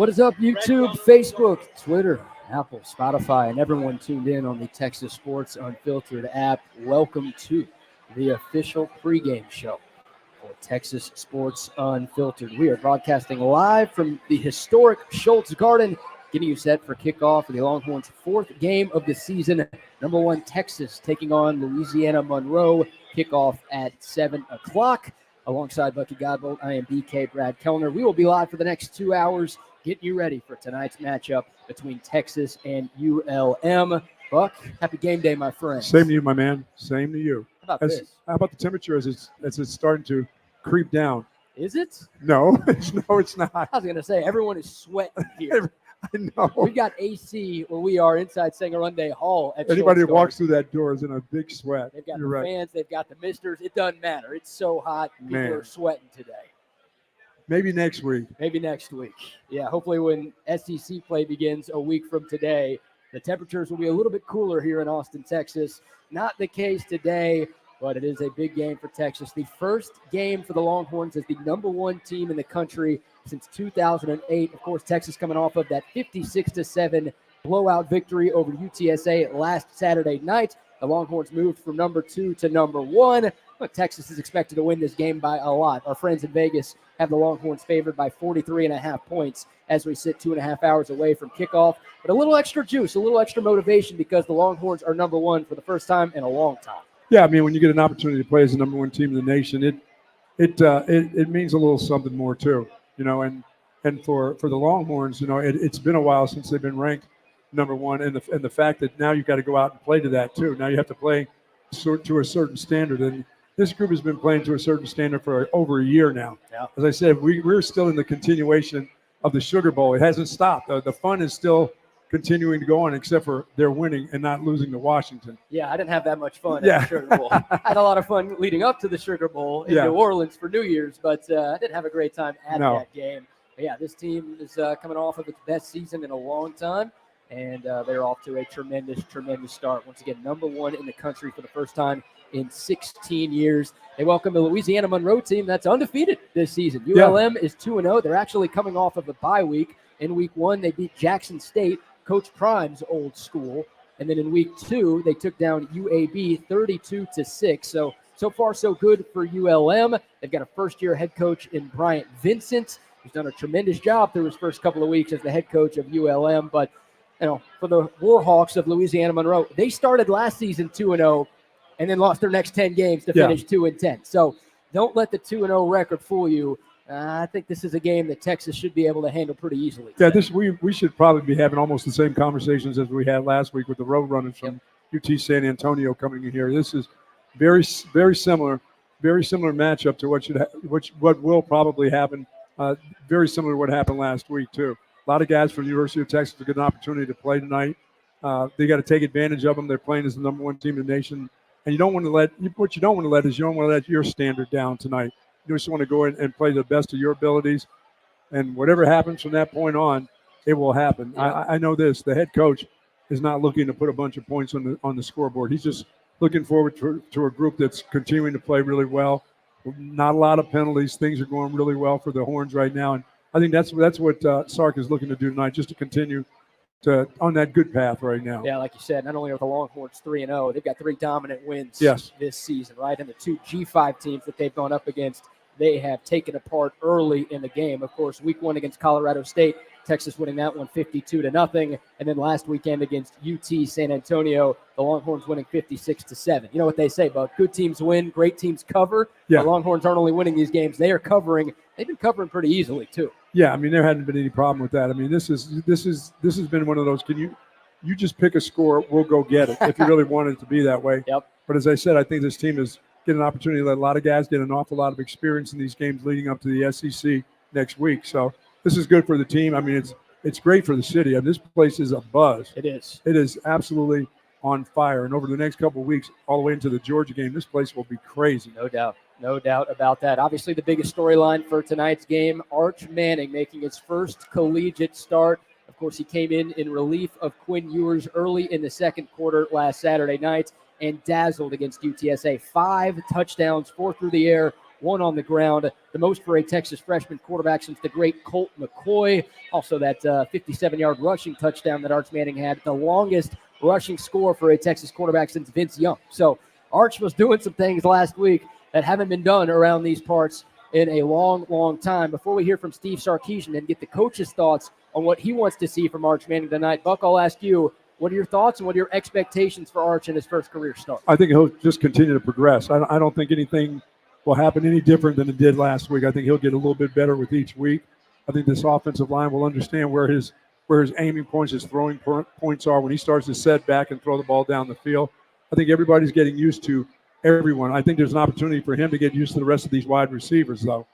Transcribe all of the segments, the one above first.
What is up, YouTube, Facebook, Twitter, Apple, Spotify, and everyone tuned in on the Texas Sports Unfiltered app? Welcome to the official pregame show for Texas Sports Unfiltered. We are broadcasting live from the historic Scholz Garten, getting you set for kickoff of the Longhorns' fourth game of the season. Number 1, Texas taking on Louisiana Monroe. Kickoff at 7 o'clock. Alongside Bucky BK, I am BK Brad Kellner. We will be live for the next 2 hours, getting you ready for tonight's matchup between Texas and ULM. Buck, happy game day, my friend. Same to you, my man. Same to you. How about this? How about the temperature as it's starting to creep down? Is it? No, no, it's not. I was going to say, everyone is sweating here. I know. We've got AC where we are inside Sangarunde Hall. At Anybody Scholz who walks through that door is in a big sweat. They've got You're the right. fans, they've got the misters. It doesn't matter. It's so hot. People are sweating today. Maybe next week. Maybe next week. Yeah, hopefully when SEC play begins a week from today, the temperatures will be a little bit cooler here in Austin, Texas. Not the case today, but it is a big game for Texas. The first game for the Longhorns as the number 1 team in the country since 2008. Of course, Texas coming off of that 56-7 blowout victory over UTSA last Saturday night. The Longhorns moved from number 2 to number 1. But Texas is expected to win this game by a lot. Our friends in Vegas have the Longhorns favored by 43.5 points as we sit 2.5 hours away from kickoff. But a little extra juice, a little extra motivation because the Longhorns are number 1 for the first time in a long time. Yeah, I mean, when you get an opportunity to play as the number 1 team in the nation, it means a little something more too, you know. And for the Longhorns, you know, it's been a while since they've been ranked number 1, and the fact that now you've got to go out and play to that too. Now you have to play to a certain standard, and this group has been playing to a certain standard for over a year now. Yeah. As I said, we're still in the continuation of the Sugar Bowl. It hasn't stopped. The fun is still continuing to go on, except for they're winning and not losing to Washington. Yeah, I didn't have that much fun at the Sugar Bowl. I had a lot of fun leading up to the Sugar Bowl in New Orleans for New Year's, but I didn't have a great time at that game. But yeah, this team is coming off of its best season in a long time, and they're off to a tremendous, tremendous start. Once again, number 1 in the country for the first time in 16 years. They welcome the Louisiana Monroe team that's undefeated this season. ULM is 2-0. They're actually coming off of a bye week. In week 1, they beat Jackson State, Coach Prime's old school. And then in week 2, they took down UAB 32-6. So far, so good for ULM. They've got a first-year head coach in Bryant Vincent, who's done a tremendous job through his first couple of weeks as the head coach of ULM. But, you know, for the Warhawks of Louisiana Monroe, they started last season 2-0 and then lost their next 10 games to finish 2-10. So don't let the 2-0 record fool you. I think this is a game that Texas should be able to handle pretty easily. Yeah, we should probably be having almost the same conversations as we had last week with the road runners from UT San Antonio coming in here. This is very, very similar matchup to what will probably happen. Very similar to what happened last week too. A lot of guys from the University of Texas will get an opportunity to play tonight. They got to take advantage of them. They're playing as the number 1 team in the nation. And you don't want to let your standard down tonight. You just want to go in and play the best of your abilities. And whatever happens from that point on, it will happen. Yeah. I know this. The head coach is not looking to put a bunch of points on the scoreboard. He's just looking forward to a group that's continuing to play really well. Not a lot of penalties. Things are going really well for the Horns right now. And I think that's what Sark is looking to do tonight, just to continue on that good path right now. Yeah, like you said, not only are the Longhorns 3-0, they've got 3 dominant wins this season, right? And the 2 G5 teams that they've gone up against, they have taken apart early in the game. Of course, week 1 against Colorado State, Texas winning that one 52-0. And then last weekend against UT San Antonio, the Longhorns winning 56-7. You know what they say, Buck? Good teams win, great teams cover. Yeah. The Longhorns aren't only winning these games, they are covering. They've been covering pretty easily, too. Yeah, I mean, there hadn't been any problem with that. I mean, this has been one of those, you just pick a score, we'll go get it if you really wanted it to be that way. Yep. But as I said, I think this team is getting an opportunity to let a lot of guys get an awful lot of experience in these games leading up to the SEC next week. So this is good for the team. I mean, it's great for the city. I mean, this place is a buzz. It is. It is absolutely on fire. And over the next couple of weeks, all the way into the Georgia game, this place will be crazy. No doubt. No doubt about that. Obviously, the biggest storyline for tonight's game, Arch Manning making his first collegiate start. Of course, he came in relief of Quinn Ewers early in the second quarter last Saturday night and dazzled against UTSA. 5 touchdowns, 4 through the air, one on the ground, the most for a Texas freshman quarterback since the great Colt McCoy. Also that 57-yard rushing touchdown that Arch Manning had, the longest rushing score for a Texas quarterback since Vince Young. So Arch was doing some things last week that haven't been done around these parts in a long, long time. Before we hear from Steve Sarkeesian and get the coach's thoughts on what he wants to see from Arch Manning tonight, Buck, I'll ask you, what are your thoughts and what are your expectations for Arch in his first career start? I think he'll just continue to progress. I don't think anything will happen any different than it did last week. I think he'll get a little bit better with each week. I think this offensive line will understand where his aiming points, his throwing points are when he starts to set back and throw the ball down the field. I think everybody's getting used to everyone. I think there's an opportunity for him to get used to the rest of these wide receivers, though,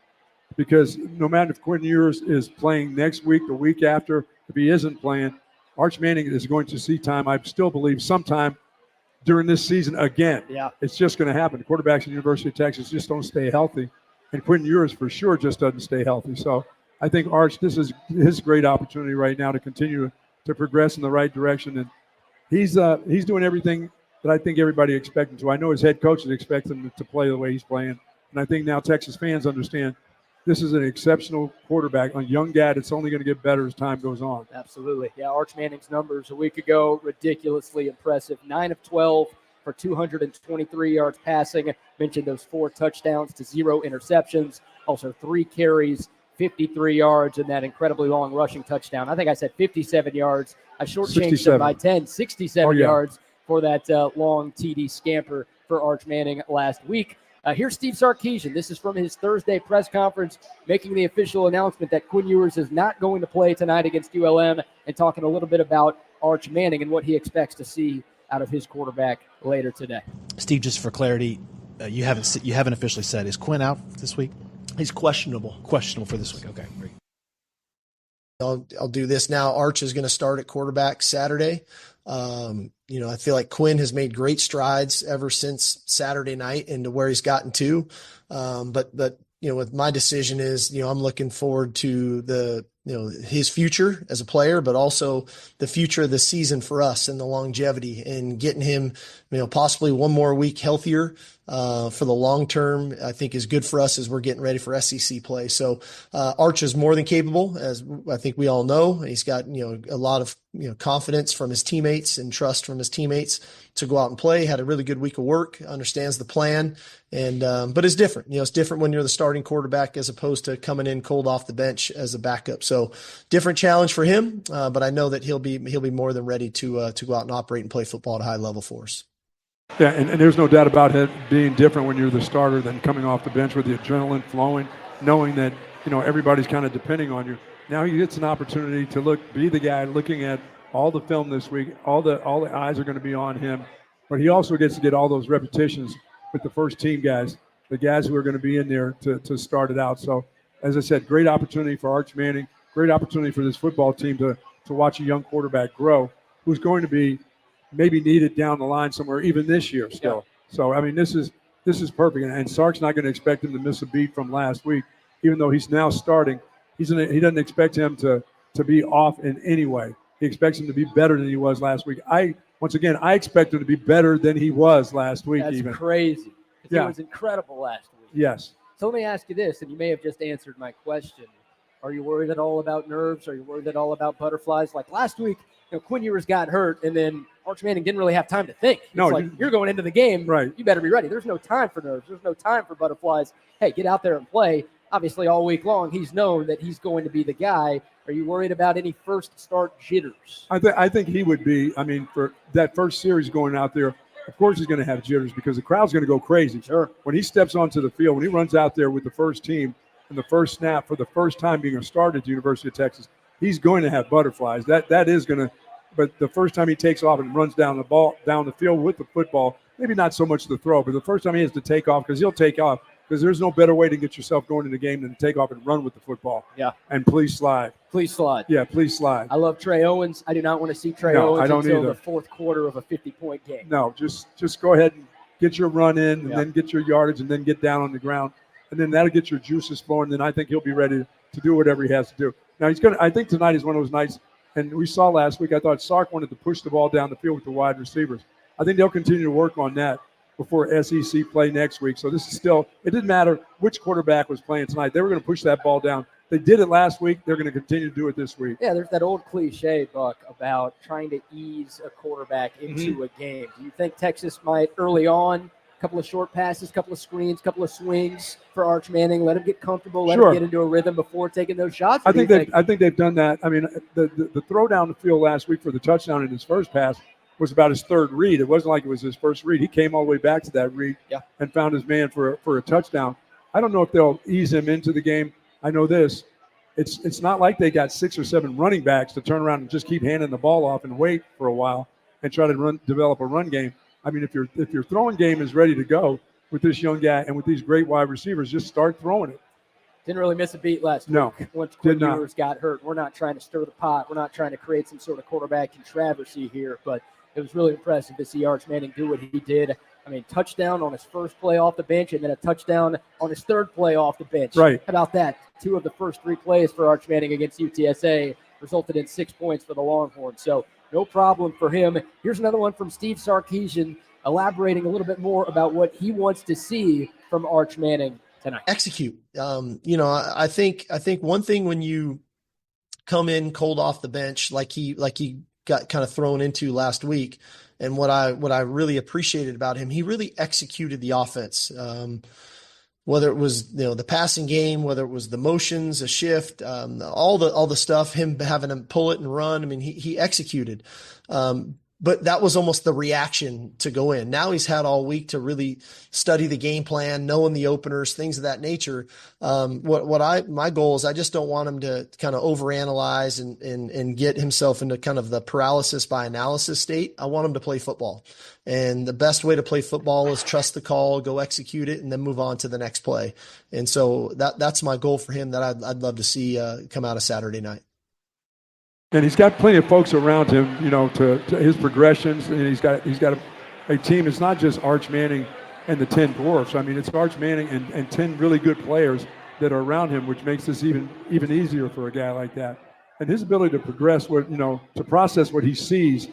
because no matter if Quinn Ewers is playing next week, the week after, if he isn't playing, Arch Manning is going to see time, I still believe, sometime during this season again. Yeah. It's just going to happen. Quarterbacks at the University of Texas just don't stay healthy, and Quinn Ewers for sure just doesn't stay healthy. So I think Arch, this is his great opportunity right now to continue to progress in the right direction, and he's doing everything that I think everybody expects him to. I know his head coaches expect him to play the way he's playing, and I think now Texas fans understand this is an exceptional quarterback. A young guy, it's only going to get better as time goes on. Absolutely. Yeah, Arch Manning's numbers a week ago, ridiculously impressive. 9 of 12 for 223 yards passing. Mentioned those 4 touchdowns to 0 interceptions. Also 3 carries, 53 yards, and that incredibly long rushing touchdown. I think I said 57 yards. I shortchanged it by 10, 67 yards for that long TD scamper for Arch Manning last week. Here's Steve Sarkeesian. This is from his Thursday press conference, making the official announcement that Quinn Ewers is not going to play tonight against ULM, and talking a little bit about Arch Manning and what he expects to see out of his quarterback later today. Steve, just for clarity, you haven't officially said, is Quinn out this week? He's questionable. Questionable for this week. Okay, great. I'll do this now. Arch is going to start at quarterback Saturday. I feel like Quinn has made great strides ever since Saturday night into where he's gotten to. But with my decision is, I'm looking forward to his future as a player, but also the future of the season for us and the longevity and getting him, possibly one more week healthier for the long term, I think is good for us as we're getting ready for SEC play. So Arch is more than capable, as I think we all know. He's got, a lot of, confidence from his teammates and trust from his teammates to go out and play. Had a really good week of work, understands the plan, and but it's different. It's different when you're the starting quarterback as opposed to coming in cold off the bench as a backup. So different challenge for him, but I know that he'll be more than ready to go out and operate and play football at a high level for us. Yeah, and there's no doubt about it being different when you're the starter than coming off the bench with the adrenaline flowing, knowing that everybody's kind of depending on you. Now he gets an opportunity to be the guy looking at all the film this week. All the eyes are going to be on him, but he also gets to get all those repetitions with the first team guys, the guys who are going to be in there to start it out. So, as I said, great opportunity for Arch Manning, great opportunity for this football team to watch a young quarterback grow, who's going to be maybe needed down the line somewhere, even this year still. Yeah. So, I mean, this is perfect, and Sark's not going to expect him to miss a beat from last week, even though he's now starting. He doesn't expect him to be off in any way. He expects him to be better than he was last week. I expect him to be better than he was last week. That's crazy. Yeah. He was incredible last week. Yes. So let me ask you this, and you may have just answered my question. Are you worried at all about nerves? Are you worried at all about butterflies? Like last week, Quinn Ewers got hurt, and then Arch Manning didn't really have time to think. You're going into the game. Right. You better be ready. There's no time for nerves. There's no time for butterflies. Hey, get out there and play. Obviously, all week long, he's known that he's going to be the guy. Are you worried about any first start jitters? I think he would be. I mean, for that first series going out there, of course he's going to have jitters because the crowd's going to go crazy. Sure. When he steps onto the field, when he runs out there with the first team and the first snap for the first time being a starter at the University of Texas, he's going to have butterflies. That is going to. But the first time he takes off and runs down the field with the football, maybe not so much the throw, but the first time he has to take off, because he'll take off, because there's no better way to get yourself going in the game than to take off and run with the football. Yeah. And please slide. Please slide. Yeah, please slide. I love Trey Owens. I do not want to see Trey Owens until the fourth quarter of a 50-point game. No, just go ahead and get your run in and then get your yardage and then get down on the ground. And then that'll get your juices flowing. Then I think he'll be ready to do whatever he has to do. Now, I think tonight is one of those nights, and we saw last week, I thought Sark wanted to push the ball down the field with the wide receivers. I think they'll continue to work on that. before SEC play next week. So this is still, it didn't matter which quarterback was playing tonight. They were going to push that ball down. They did it last week. They're going to continue to do it this week. Yeah, there's that old cliche, Buck, about trying to ease a quarterback into a game. Do you think Texas might early on, a couple of short passes, couple of screens, couple of swings for Arch Manning, let him get comfortable, let him get into a rhythm before taking those shots? I think they've done that. I mean, the throw down the field last week for the touchdown in his first pass was about his third read. It wasn't like it was his first read. He came all the way back to that read and found his man for a touchdown. I don't know if they'll ease him into the game. I know this. It's not like they got 6 or 7 running backs to turn around and just keep handing the ball off and wait for a while and try to develop a run game. I mean, if your throwing game is ready to go with this young guy and with these great wide receivers, just start throwing it. Didn't really miss a beat last week once Quinn Ewers got hurt. We're not trying to stir the pot. We're not trying to create some sort of quarterback controversy here, but it was really impressive to see Arch Manning do what he did. I mean, touchdown on his first play off the bench and then a touchdown on his third play off the bench. Right. How about that? 2 of the first 3 plays for Arch Manning against UTSA resulted in 6 points for the Longhorns. So no problem for him. Here's another one from Steve Sarkeesian, elaborating a little bit more about what he wants to see from Arch Manning tonight. Execute. I think one thing when you come in cold off the bench, like he got kind of thrown into last week, and what I really appreciated about him, he really executed the offense. Whether it was the passing game, whether it was the motions, a shift, all the stuff, him having him pull it and run. I mean, he executed. But that was almost the reaction to go in. Now he's had all week to really study the game plan, knowing the openers, things of that nature. My goal is I just don't want him to kind of overanalyze and get himself into kind of the paralysis by analysis state. I want him to play football. And the best way to play football is trust the call, go execute it, and then move on to the next play. And so that's my goal for him that I'd love to see come out of Saturday night. And he's got plenty of folks around him, to his progressions. And he's got a team. It's not just Arch Manning and the 10 dwarfs. I mean, it's Arch Manning and 10 really good players that are around him, which makes this even easier for a guy like that. And his ability to progress, to process what he sees,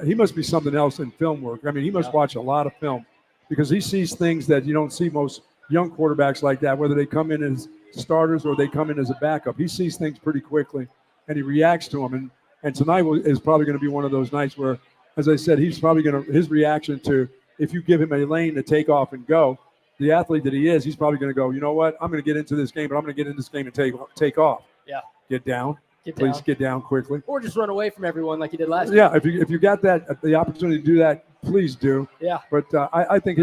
he must be something else in film work. I mean, he must watch a lot of film because he sees things that you don't see most young quarterbacks like that, whether they come in as starters or they come in as a backup. He sees things pretty quickly. And he reacts to them. And tonight is probably going to be one of those nights where, as I said, he's probably his reaction to, if you give him a lane to take off and go, the athlete that he is, he's probably going to go, you know what, I'm going to get into this game, but I'm going to get in this game and take off. Yeah. Get down. Please get down quickly. Or just run away from everyone like you did last year. Yeah, if you got the opportunity to do that, please do. Yeah. But I think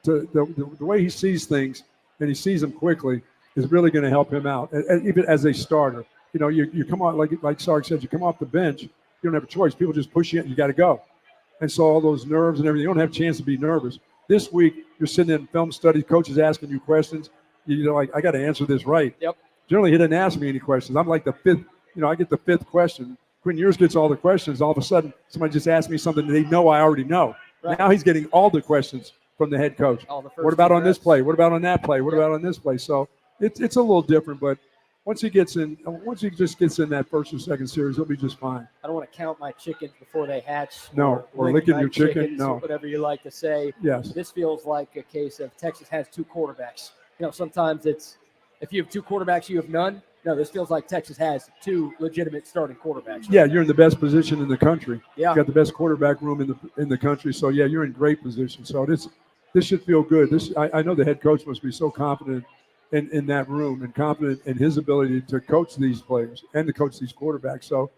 the way he sees things, and he sees them quickly, is really going to help him out, even as a starter. You come on, like Sark said, you come off the bench, you don't have a choice. People just push you in, you got to go. And so all those nerves and everything, you don't have a chance to be nervous. This week, you're sitting in film study, coach is asking you questions. You're like, I got to answer this right. Yep. Generally, he didn't ask me any questions. I'm like the 5th, I get the 5th question. Quinn Ewers gets all the questions. All of a sudden, somebody just asked me something that they know I already know. Right. Now he's getting all the questions from the head coach. What about on this play? What about on that play? What about on this play? So it's a little different, but once he just gets in that first or second series, he'll be just fine. I don't want to count my chickens before they hatch. No, or licking your chicken. No, whatever you like to say. Yes. This feels like a case of Texas has 2 quarterbacks. Sometimes it's if you have 2 quarterbacks, you have none. No, this feels like Texas has 2 legitimate starting quarterbacks. Yeah, you're in the best position in the country. Yeah, you got the best quarterback room in the country. So yeah, you're in great position. So this should feel good. I know the head coach must be so confident in that room and confident in his ability to coach these players and to coach these quarterbacks. So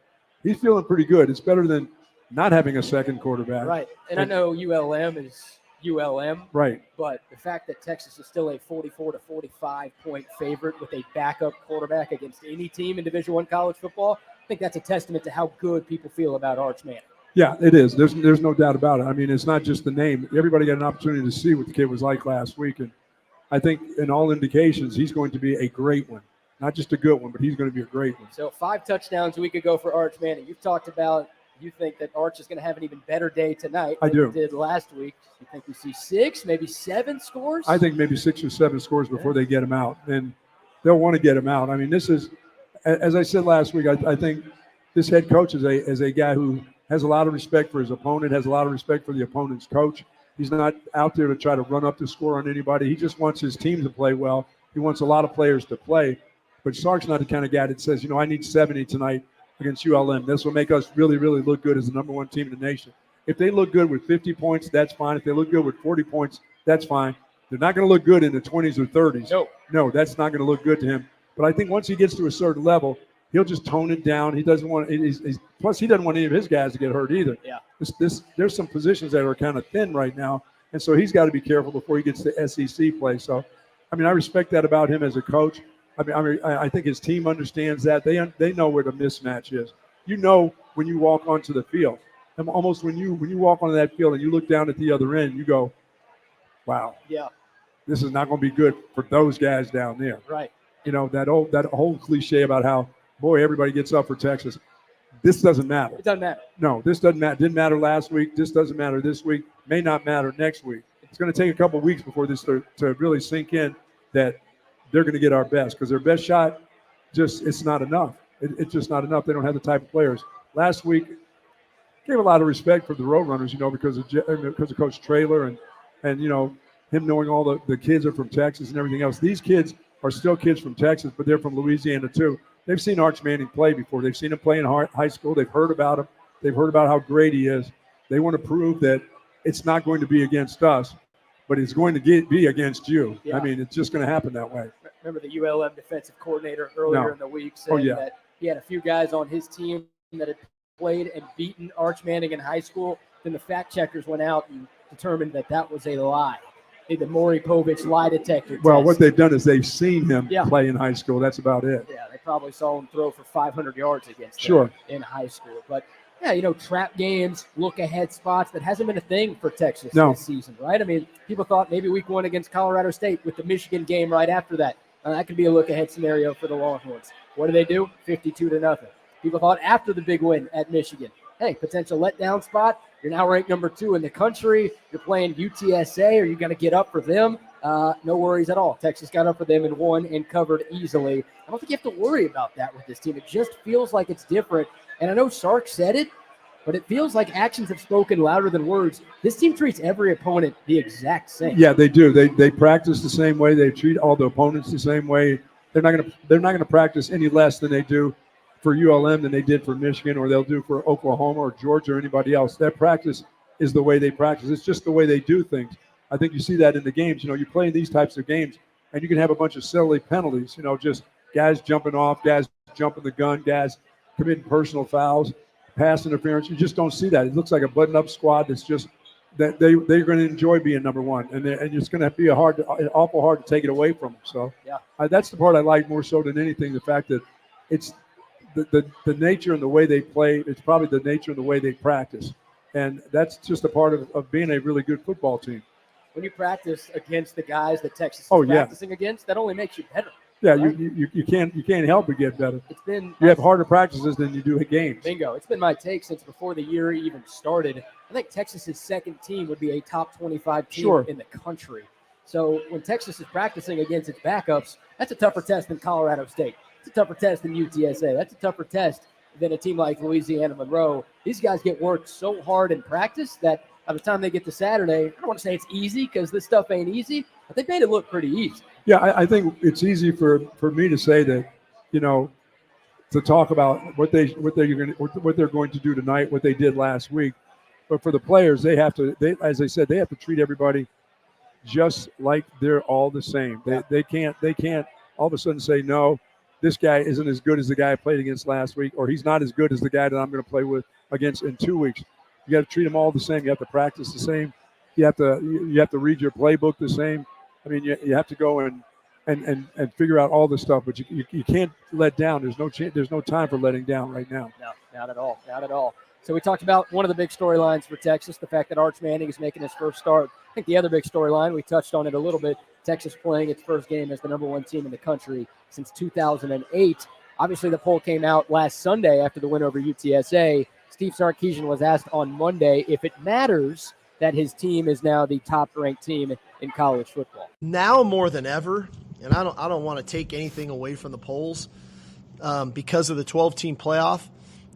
he's feeling pretty good. It's better than not having a second quarterback. Right. And I know ULM is ULM. Right. But the fact that Texas is still a 44 to 45 point favorite with a backup quarterback against any team in Division I college football, I think that's a testament to how good people feel about Arch Manning. Yeah, it is. There's no doubt about it. I mean, it's not just the name. Everybody got an opportunity to see what the kid was like last week. And I think in all indications, he's going to be a great one. Not just a good one, but he's going to be a great one. So 5 touchdowns a week ago for Arch Manning. You've talked about you think that Arch is going to have an even better day tonight than he did last week. You think we see 6, maybe 7 scores? I think maybe 6 or 7 scores before they get him out. And they'll want to get him out. I mean, this is, as I said last week, I think this head coach is a guy who has a lot of respect for his opponent, has a lot of respect for the opponent's coach. He's not out there to try to run up the score on anybody. He just wants his team to play well. He wants a lot of players to play. But Sark's not the kind of guy that says, I need 70 tonight against ULM. This will make us really, really look good as the number one team in the nation. If they look good with 50 points, that's fine. If they look good with 40 points, that's fine. They're not going to look good in the 20s or 30s. No, that's not going to look good to him. But I think once he gets to a certain level, he'll just tone it down. He doesn't want plus he doesn't want any of his guys to get hurt either. Yeah. There's some positions that are kind of thin right now, and so he's got to be careful before he gets to SEC play. So, I respect that about him as a coach. I think his team understands that. They know where the mismatch is. When you walk onto the field, and almost when you walk onto that field and you look down at the other end, you go, wow. Yeah. This is not going to be good for those guys down there. Right. That whole cliche about how, boy, everybody gets up for Texas. This doesn't matter. It doesn't matter. No, this doesn't matter. Didn't matter last week. This doesn't matter this week. May not matter next week. It's going to take a couple of weeks before this to really sink in that they're going to get our best, because their best shot it's not enough. It's just not enough. They don't have the type of players. Last week, gave a lot of respect for the Roadrunners, because of Coach Traylor and him knowing all the kids are from Texas and everything else. These kids are still kids from Texas, but they're from Louisiana too. They've seen Arch Manning play before. They've seen him play in high school. They've heard about him. They've heard about how great he is. They want to prove that it's not going to be against us, but it's going to be against you. Yeah. It's just going to happen that way. Remember the ULM defensive coordinator earlier in the week saying that he had a few guys on his team that had played and beaten Arch Manning in high school. Then the fact checkers went out and determined that was a lie. The Maury Povich lie detector test. Well, what they've done is they've seen him play in high school. That's about it. Yeah, they probably saw him throw for 500 yards against them in high school. But, trap games, look-ahead spots, that hasn't been a thing for Texas this season, right? People thought maybe week one against Colorado State with the Michigan game right after that. That could be a look-ahead scenario for the Longhorns. What do? 52-0. People thought after the big win at Michigan, hey, potential letdown spot. You're now ranked number 2 in the country. You're playing UTSA. Are you going to get up for them? No worries at all. Texas got up for them and won and covered easily. I don't think you have to worry about that with this team. It just feels like it's different. And I know Sark said it, but it feels like actions have spoken louder than words. This team treats every opponent the exact same. Yeah, they do. They practice the same way. They treat all the opponents the same way. They're not going to practice any less than they do for ULM than they did for Michigan, or they'll do for Oklahoma or Georgia or anybody else. That practice is the way they practice. It's just the way they do things. I think you see that in the games. You play in these types of games, and you can have a bunch of silly penalties, just guys jumping off, guys jumping the gun, guys committing personal fouls, pass interference. You just don't see that. It looks like a button-up squad that's just that they're going to enjoy being number one, and it's going to be awful hard to take it away from them. So that's the part I like more so than anything, the fact that it's the nature and the way they play. It's probably the nature and the way they practice. And that's just a part of being a really good football team. When you practice against the guys that Texas is practicing against, that only makes you better. Yeah, right? you can't help but get better. You have harder practices than you do at games. Bingo. It's been my take since before the year even started. I think Texas's second team would be a top 25 team in the country. So when Texas is practicing against its backups, that's a tougher test than Colorado State. It's a tougher test than UTSA. That's a tougher test than a team like Louisiana Monroe. These guys get worked so hard in practice that by the time they get to Saturday, I don't want to say it's easy because this stuff ain't easy, but they made it look pretty easy. Yeah, I think it's easy for me to say that, to talk about what they're going to do tonight, what they did last week. But for the players, as I said, they have to treat everybody just like they're all the same. They can't all of a sudden say, no, this guy isn't as good as the guy I played against last week, or he's not as good as the guy that I'm going to play with against in 2 weeks. You got to treat them all the same. You have to practice the same. You have to read your playbook the same. You have to go and figure out all this stuff, but you can't let down. There's no time for letting down right now. No, not at all. Not at all. So we talked about one of the big storylines for Texas, the fact that Arch Manning is making his first start. I think the other big storyline, we touched on it a little bit, Texas playing its first game as the number one team in the country since 2008. Obviously, the poll came out last Sunday after the win over UTSA. Steve Sarkeesian was asked on Monday if it matters that his team is now the top-ranked team in college football. Now more than ever, and I don't want to take anything away from the polls because of the 12-team playoff,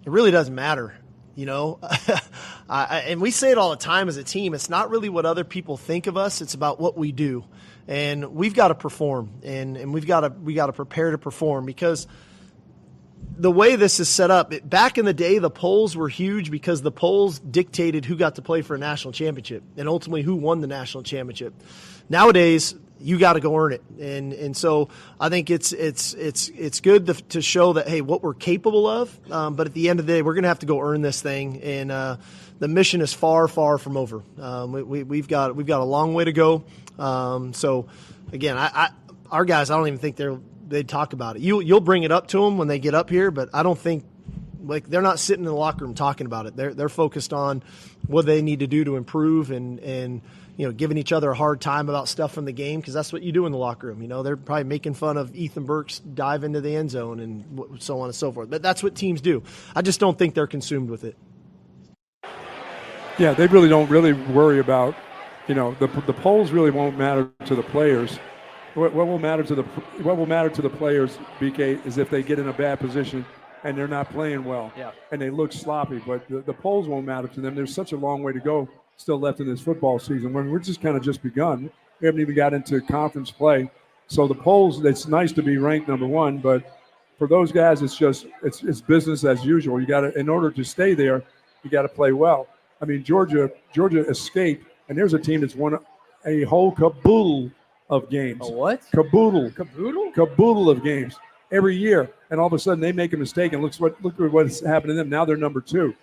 it really doesn't matter. And we say it all the time as a team. It's not really what other people think of us. It's about what we do. And we've got to perform, and we got to prepare to perform, because the way this is set up, back in the day, the polls were huge because the polls dictated who got to play for a national championship and ultimately who won the national championship. Nowadays, you got to go earn it. And so I think it's good to show that, hey, what we're capable of. But at the end of the day, we're going to have to go earn this thing. And the mission is far, far from over. We've got a long way to go. So again, our guys, I don't even think they'd talk about it. You'll bring it up to them when they get up here, but I don't think, like, they're not sitting in the locker room talking about it. They're focused on what they need to do to improve and giving each other a hard time about stuff from the game, because that's what you do in the locker room. They're probably making fun of Ethan Burke's dive into the end zone and so on and so forth. But that's what teams do. I just don't think they're consumed with it. Yeah, they really don't worry about, the polls really won't matter to the players. What will matter to the players, BK, is if they get in a bad position and they're not playing well, and they look sloppy. But the polls won't matter to them. There's such a long way to go still left in this football season. When we're just kind of just begun, we haven't even got into conference play. So the polls, it's nice to be ranked number one, but for those guys, it's business as usual. You got to, in order to stay there, you got to play well. I mean, Georgia escaped, and there's a team that's won a whole caboodle of games. A what? Caboodle. Caboodle? Caboodle of games every year, and all of a sudden they make a mistake, and look at what's happened to them. Now they're number two,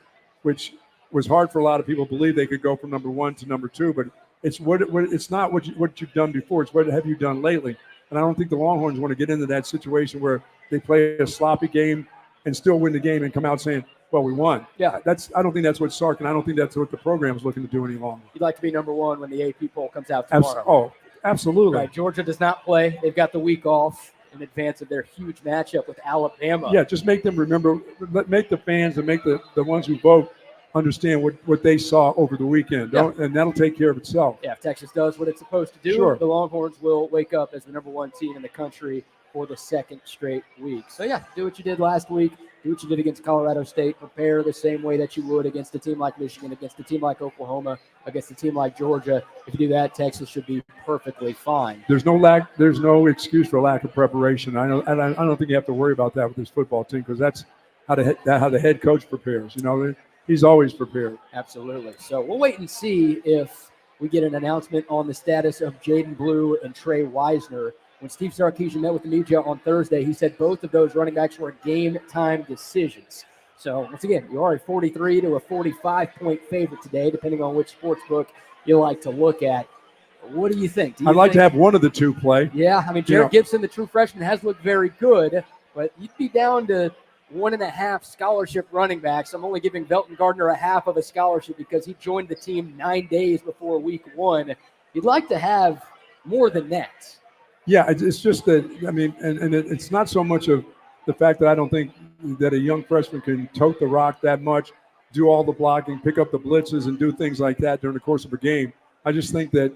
which was hard for a lot of people to believe they could go from number one to number two. But it's it's not what you've done before. It's what have you done lately. And I don't think the Longhorns want to get into that situation where they play a sloppy game and still win the game and come out saying, well, we won. Yeah. I don't think that's what Sark, and I don't think that's what the program is looking to do any longer. You'd like to be number one when the AP poll comes out tomorrow. Absolutely. Right. Georgia does not play. They've got the week off in advance of their huge matchup with Alabama. Yeah, just make them remember, make the fans and make the ones who vote understand what they saw over the weekend, and that'll take care of itself. Yeah, if Texas does what it's supposed to do, sure, the Longhorns will wake up as the number one team in the country for the second straight week. So, yeah, do what you did last week. Do what you did against Colorado State. Prepare the same way that you would against a team like Michigan, against a team like Oklahoma, against a team like Georgia. If you do that, Texas should be perfectly fine. There's no excuse for lack of preparation. I don't think you have to worry about that with this football team, because that's how the head coach prepares. He's always prepared. Absolutely. So we'll wait and see if we get an announcement on the status of Jaden Blue and Trey Wisner. When Steve Sarkeesian met with the media on Thursday, he said both of those running backs were game-time decisions. So, once again, you are a 43 to a 45-point favorite today, depending on which sports book you like to look at. What do you think? I'd like to have one of the two play. Yeah, I mean, Jared Gibson, the true freshman, has looked very good, but you'd be down to 1.5 scholarship running backs. I'm only giving Velton Gardner a half of a scholarship because he joined the team 9 days before week one. You'd like to have more than that. Yeah, it's just that, I mean, and it's not so much of the fact that I don't think that a young freshman can tote the rock that much, do all the blocking, pick up the blitzes, and do things like that during the course of a game. I just think that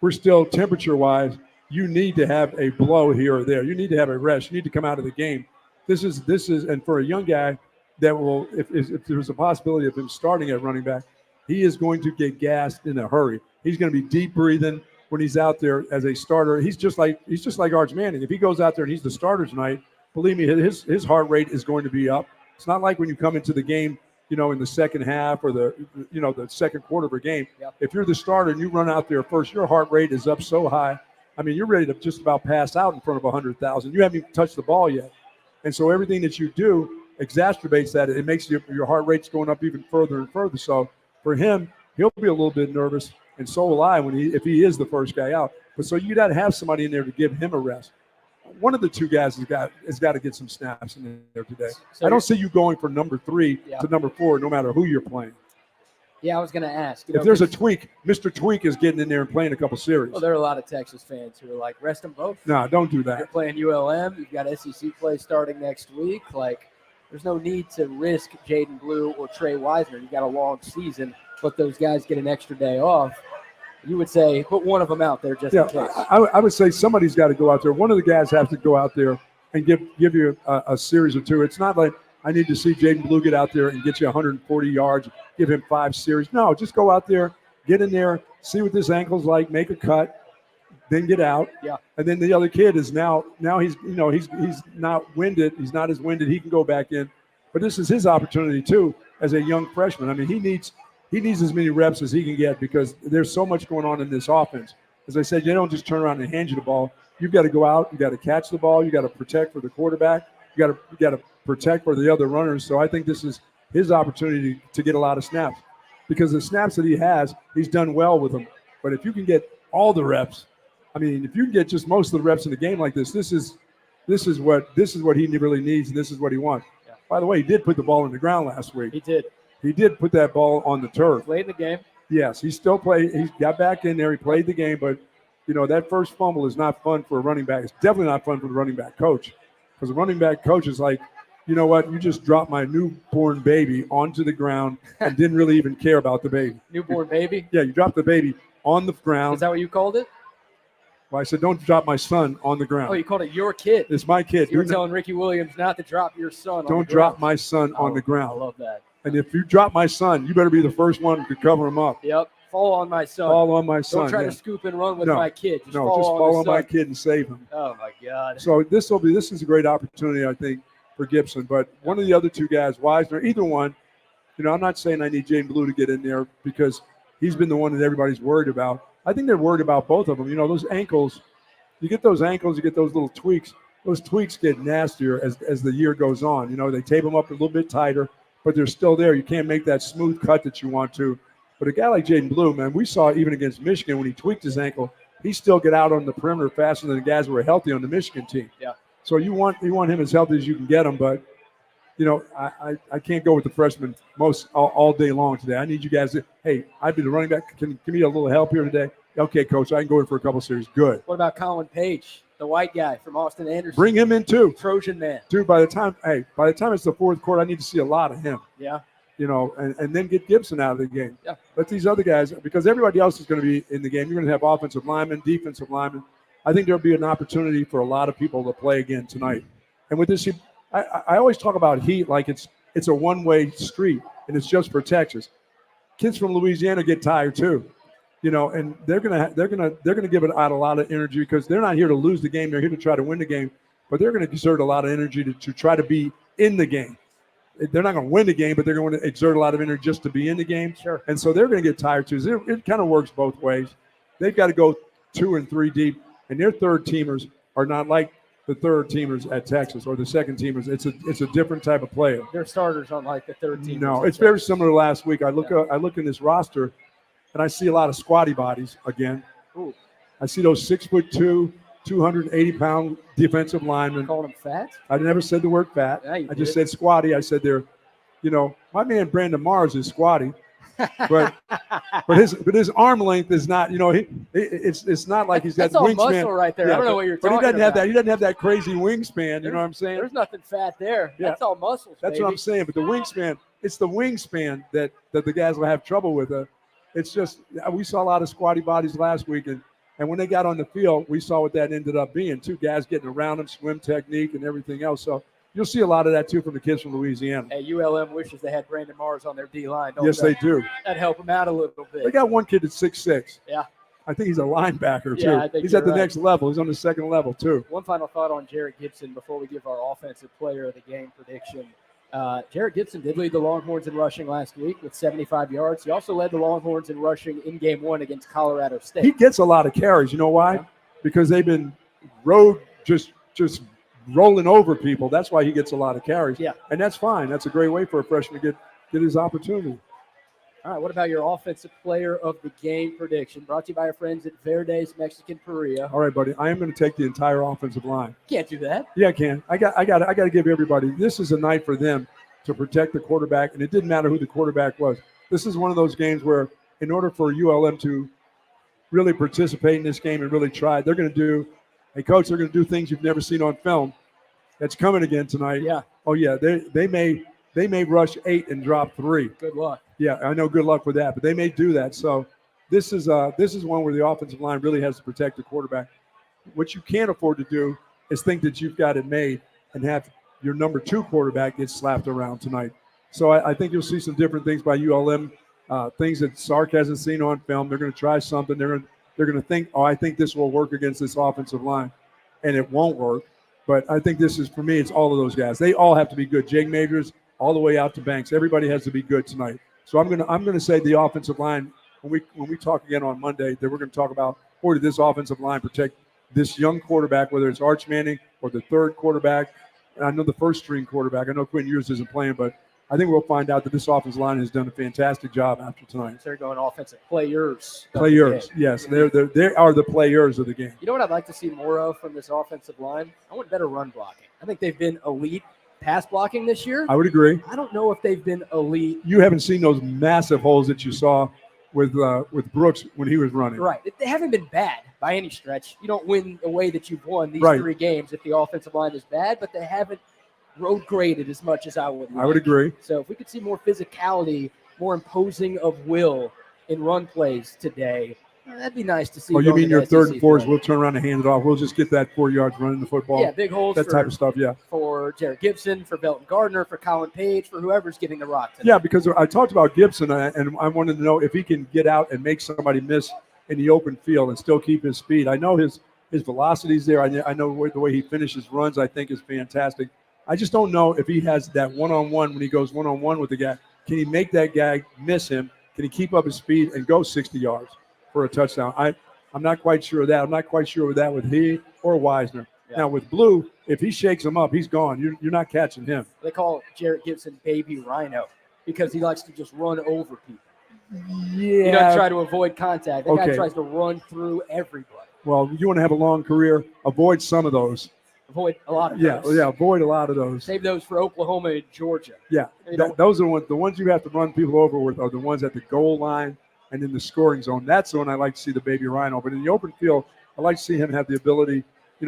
we're still, temperature-wise, you need to have a blow here or there. You need to have a rest. You need to come out of the game. This is, and for a young guy that will, if there's a possibility of him starting at running back, he is going to get gassed in a hurry. He's going to be deep breathing when he's out there as a starter. He's just like Arch Manning. If he goes out there and he's the starter tonight, believe me, his heart rate is going to be up. It's not like when you come into the game, in the second half or the second quarter of a game. Yep. If you're the starter and you run out there first, your heart rate is up so high. I mean, you're ready to just about pass out in front of 100,000. You haven't even touched the ball yet. And so everything that you do exacerbates that. It makes your heart rate's going up even further and further. So for him, he'll be a little bit nervous, and so will I if he is the first guy out. But so you got to have somebody in there to give him a rest. One of the two guys has got to get some snaps in there today. So I don't see you going from number 3 to number 4, no matter who you're playing. Yeah, I was going to ask. If there's a tweak, Mr. Tweak is getting in there and playing a couple series. Well, there are a lot of Texas fans who are like, rest them both. No, don't do that. You're playing ULM. You've got SEC play starting next week. There's no need to risk Jaden Blue or Trey Wisner. You've got a long season. Let those guys get an extra day off. You would say put one of them out there just in case. I would say somebody's got to go out there. One of the guys has to go out there and give you a series or two. It's not like I need to see Jaden Blue get out there and get you 140 yards, give him 5 series. No, just go out there, get in there, see what this ankle's like, make a cut, then get out. Yeah. And then the other kid is now he's not winded. He's not as winded. He can go back in. But this is his opportunity too as a young freshman. I mean, he needs as many reps as he can get because there's so much going on in this offense. As I said, you don't just turn around and hand you the ball. You've got to go out. You got to catch the ball. You got to protect for the quarterback. You got to protect for the other runners. So I think this is his opportunity to get a lot of snaps because the snaps that he has, he's done well with them. But if you can get all the reps, I mean, if you can get just most of the reps in a game like this, this is what he really needs, and this is what he wants. Yeah. By the way, he did put the ball on the ground last week. He did. He did put that ball on the turf. Played the game. Yes, he still played. He got back in there. He played the game, but that first fumble is not fun for a running back. It's definitely not fun for the running back coach because the running back coach is like, you know what? You just dropped my newborn baby onto the ground and didn't really even care about the baby. Newborn baby? Yeah, you dropped the baby on the ground. Is that what you called it? Well, I said, don't drop my son on the ground. Oh, you called it your kid. It's my kid. So you were telling Ricky Williams not to drop your son on the ground. Don't drop my son on the ground. I love that. And if you drop my son, you better be the first one to cover him up. Yep. Fall on my son. Fall on my son. Don't try to scoop and run with my kid. Just fall on my kid and save him. Oh, my God. So this is a great opportunity, I think, for Gibson. But one of the other two guys, Wisner, either one, I'm not saying I need Jaden Blue to get in there because he's been the one that everybody's worried about. I think they're worried about both of them. Those ankles, you get those ankles, you get those little tweaks. Those tweaks get nastier as the year goes on. They tape them up a little bit tighter, but they're still there. You can't make that smooth cut that you want to. But a guy like Jaden Blue, man, we saw even against Michigan when he tweaked his ankle, he still get out on the perimeter faster than the guys who were healthy on the Michigan team. Yeah. So you want him as healthy as you can get him, but I can't go with the freshman all day long today. I need you guys to, hey, I'd be the running back. Can you give me a little help here today? Okay, coach, I can go in for a couple series. Good. What about Colin Page, the white guy from Austin Anderson? Bring him in too. Trojan man. Dude, by the time it's the fourth quarter, I need to see a lot of him. Yeah. And then get Gibson out of the game. Yeah. Let these other guys, because everybody else is going to be in the game. You're going to have offensive linemen, defensive linemen. I think there'll be an opportunity for a lot of people to play again tonight. And with this, I always talk about heat like it's a one-way street, and it's just for Texas. Kids from Louisiana get tired too, and they're gonna give it out a lot of energy because they're not here to lose the game. They're here to try to win the game, but they're going to exert a lot of energy to try to be in the game. They're not going to win the game, but they're going to exert a lot of energy just to be in the game. Sure. And so they're going to get tired too. So it kind of works both ways. They've got to go 2 and 3 deep, and their third teamers are not like the third teamers at Texas or the second teamers. It's a different type of player. Their starters aren't like the third teamers. No, it's very similar to last week. I look in this roster, and I see a lot of squatty bodies again. Ooh. I see those 6'2", 280-pound defensive linemen. Calling them fat? I never said the word fat. Yeah, I just said squatty. I said they're, my man Brandon Mars is squatty, but his arm length is not. It's not like he's got that's wingspan. All muscle right there. Yeah, I don't know what you're talking about. But he doesn't have that. He doesn't have that crazy wingspan. You know what I'm saying? There's nothing fat there. Yeah. That's all muscles. That's baby. what I'm saying. But the wingspan, it's the wingspan that the guys will have trouble with. It's just we saw a lot of squatty bodies last week, and when they got on the field, we saw what that ended up being. 2 guys getting around them, swim technique, and everything else. So you'll see a lot of that, too, from the kids from Louisiana. Hey, ULM wishes they had Brandon Mars on their D-line. Yes, they do. That'd help them out a little bit. They got one kid that's 6'6". Yeah. I think he's a linebacker, too. Yeah, I think he's at the right. next level. He's on the second level, too. One final thought on Jared Gibson before we give our offensive player of the game prediction. Jared Gibson did lead the Longhorns in rushing last week with 75 yards. He also led the Longhorns in rushing in Game 1 against Colorado State. He gets a lot of carries. You know why? Yeah. Because they've been just rolling over people. That's why he gets a lot of carries. Yeah. And that's fine. That's a great way for a freshman to get his opportunity. All right, what about your offensive player of the game prediction? Brought to you by our friends at Verde's Mexican Parrilla. All right, buddy. I am going to take the entire offensive line. Can't do that. Yeah, I can. I got to give everybody. This is a night for them to protect the quarterback, and it didn't matter who the quarterback was. This is one of those games where, in order for ULM to really participate in this game and really try, they're going to do. Hey, coach, they're going to do things you've never seen on film. That's coming again tonight. Yeah. Oh yeah. They may rush 8 and drop 3. Good luck. Yeah, I know. Good luck with that, but they may do that. So this is one where the offensive line really has to protect the quarterback. What you can't afford to do is think that you've got it made and have your number 2 quarterback gets slapped around tonight. So I think you'll see some different things by ULM, things that Sark hasn't seen on film. They're going to try something. They're going to think, I think this will work against this offensive line, and it won't work. But I think this is, for me, it's all of those guys. They all have to be good. Jake Majors all the way out to Banks. Everybody has to be good tonight. So I'm going to say the offensive line, when we talk again on Monday, that we're going to talk about, boy, did this offensive line protect this young quarterback, whether it's Arch Manning or the third quarterback. And I know the first string quarterback. I know Quinn Ewers isn't playing, but I think we'll find out that this offensive line has done a fantastic job after tonight. They're going offensive players. Players, yes. They are the players of the game. You know what I'd like to see more of from this offensive line? I want better run blocking. I think they've been elite pass blocking this year. I would agree. I don't know if they've been elite. You haven't seen those massive holes that you saw with Brooks when he was running. Right. They haven't been bad by any stretch. You don't win the way that you've won these 3 games if the offensive line is bad, but they haven't road graded as much as I would like. I would agree. So if we could see more physicality, more imposing of will in run plays today, that'd be nice to see. Oh, you mean your 3rd and 4s? Play. We'll turn around and hand it off. We'll just get that 4 yards running the football. Yeah, big holes. That type of stuff, yeah. For Jared Gibson, for Belton Gardner, for Colin Page, for whoever's getting the rock today. Yeah, because I talked about Gibson, and I wanted to know if he can get out and make somebody miss in the open field and still keep his speed. I know his velocity's there. I know the way he finishes runs, I think, is fantastic. I just don't know if he has that one-on-one when he goes one-on-one with the guy. Can he make that guy miss him? Can he keep up his speed and go 60 yards for a touchdown? I'm not quite sure of that. I'm not quite sure of that with he or Wisner. Yeah. Now, with Blue, if he shakes him up, he's gone. You're not catching him. They call Jarrett Gibson Baby Rhino because he likes to just run over people. Yeah. He doesn't try to avoid contact. That guy tries to run through everybody. Well, you want to have a long career, avoid some of those. Avoid a lot of those. Yeah, avoid a lot of those. Save those for Oklahoma and Georgia. Yeah, those are the ones you have to run people over with are the ones at the goal line and in the scoring zone. That's the one I like to see, the Baby Rhino. But in the open field, I like to see him have the ability,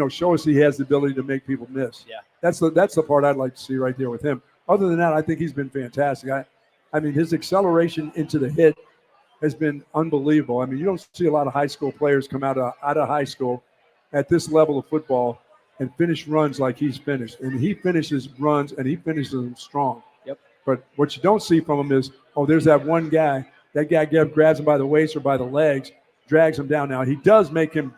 show us he has the ability to make people miss. Yeah. That's the part I'd like to see right there with him. Other than that, I think he's been fantastic. I mean, his acceleration into the hit has been unbelievable. I mean, you don't see a lot of high school players come out of high school at this level of football and finish runs like he's finished. And he finishes runs, and he finishes them strong. Yep. But what you don't see from him is, there's that one guy. That guy grabs him by the waist or by the legs, drags him down. Now, he does make him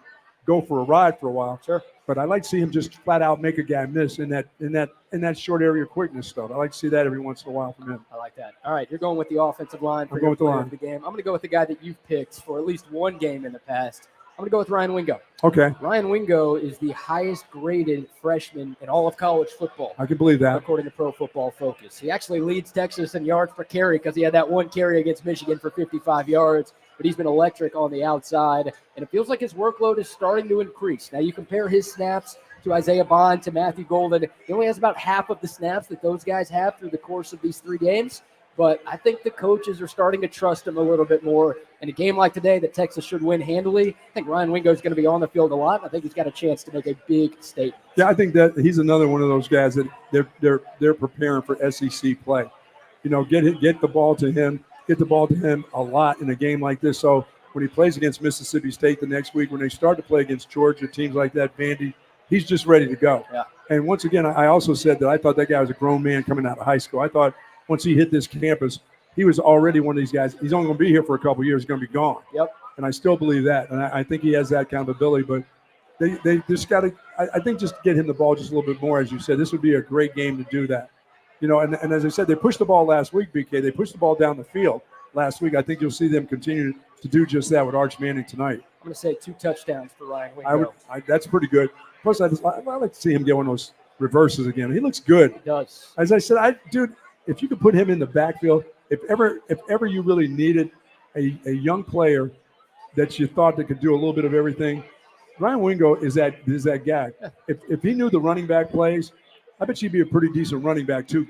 go for a ride for a while. Sure. But I like to see him just flat out make a guy miss in that short area quickness stuff. I like to see that every once in a while from him. I like that. All right, you're going with the offensive line for I'm going with the line of the game. I'm going to go with the guy that you've picked for at least one game in the past. I'm going to go with Ryan Wingo. Okay. Ryan Wingo is the highest graded freshman in all of college football. I can believe that. According to Pro Football Focus. He actually leads Texas in yards per carry because he had that one carry against Michigan for 55 yards. But he's been electric on the outside. And it feels like his workload is starting to increase. Now you compare his snaps to Isaiah Bond, to Matthew Golden. He only has about half of the snaps that those guys have through the course of these 3 games. But I think the coaches are starting to trust him a little bit more. In a game like today that Texas should win handily, I think Ryan Wingo is going to be on the field a lot. I think he's got a chance to make a big statement. Yeah, I think that he's another one of those guys that they're preparing for SEC play. Get the ball to him, a lot in a game like this. So when he plays against Mississippi State the next week, when they start to play against Georgia, teams like that, Vandy, he's just ready to go. Yeah. And once again, I also said that I thought that guy was a grown man coming out of high school. I thought once he hit this campus, he was already one of these guys. He's only going to be here for a couple of years. He's going to be gone. Yep. And I still believe that. And I think he has that kind of ability. But they just got to – I think just get him the ball just a little bit more, as you said. This would be a great game to do that. And as I said, they pushed the ball last week, BK. They pushed the ball down the field last week. I think you'll see them continue to do just that with Arch Manning tonight. I'm going to say 2 touchdowns for Ryan Wingo. That's pretty good. Plus, I like to see him get one of those reverses again. He looks good. He does. As I said, if you could put him in the backfield, if ever you really needed a young player that you thought that could do a little bit of everything, Ryan Wingo is that guy. If he knew the running back plays, I bet you'd be a pretty decent running back too.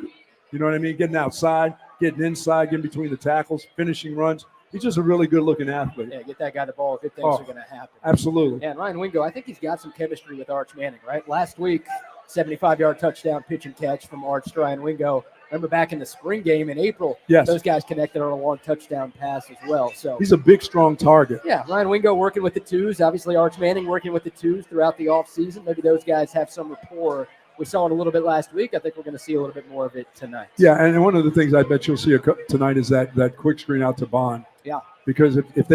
You know what I mean? Getting outside, getting inside, getting between the tackles, finishing runs. He's just a really good-looking athlete. Yeah, get that guy the ball. Good things are going to happen. Absolutely. Yeah, and Ryan Wingo, I think he's got some chemistry with Arch Manning, right? Last week, 75-yard touchdown pitch and catch from Arch to Ryan Wingo. Remember back in the spring game in April, yes, those guys connected on a long touchdown pass as well. So he's a big, strong target. Yeah, Ryan Wingo working with the twos. Obviously, Arch Manning working with the twos throughout the offseason. Maybe those guys have some rapport we saw it a little bit last week. I think we're going to see a little bit more of it tonight. Yeah, and one of the things I bet you'll see tonight is that quick screen out to Bond. Yeah. Because if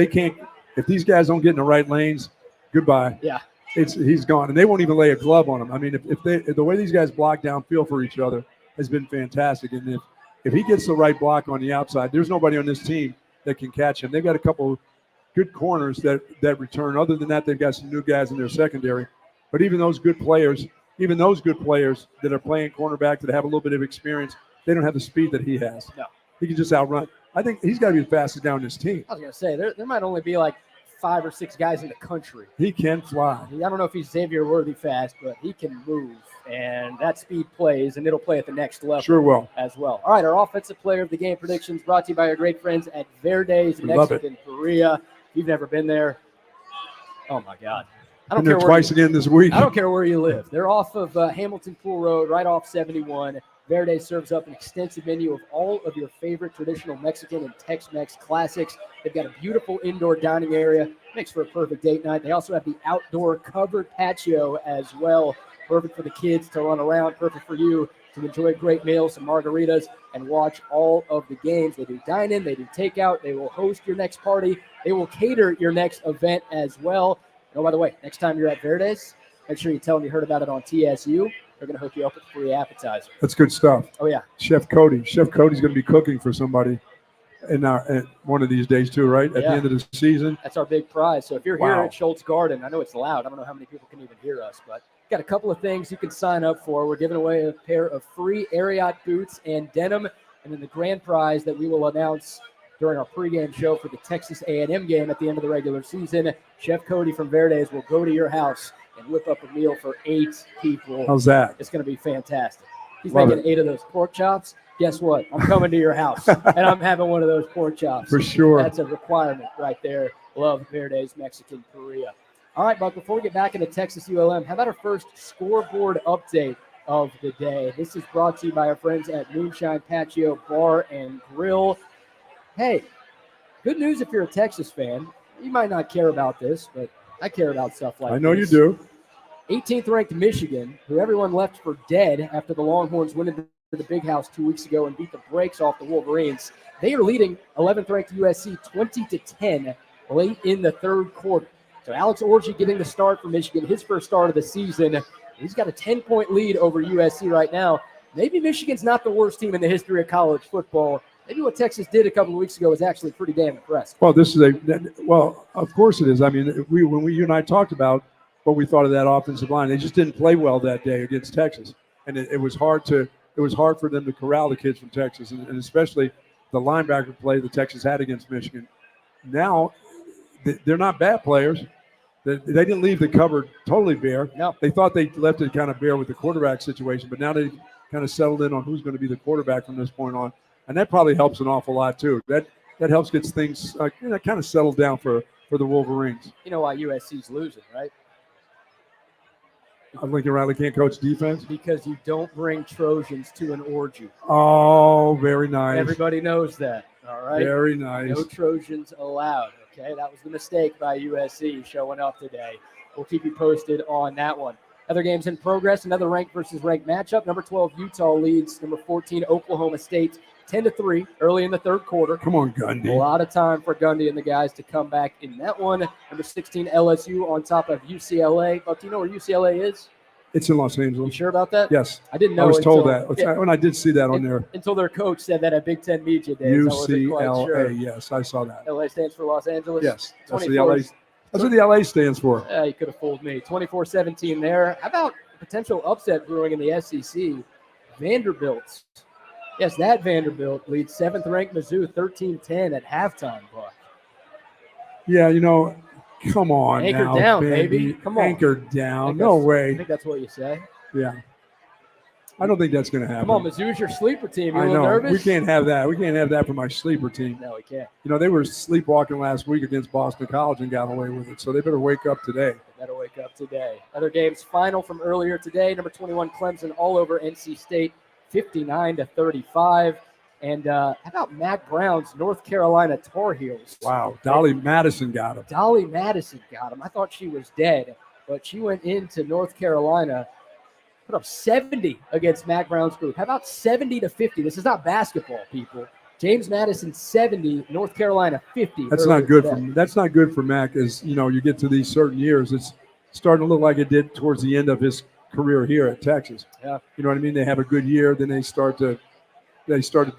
these guys don't get in the right lanes, goodbye. Yeah. He's gone, and they won't even lay a glove on him. I mean, if the way these guys block downfield for each other has been fantastic, and if he gets the right block on the outside, there's nobody on this team that can catch him. They've got a couple good corners that return. Other than that, they've got some new guys in their secondary. But even those good players that are playing cornerback that have a little bit of experience, they don't have the speed that he has. No. He can just outrun. I think he's got to be the fastest guy on this team. I was going to say, there might only be like 5 or 6 guys in the country. He can fly. I don't know if he's Xavier Worthy fast, but he can move. And that speed plays, and it'll play at the next level. Sure will. As well. All right, our offensive player of the game predictions brought to you by our great friends at Verde's Mexican Parrilla. If you've never been there, oh, my God. I don't care where twice again this week. I don't care where you live. They're off of Hamilton Pool Road, right off 71. Verde serves up an extensive menu of all of your favorite traditional Mexican and Tex-Mex classics. They've got a beautiful indoor dining area. Makes for a perfect date night. They also have the outdoor covered patio as well. Perfect for the kids to run around. Perfect for you to enjoy great meals, some margaritas, and watch all of the games. They do dine-in. They do takeout. They will host your next party. They will cater your next event as well. And oh, by the way, next time you're at Verde's, make sure you tell them you heard about it on TSU. They're going to hook you up with a free appetizer. That's good stuff. Oh, yeah. Chef Cody's going to be cooking for somebody in one of these days too, right? At the end of the season. That's our big prize. So if you're here at Scholz Garten, I know it's loud. I don't know how many people can even hear us, but got a couple of things you can sign up for. We're giving away a pair of free Ariat boots and denim, and then the grand prize that we will announce during our pregame show for the Texas A&M game at the end of the regular season. Chef Cody from Verde's will go to your house and whip up a meal for 8 people. How's that? It's going to be fantastic. He's Love making 8 of those pork chops. Guess what? I'm coming to your house, and I'm having one of those pork chops. For sure. That's a requirement right there. Love Verde's Mexican Parrilla. All right, Buck, before we get back into Texas ULM, how about our first scoreboard update of the day? This is brought to you by our friends at Moonshine Patio Bar and Grill. Hey, good news if you're a Texas fan. You might not care about this, but I care about stuff like this. I know you do. 18th ranked Michigan, who everyone left for dead after the Longhorns went into the Big House 2 weeks ago and beat the brakes off the Wolverines. They are leading 11th ranked USC 20-10 late in the third quarter. So Alex Orji getting the start for Michigan, his first start of the season. He's got a 10-point lead over USC right now. Maybe Michigan's not the worst team in the history of college football. Maybe what Texas did a couple of weeks ago was actually pretty damn impressive. Well, of course it is. I mean, you and I talked about what we thought of that offensive line. They just didn't play well that day against Texas, and it was hard for them to corral the kids from Texas, and especially the linebacker play that Texas had against Michigan. Now, they're not bad players. They didn't leave the cover totally bare. No. They thought they left it kind of bare with the quarterback situation, but now they kind of settled in on who's going to be the quarterback from this point on. And that probably helps an awful lot too. That helps get things kind of settled down for the Wolverines. You know why USC's losing, right? Lincoln Riley can't coach defense? Because you don't bring Trojans to an orgy. Oh, very nice. Everybody knows that, all right? Very nice. No Trojans allowed, okay? That was the mistake by USC showing up today. We'll keep you posted on that one. Other games in progress, another ranked versus ranked matchup. Number 12, Utah leads number 14, Oklahoma State, 10-3 early in the third quarter. Come on, Gundy. A lot of time for Gundy and the guys to come back in that one. Number 16, LSU on top of UCLA. Buck, do you know where UCLA is? It's in Los Angeles. You sure about that? Yes. I didn't know. I was told until, that. When I did see that on there. Until their coach said that at Big Ten Media Days. UCLA, sure. yes, I saw that. LA stands for Los Angeles? Yes. That's what the LA stands for. Yeah, you could have fooled me. 24-17 there. How about potential upset brewing in the SEC? Vanderbilt. Yes, that Vanderbilt leads 7th-ranked Mizzou 13-10 at halftime, Buck. Yeah, come on Anchor now, down, baby. Come on. Anchor down. No way. I think that's what you say. Yeah. I don't think that's going to happen. Come on, Mizzou's your sleeper team. You I a know. little nervous? We can't have that. We can't have that for my sleeper team. No, we can't. They were sleepwalking last week against Boston College and got away with it, so they better wake up today. They better wake up today. Other games final from earlier today. Number 21, Clemson all over NC State, 59-35. And how about Mac Brown's North Carolina Tar Heels? Wow. Dolly Madison got him. Dolly Madison got him. I thought she was dead, but she went into North Carolina, put up 70 against Mac Brown's group. How about 70-50? This is not basketball, people. James Madison 70, North Carolina 50. That's not good for Mac. As you know, you get to these certain years, it's starting to look like it did towards the end of his career here at Texas. Yeah. You know what I mean? They have a good year, then they start to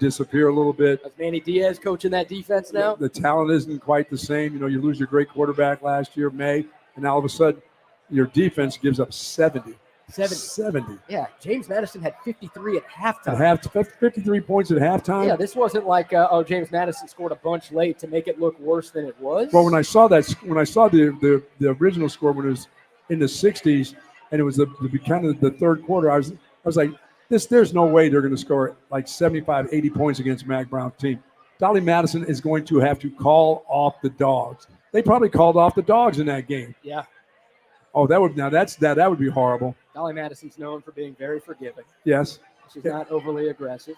disappear a little bit. Is Manny Diaz coaching that defense now? The talent isn't quite the same. You know, you lose your great quarterback last year, May, and all of a sudden your defense gives up 70. 70. Yeah, James Madison had 53 at halftime. 53 points at halftime. Yeah, this wasn't like James Madison scored a bunch late to make it look worse than it was. Well, when I saw the original score when it was in the 60s and it was the kind of the third quarter, I was like, there's no way they're going to score like 75, 80 points against Mac Brown's team. Dolly Madison is going to have to call off the dogs. They probably called off the dogs in that game. Yeah. Oh, that would be horrible. Dolly Madison's known for being very forgiving. Yes. She's not overly aggressive.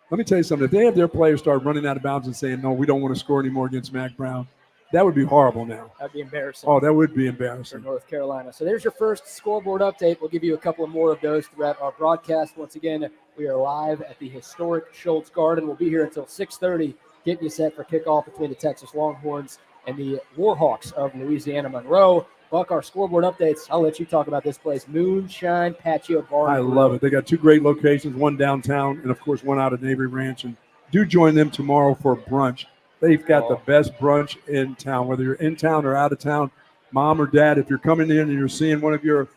Let me tell you something. If they have their players start running out of bounds and saying, no, we don't want to score anymore against Mac Brown, that would be horrible now. That would be embarrassing. Oh, that would be For embarrassing. North Carolina. So there's your first scoreboard update. We'll give you a couple of more of those throughout our broadcast. Once again, we are live at the historic Scholz Garten. We'll be here until 6:30, getting you set for kickoff between the Texas Longhorns and the Warhawks of Louisiana Monroe. Buck, our scoreboard updates. I'll let you talk about this place, Moonshine Patio Bar. I love it. They got two great locations, one downtown and, of course, one out at Navy Ranch. And do join them tomorrow for brunch. They've got the best brunch in town, whether you're in town or out of town. Mom or dad, if you're coming in and you're seeing one of your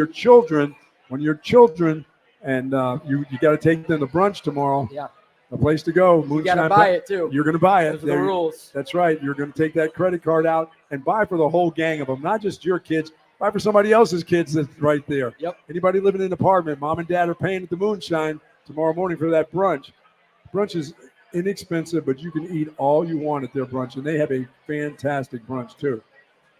children, and you got to take them to brunch tomorrow. Yeah. A place to go. You got to buy it, too. You're going to buy it. Those are the rules. That's right. You're going to take that credit card out and buy for the whole gang of them, not just your kids. Buy for somebody else's kids that's right there. Yep. Anybody living in an apartment, mom and dad are paying at the Moonshine tomorrow morning for that brunch. Brunch is inexpensive, but you can eat all you want at their brunch, and they have a fantastic brunch, too.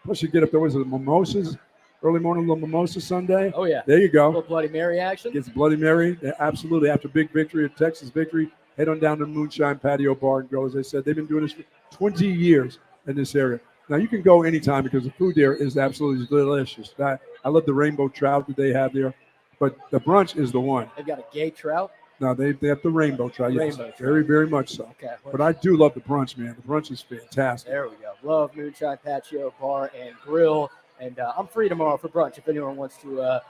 Plus, you get up there with the mimosas, early morning little mimosa Sunday. Oh, yeah. There you go. A little Bloody Mary action. Gets Bloody Mary. Absolutely. After big victory, a Texas victory, head on down to Moonshine Patio Bar and Grill. As I said, they've been doing this for 20 years in this area. Now, you can go anytime because the food there is absolutely delicious. I love the rainbow trout that they have there, but the brunch is the one. They've got a gay trout. No, they have the rainbow trout. Yes, Rainbow trout. very, very much so. Okay. But I do love the brunch, man. The brunch is fantastic. There we go. Love Moonshine Patio Bar and Grill. And I'm free tomorrow for brunch if anyone wants to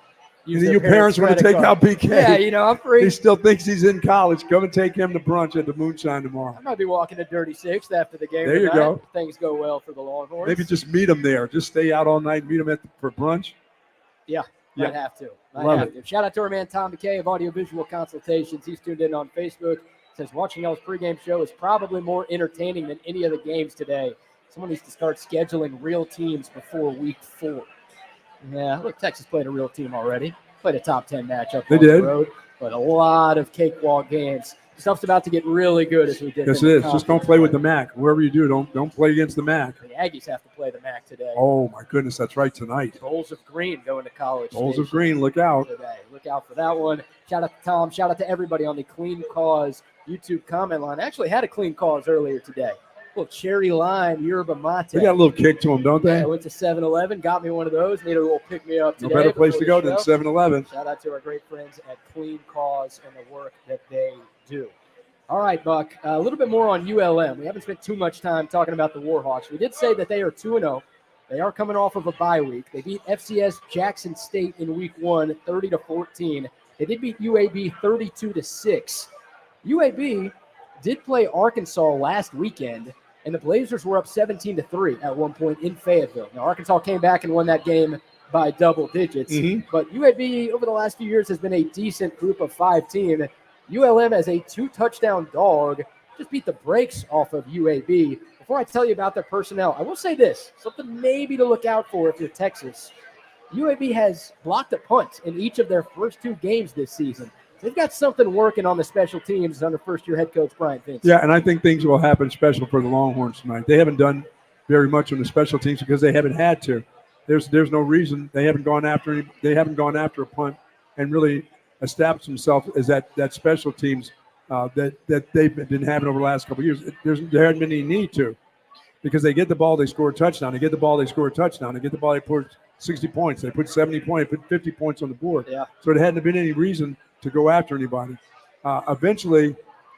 use their your parents want to take out BK. Yeah, I'm free. He still thinks he's in college. Come and take him to brunch at the Moonshine tomorrow. I might be walking to Dirty Sixth after the game. There you tonight. go. If things go well for the Longhorns. Maybe just meet him there. Just stay out all night, meet him for brunch. Yeah, might have to. Love it. Shout out to our man Tom BK of Audiovisual Consultations. He's tuned in on Facebook. Says watching y'all's pregame show is probably more entertaining than any of the games today. Someone needs to start scheduling real teams before week 4. Yeah, look, Texas played a real team already. Played a top 10 matchup on the road, but a lot of cakewalk games. Stuff's about to get really good as we did. Yes, it is. Just don't play with the MAC. Whoever you do, don't play against the MAC. The Aggies have to play the MAC today. Oh, my goodness, that's right, tonight. Bowls of Green going to College Bowls Station of Green, look out. today. Look out for that one. Shout out to Tom. Shout out to everybody on the Clean Cause YouTube comment line. I actually had a Clean Cause earlier today. A little cherry lime yerba mate. They got a little kick to them, don't they? I went to 7-Eleven, got me one of those, made a little pick-me-up today. No better place to go than show. 7-Eleven. Shout out to our great friends at Clean Cause and the work that they do. All right, Buck, a little bit more on ULM. We haven't spent too much time talking about the Warhawks. We did say that they are 2-0. They are coming off of a bye week. They beat FCS Jackson State in week 1, 30-14. They did beat UAB 32-6. UAB did play Arkansas last weekend, and the Blazers were up 17-3 at one point in Fayetteville. Now, Arkansas came back and won that game by double digits, but UAB over the last few years has been a decent group of 5 team. ULM as a 2-touchdown dog just beat the brakes off of UAB. Before I tell you about their personnel, I will say this, something maybe to look out for if you're Texas. UAB has blocked a punt in each of their first 2 games this season. They've got something working on the special teams under first-year head coach Brian Vince. Yeah, and I think things will happen special for the Longhorns tonight. They haven't done very much on the special teams because they haven't had to. There's no reason they haven't gone after a punt and really established themselves as that special teams that they've been having over the last couple of years. There hasn't been any need to, because they get the ball, they score a touchdown. They get the ball, they score a touchdown. They get the ball, they 60 points. They put 70 points, they put 50 points on the board. Yeah. So there hadn't been any reason to go after anybody. Eventually,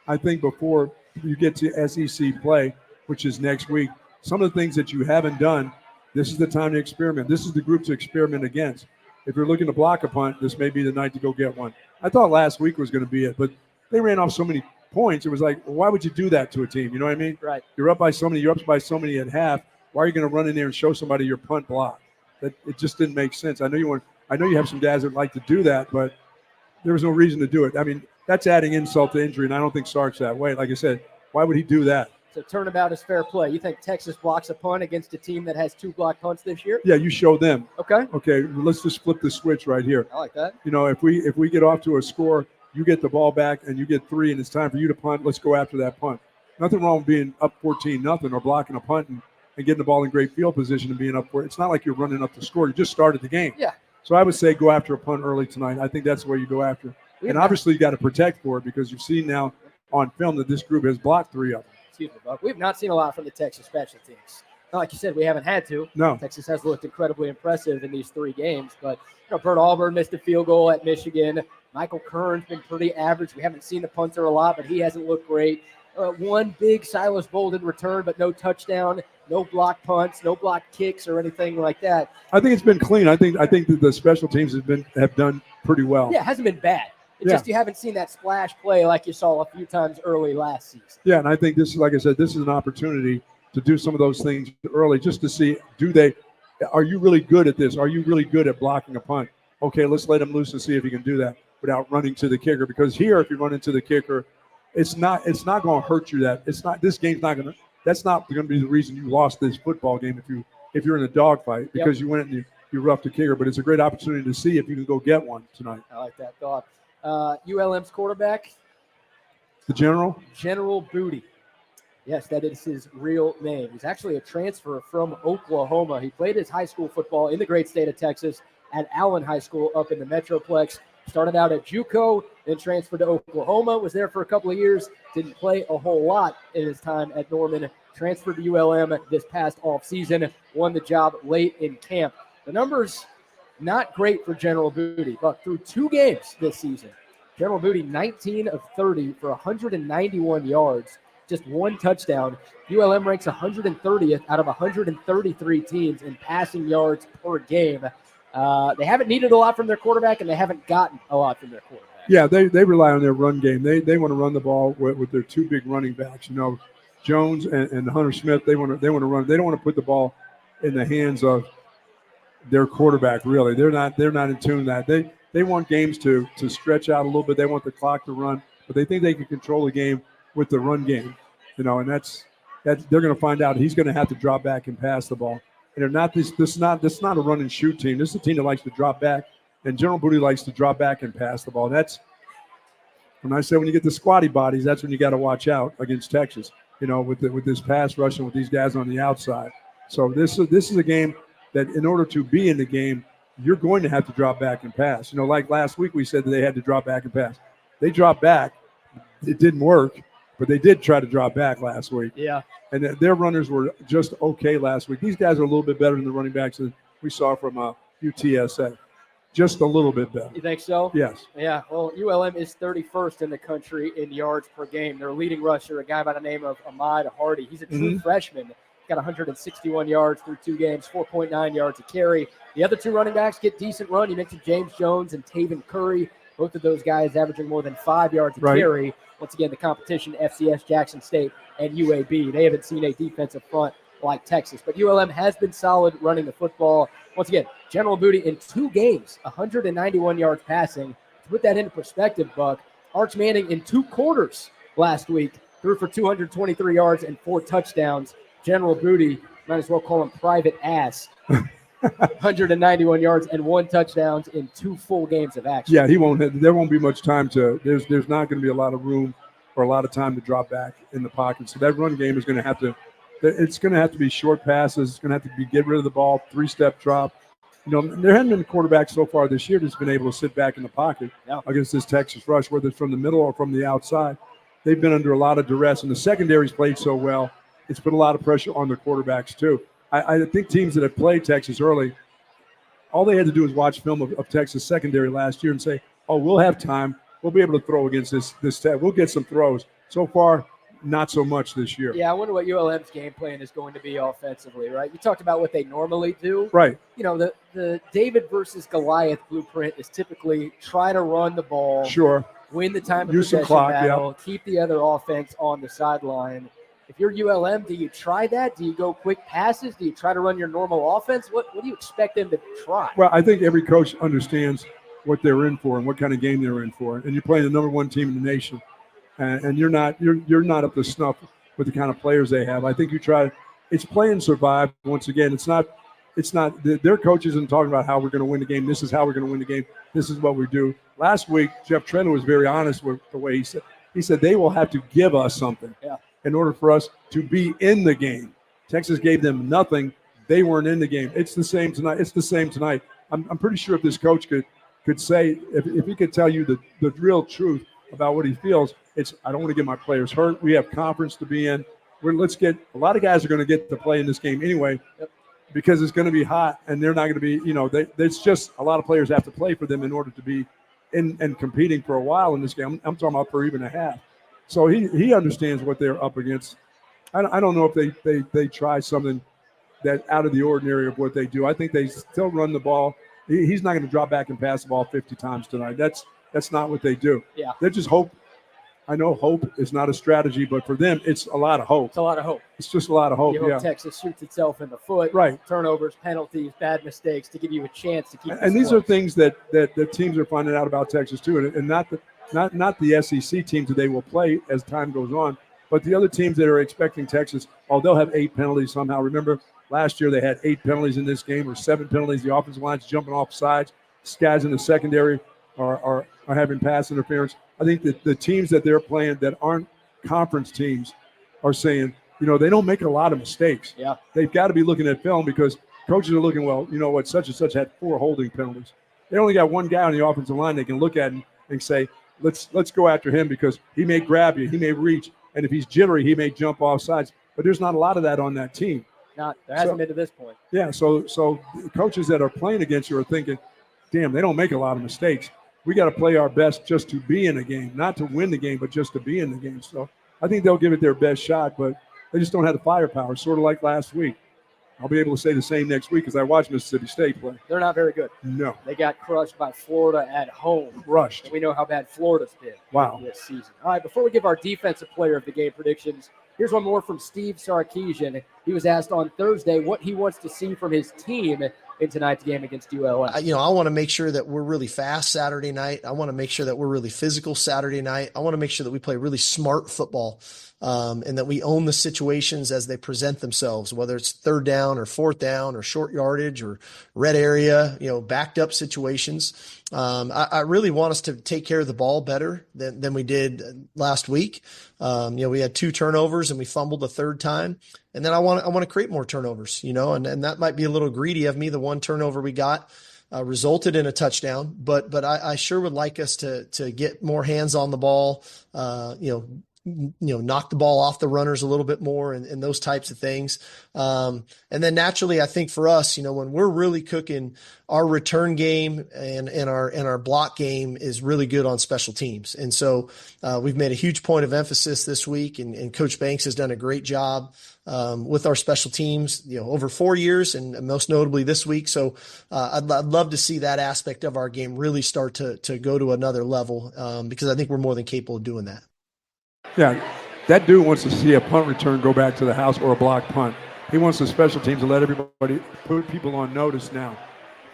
I think before you get to SEC play, which is next week, some of the things that you haven't done, this is the time to experiment. This is the group to experiment against. If you're looking to block a punt, this may be the night to go get one. I thought last week was going to be it, but they ran off so many points. It was like, well, why would you do that to a team? You know what I mean? Right. You're up by so many. You're up by so many at half. Why are you going to run in there and show somebody your punt block? That it just didn't make sense. I know you have some guys that like to do that, but there was no reason to do it. I mean, that's adding insult to injury, and I don't think Sark's that way. Like I said, why would he do that? So turnabout is fair play. You think Texas blocks a punt against a team that has 2 block punts this year? Yeah, you show them. Okay. Okay, let's just flip the switch right here. I like that. You know, if we get off to a score, you get the ball back and you get 3 and it's time for you to punt, let's go after that punt. Nothing wrong with being up 14-0 or blocking a punt and getting the ball in great field position and being up for it. It's not like you're running up to score. You just started the game. Yeah. So I would say go after a punt early tonight. I think that's the way you go after. And obviously you got to protect for it because you've seen now on film that this group has blocked 3 of them. Excuse me, Buck. We've not seen a lot from the Texas special teams. Not like you said, we haven't had to. No. Texas has looked incredibly impressive in these 3 games. But, Bert Auburn missed a field goal at Michigan. Michael Kern's been pretty average. We haven't seen the punter a lot, but he hasn't looked great. One big Silas Bolden return, but no touchdown, no block punts, no block kicks or anything like that. I think it's been clean. I think that the special teams have done pretty well. Yeah, it hasn't been bad. It's just you haven't seen that splash play like you saw a few times early last season. Yeah, and I think this is, like I said, this is an opportunity to do some of those things early just to see, are you really good at this? Are you really good at blocking a punt? Okay, let's let him loose and see if he can do that without running to the kicker. Because here, if you run into the kicker, it's not going to hurt you. This game's not going to. That's not going to be the reason you lost this football game if you're in a dogfight because you went and you roughed the kicker. But it's a great opportunity to see if you can go get one tonight. I like that thought. ULM's quarterback, General Booty. Yes, that is his real name. He's actually a transfer from Oklahoma. He played his high school football in the great state of Texas at Allen High School up in the Metroplex. Started out at JUCO, then transferred to Oklahoma, was there for a couple of years, didn't play a whole lot in his time at Norman, transferred to ULM this past offseason, won the job late in camp. The numbers, not great for General Booty, but through 2 games this season, General Booty 19 of 30 for 191 yards, just 1 touchdown. ULM ranks 130th out of 133 teams in passing yards per game. They haven't needed a lot from their quarterback, and they haven't gotten a lot from their quarterback. Yeah, they rely on their run game. They want to run the ball with their 2 big running backs. Jones and Hunter Smith. They want to run. They don't want to put the ball in the hands of their quarterback. Really, they're not in tune with that. They want games to stretch out a little bit. They want the clock to run, but they think they can control the game with the run game. And that's they're going to find out. He's going to have to drop back and pass the ball. And they're not this is not a run and shoot team. This is a team that likes to drop back, and General Booty likes to drop back and pass the ball. That's when I say when you get the squatty bodies, that's when you got to watch out against Texas. With this pass rush and with these guys on the outside. So this is a game that in order to be in the game, you're going to have to drop back and pass. Like last week we said that they had to drop back and pass. They dropped back. It didn't work, but they did try to drop back last week. Yeah. And their runners were just okay last week. These guys are a little bit better than the running backs that we saw from UTSA. Just a little bit better. You think so? Yes. Yeah. Well, ULM is 31st in the country in yards per game. Their leading rusher, a guy by the name of Ahmad Hardy. He's a true freshman. Got 161 yards through 2 games, 4.9 yards a carry. The other 2 running backs get decent run. You mentioned James Jones and Taven Curry. Both of those guys averaging more than 5 yards a carry. Once again, the competition, FCS, Jackson State, and UAB. They haven't seen a defensive front like Texas. But ULM has been solid running the football. Once again, General Booty in 2 games, 191 yards passing. To put that into perspective, Buck, Arch Manning in 2 quarters last week threw for 223 yards and 4 touchdowns. General Booty, might as well call him Private Ass. 191 yards and 1 touchdown in 2 full games of action. Yeah, there won't be much time there's not going to be a lot of room or a lot of time to drop back in the pocket. So that run game is going to have to, it's going to have to be short passes. It's going to have to be get rid of the ball, 3-step drop. There hasn't been a quarterback so far this year that's been able to sit back in the pocket against this Texas rush, whether it's from the middle or from the outside. They've been under a lot of duress, and the secondary's played so well, it's put a lot of pressure on the quarterbacks too. I think teams that have played Texas early all they had to do was watch film of Texas secondary last year and say, oh, we'll have time. We'll be able to throw against this tech. We'll get some throws. So far, not so much this year. Yeah, I wonder what ULM's game plan is going to be offensively, right? You talked about what they normally do. Right. You know, the David versus Goliath blueprint is typically try to run the ball. Sure. Win the time of Use some possession clock, battle, keep the other offense on the sideline. If you're ULM, do you try that? Do you go quick passes? Do you try to run your normal offense? What do you expect them to try? Well, I think every coach understands what they're in for and what kind of game they're in for. And you're playing the number one team in the nation. And you're not up to snuff with the kind of players they have. I think you try. It's play and survive. Once again, it's not. Their coach isn't talking about how we're going to win the game. This is how we're going to win the game. This is what we do. Last week, Jeff Treadler was very honest with the way he said. He said they will have to give us something in order for us to be in the game. Texas gave them nothing. They weren't in the game. It's the same tonight. I'm pretty sure if this coach could say, if he could tell you the real truth about what he feels, it's I don't want to get my players hurt. We have conference to be in. Let's get a lot of guys are going to get to play in this game anyway because it's going to be hot and they're not going to be, it's just a lot of players have to play for them in order to be in and competing for a while in this game. I'm talking about for even a half. So he understands what they're up against. I don't know if they try something that out of the ordinary of what they do. I think they still run the ball. He's not going to drop back and pass the ball 50 times tonight. That's not what they do. Yeah. They just hope. I know hope is not a strategy, but for them, it's a lot of hope. It's a lot of hope. It's just a lot of hope. You hope Texas shoots itself in the foot. Right. Turnovers, penalties, bad mistakes to give you a chance to keep. And these are things that the teams are finding out about Texas too, and not the SEC teams that they will play as time goes on, but the other teams that are expecting Texas. Oh, they'll have 8 penalties somehow. Remember last year they had 8 penalties in this game, or 7 penalties. The offensive line's jumping off sides. Guys in the secondary are having pass interference. I think that the teams that they're playing that aren't conference teams are saying, they don't make a lot of mistakes. Yeah. They've got to be looking at film because coaches are looking, well, such and such had 4 holding penalties. They only got one guy on the offensive line they can look at and say, let's go after him because he may grab you, he may reach, and if he's jittery, he may jump off sides. But there's not a lot of that on that team. There hasn't been to this point. Yeah, so coaches that are playing against you are thinking, damn, they don't make a lot of mistakes. We got to play our best just to be in a game, not to win the game, but just to be in the game. So I think they'll give it their best shot, but they just don't have the firepower, sort of like last week. I'll be able to say the same next week as I watch Mississippi State play. They're not very good. No. They got crushed by Florida at home. Crushed. And we know how bad Florida's been this season. All right, before we give our defensive player of the game predictions, here's one more from Steve Sarkeesian. He was asked on Thursday what he wants to see from his team in tonight's game against ULM. I want to make sure that we're really fast Saturday night. I want to make sure that we're really physical Saturday night. I want to make sure that we play really smart football and that we own the situations as they present themselves, whether it's 3rd down or 4th down or short yardage or red area, backed up situations. I really want us to take care of the ball better than we did last week. We had 2 turnovers and we fumbled a 3rd time. And then I want to create more turnovers, and that might be a little greedy of me. The 1 turnover we got resulted in a touchdown, but I sure would like us to get more hands on the ball, knock the ball off the runners a little bit more and those types of things. And then naturally, I think for us, when we're really cooking, our return game and our block game is really good on special teams. And so we've made a huge point of emphasis this week, and Coach Banks has done a great job with our special teams, over 4 years and most notably this week. So I'd love to see that aspect of our game really start to go to another level because I think we're more than capable of doing that. Yeah, that dude wants to see a punt return go back to the house or a block punt. He wants the special teams to let everybody put people on notice now.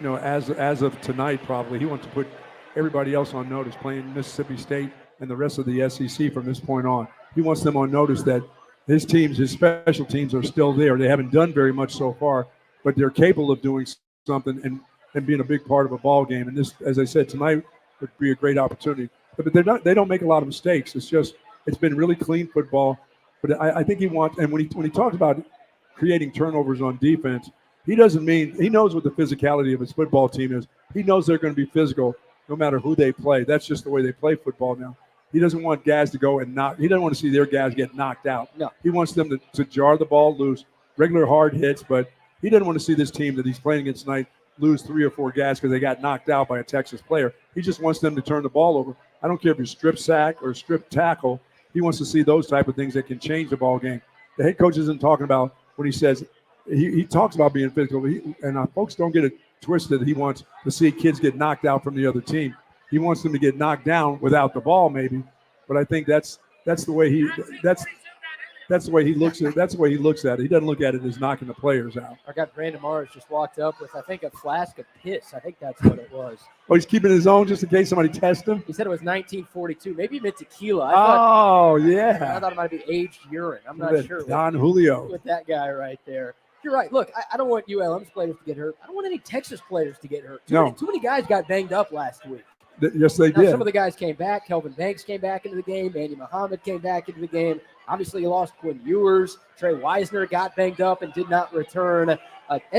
As of tonight, probably he wants to put everybody else on notice, playing Mississippi State and the rest of the SEC from this point on. He wants them on notice that his special teams are still there. They haven't done very much so far, but they're capable of doing something and being a big part of a ball game. And this, as I said, tonight would be a great opportunity. But they don't make a lot of mistakes. It's been really clean football. But I think he wants, and when he talks about creating turnovers on defense, he knows what the physicality of his football team is. He knows they're going to be physical no matter who they play. That's just the way they play football now. He doesn't want guys to go and he doesn't want to see their guys get knocked out. No. He wants them to jar the ball loose, regular hard hits, but he doesn't want to see this team that he's playing against tonight lose 3 or 4 guys because they got knocked out by a Texas player. He just wants them to turn the ball over. I don't care if you're strip sack or strip tackle. He wants to see those type of things that can change the ball game. The head coach isn't talking about when he says he talks about being physical, and folks don't get it twisted. He wants to see kids get knocked out from the other team. He wants them to get knocked down without the ball, maybe. But I think that's the way he looks at it. That's the way he looks at it. He doesn't look at it as knocking the players out. Our guy Brandon Mars just walked up with, I think, a flask of piss. I think that's what it was. Oh, he's keeping his own just in case somebody tests him? He said it was 1942. Maybe he meant tequila. I thought it might be aged urine. I'm not sure. Don Julio. With that guy right there. You're right. Look, I don't want ULM's players to get hurt. I don't want any Texas players to get hurt. Too many guys got banged up last week. Yes, they did. Some of the guys came back. Kelvin Banks came back into the game. Andy Muhammad came back into the game. Obviously, you lost Quinn Ewers. Trey Wisner got banged up and did not return.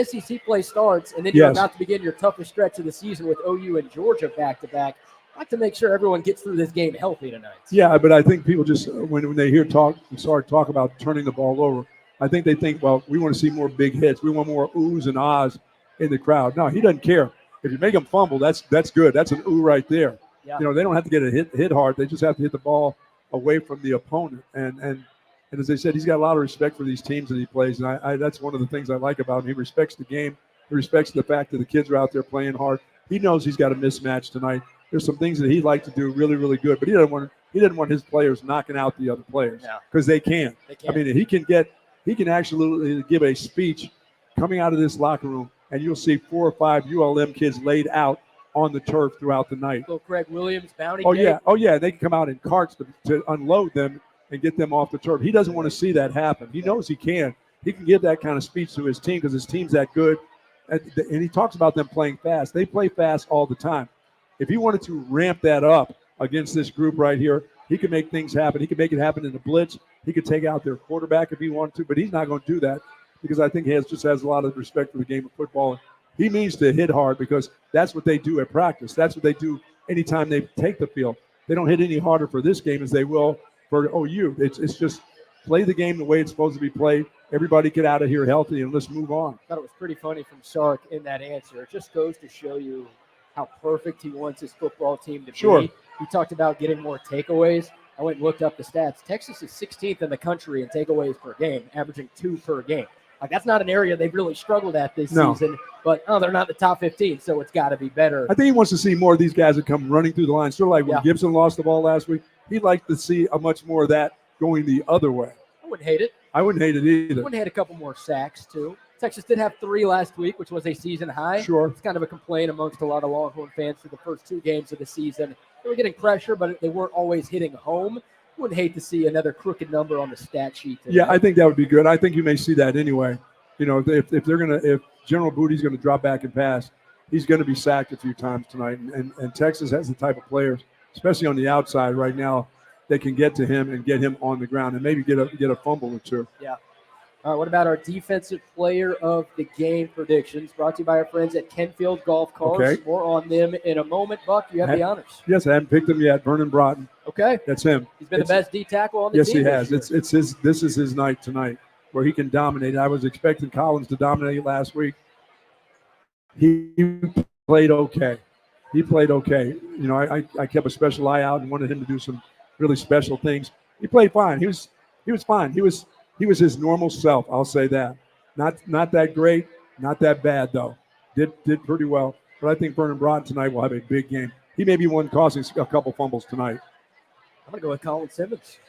SEC play starts, and then you're about to begin your toughest stretch of the season with OU and Georgia back-to-back. I'd like to make sure everyone gets through this game healthy tonight. Yeah, but I think people just, when they hear Sark talk about turning the ball over, I think they think, well, we want to see more big hits. We want more oohs and ahs in the crowd. No, he doesn't care. If you make them fumble, that's good. That's an ooh right there. Yeah. You know, they don't have to get a hit hard. They just have to hit the ball away from the opponent. And as I said, he's got a lot of respect for these teams that he plays. And that's one of the things I like about him. He respects the game. He respects the fact that the kids are out there playing hard. He knows he's got a mismatch tonight. There's some things that he'd like to do really, really good, but he doesn't want his players knocking out the other players because they can. I mean, he can actually give a speech coming out of this locker room, and you'll see 4 or 5 ULM kids laid out on the turf throughout the night. Little Craig Williams, bounty. Oh yeah. They can come out in carts to unload them and get them off the turf. He doesn't want to see that happen. He knows he can. He can give that kind of speech to his team because his team's that good. And he talks about them playing fast. They play fast all the time. If he wanted to ramp that up against this group right here, he could make things happen. He could make it happen in the blitz. He could take out their quarterback if he wanted to, but he's not going to do that because I think he just has a lot of respect for the game of football. He means to hit hard because that's what they do at practice. That's what they do anytime they take the field. They don't hit any harder for this game as they will for OU. It's just play the game the way it's supposed to be played. Everybody get out of here healthy and let's move on. I thought it was pretty funny from Sark in that answer. It just goes to show you how perfect he wants his football team to be. He talked about getting more takeaways. I went and looked up the stats. Texas is 16th in the country in takeaways per game, averaging 2 per game. Like, that's not an area they've really struggled at this season, but they're not the top 15, so it's got to be better. I think he wants to see more of these guys that come running through the line. Sort of like when Gibson lost the ball last week, he'd like to see a much more of that going the other way. I wouldn't hate it. I wouldn't hate it either. I wouldn't hate a couple more sacks, too. Texas did have 3 last week, which was a season high. Sure. It's kind of a complaint amongst a lot of Longhorn fans for the first 2 games of the season. They were getting pressure, but they weren't always hitting home. Wouldn't hate to see another crooked number on the stat sheet today. Yeah, I think that would be good. I think you may see that anyway. You know, if General Booty's going to drop back and pass, he's going to be sacked a few times tonight. And Texas has the type of players, especially on the outside right now, that can get to him and get him on the ground and maybe get a fumble or 2. Yeah. All right, what about our defensive player of the game predictions? Brought to you by our friends at Kenfield Golf Carts. Okay. More on them in a moment. Buck, you have the honors. Yes, I haven't picked him yet. Vernon Broughton. Okay. That's him. He's been the best D tackle on the team. Yes, he has. This is his night tonight where he can dominate. I was expecting Collins to dominate last week. He played okay. You know, I kept a special eye out and wanted him to do some really special things. He played fine. He was fine. He was his normal self. I'll say that. Not that great, not that bad though. Did pretty well. But I think Vernon Broughton tonight will have a big game. He may be one causing a couple fumbles tonight. I'm gonna go with Colin Simmons.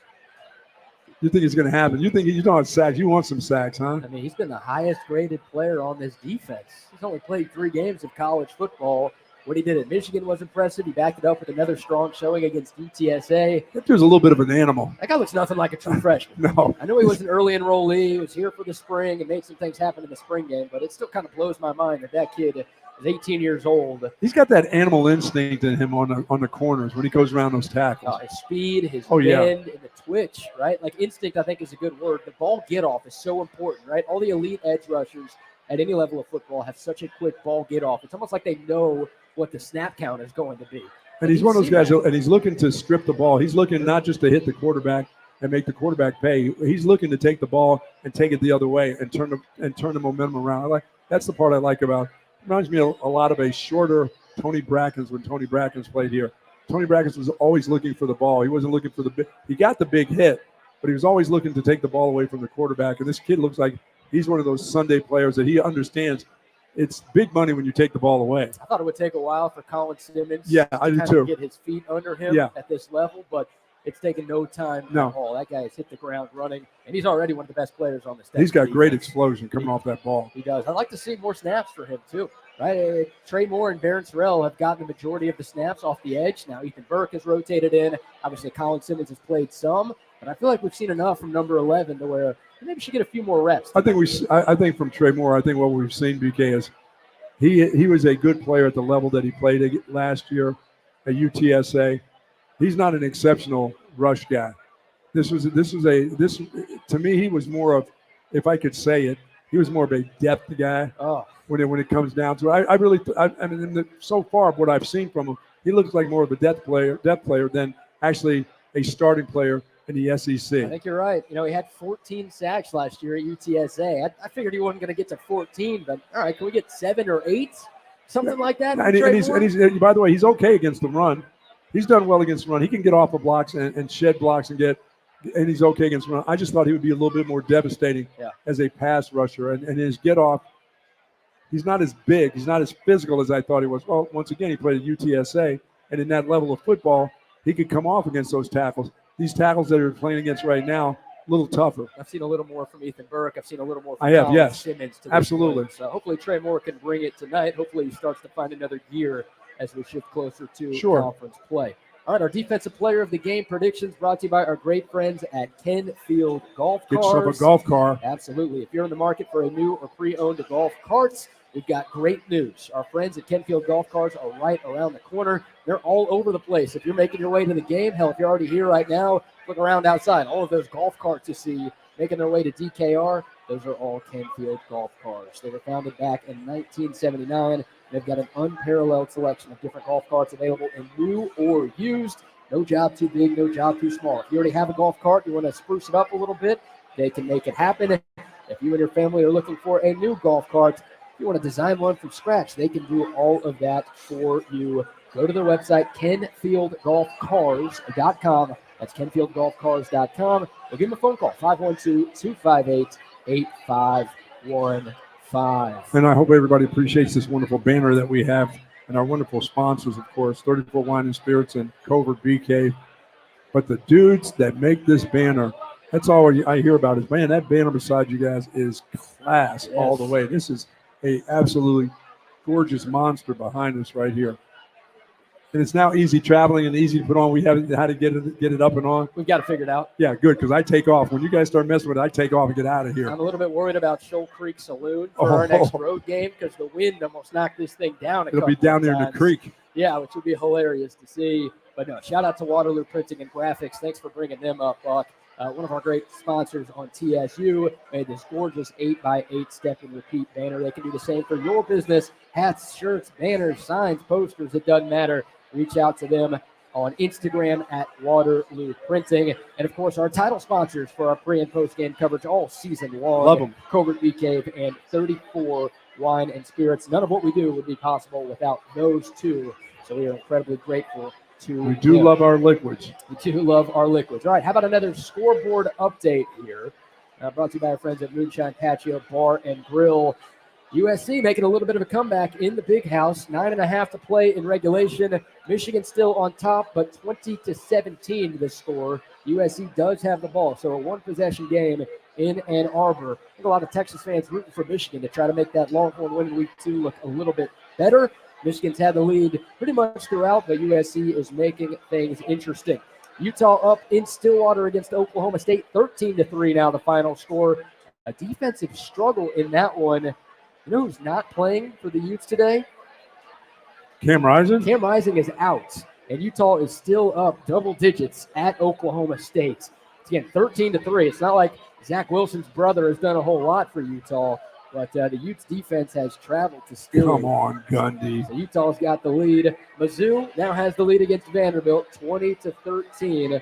You think it's going to happen? You think you don't have sacks? You want some sacks, huh? I mean, he's been the highest graded player on this defense. He's only played 3 games of college football. What he did at Michigan was impressive. He backed it up with another strong showing against UTSA. That dude's a little bit of an animal. That guy looks nothing like a true freshman. No. I know he was an early enrollee. He was here for the spring and made some things happen in the spring game, but it still kind of blows my mind that kid is 18 years old. He's got that animal instinct in him on the corners when he goes around those tackles. His speed, his bend, and the twitch, right? Like instinct, I think, is a good word. The ball get-off is so important, right? All the elite edge rushers at any level of football have such a quick ball get-off. It's almost like they know what the snap count is going to be. And he's one of those guys, and he's looking to strip the ball. He's looking not just to hit the quarterback and make the quarterback pay. He's looking to take the ball and take it the other way and turn the momentum around. That's the part I like about reminds me a lot of a shorter Tony Brackens when Tony Brackens played here. Tony Brackens was always looking for the ball. He wasn't looking for the big. He got the big hit, but he was always looking to take the ball away from the quarterback. And this kid looks like he's one of those Sunday players that he understands. It's big money when you take the ball away. I thought it would take a while for Colin Simmons I do too. Get his feet under him at this level, but it's taken no time at all. That guy has hit the ground running, and he's already one of the best players on the stage. He's got great explosion coming off that ball. He does. I'd like to see more snaps for him, too. Right? Trey Moore and Barron Sorrell have gotten the majority of the snaps off the edge. Now Ethan Burke has rotated in. Obviously, Colin Simmons has played some, but I feel like we've seen enough from number 11 to where maybe we should get a few more reps. I think from Trey Moore, I think what we've seen, BK, is he was a good player at the level that he played last year at UTSA. He's not an exceptional rush guy. This to me, he was more of, if I could say it, he was more of a depth guy. When it comes down to it. So far what I've seen from him, he looks like more of a depth player than actually a starting player in the SEC. I think you're right. You know, he had 14 sacks last year at UTSA. I figured he wasn't going to get to 14, but all right, can we get 7 or 8? Something like that? And he's by the way, he's okay against the run. He's done well against the run. He can get off of blocks and shed blocks and he's okay against the run. I just thought he would be a little bit more devastating as a pass rusher. And his get off, he's not as big. He's not as physical as I thought he was. Well, once again, he played at UTSA, and in that level of football, he could come off against those tackles. These tackles that are playing against right now, a little tougher. I've seen a little more from Ethan Burke. I've seen a little more from Simmons. Absolutely. So hopefully Trey Moore can bring it tonight. Hopefully he starts to find another gear as we shift closer to conference play. All right, our defensive player of the game predictions brought to you by our great friends at Kenfield Golf Cars. Get yourself a golf car. Absolutely. If you're in the market for a new or pre-owned golf carts, we've got great news. Our friends at Kenfield Golf Cars are right around the corner. They're all over the place. If you're making your way to the game, hell, if you're already here right now, look around outside. All of those golf carts you see making their way to DKR, those are all Kenfield Golf Cars. They were founded back in 1979. They've got an unparalleled selection of different golf carts available in new or used. No job too big, no job too small. If you already have a golf cart, you want to spruce it up a little bit, they can make it happen. If you and your family are looking for a new golf cart, if you want to design one from scratch, they can do all of that for you. Go to their website, KenfieldGolfCars.com. That's KenfieldGolfCars.com. Or give them a phone call, 512-258-8515. And I hope everybody appreciates this wonderful banner that we have and our wonderful sponsors, of course, 34 Wine and Spirits and Covert Bee Cave. But the dudes that make this banner, that's all I hear about is, man, that banner beside you guys is class all the way. This is a absolutely gorgeous monster behind us right here. And it's now easy traveling and easy to put on. We haven't had to get it up and on. We've got to figure it out. Yeah, good, because I take off. When you guys start messing with it, I take off and get out of here. I'm a little bit worried about Shoal Creek Saloon for our next road game because the wind almost knocked this thing down It'll be down there in the creek. Yeah, which would be hilarious to see. But no, shout out to Waterloo Printing and Graphics. Thanks for bringing them up, Buck. One of our great sponsors on TSU made this gorgeous 8x8 step and repeat banner. They can do the same for your business. Hats, shirts, banners, signs, posters. It doesn't matter. Reach out to them on Instagram at Waterloo Printing. And, of course, our title sponsors for our pre- and post-game coverage all season long. Love them. Covert Bee Cave and 34 Wine and Spirits. None of what we do would be possible without those two. So we are incredibly grateful to We do love our liquids. We do love our liquids. All right, how about another scoreboard update here? Brought to you by our friends at Moonshine Patio Bar and Grill. USC making a little bit of a comeback in the big house. 9.5 to play in regulation. Michigan still on top, but 20-17 the score. USC does have the ball, so a one-possession game in Ann Arbor. I think a lot of Texas fans rooting for Michigan to try to make that Longhorn win week 2 look a little bit better. Michigan's had the lead pretty much throughout, but USC is making things interesting. Utah up in Stillwater against Oklahoma State, 13-3 now the final score. A defensive struggle in that one. You know who's not playing for the Utes today? Cam Rising? Cam Rising is out, and Utah is still up double digits at Oklahoma State. It's again 13-3. It's not like Zach Wilson's brother has done a whole lot for Utah, but the Utes defense has traveled to still. Come on, Gundy. So Utah's got the lead. Mizzou now has the lead against Vanderbilt, 20-13,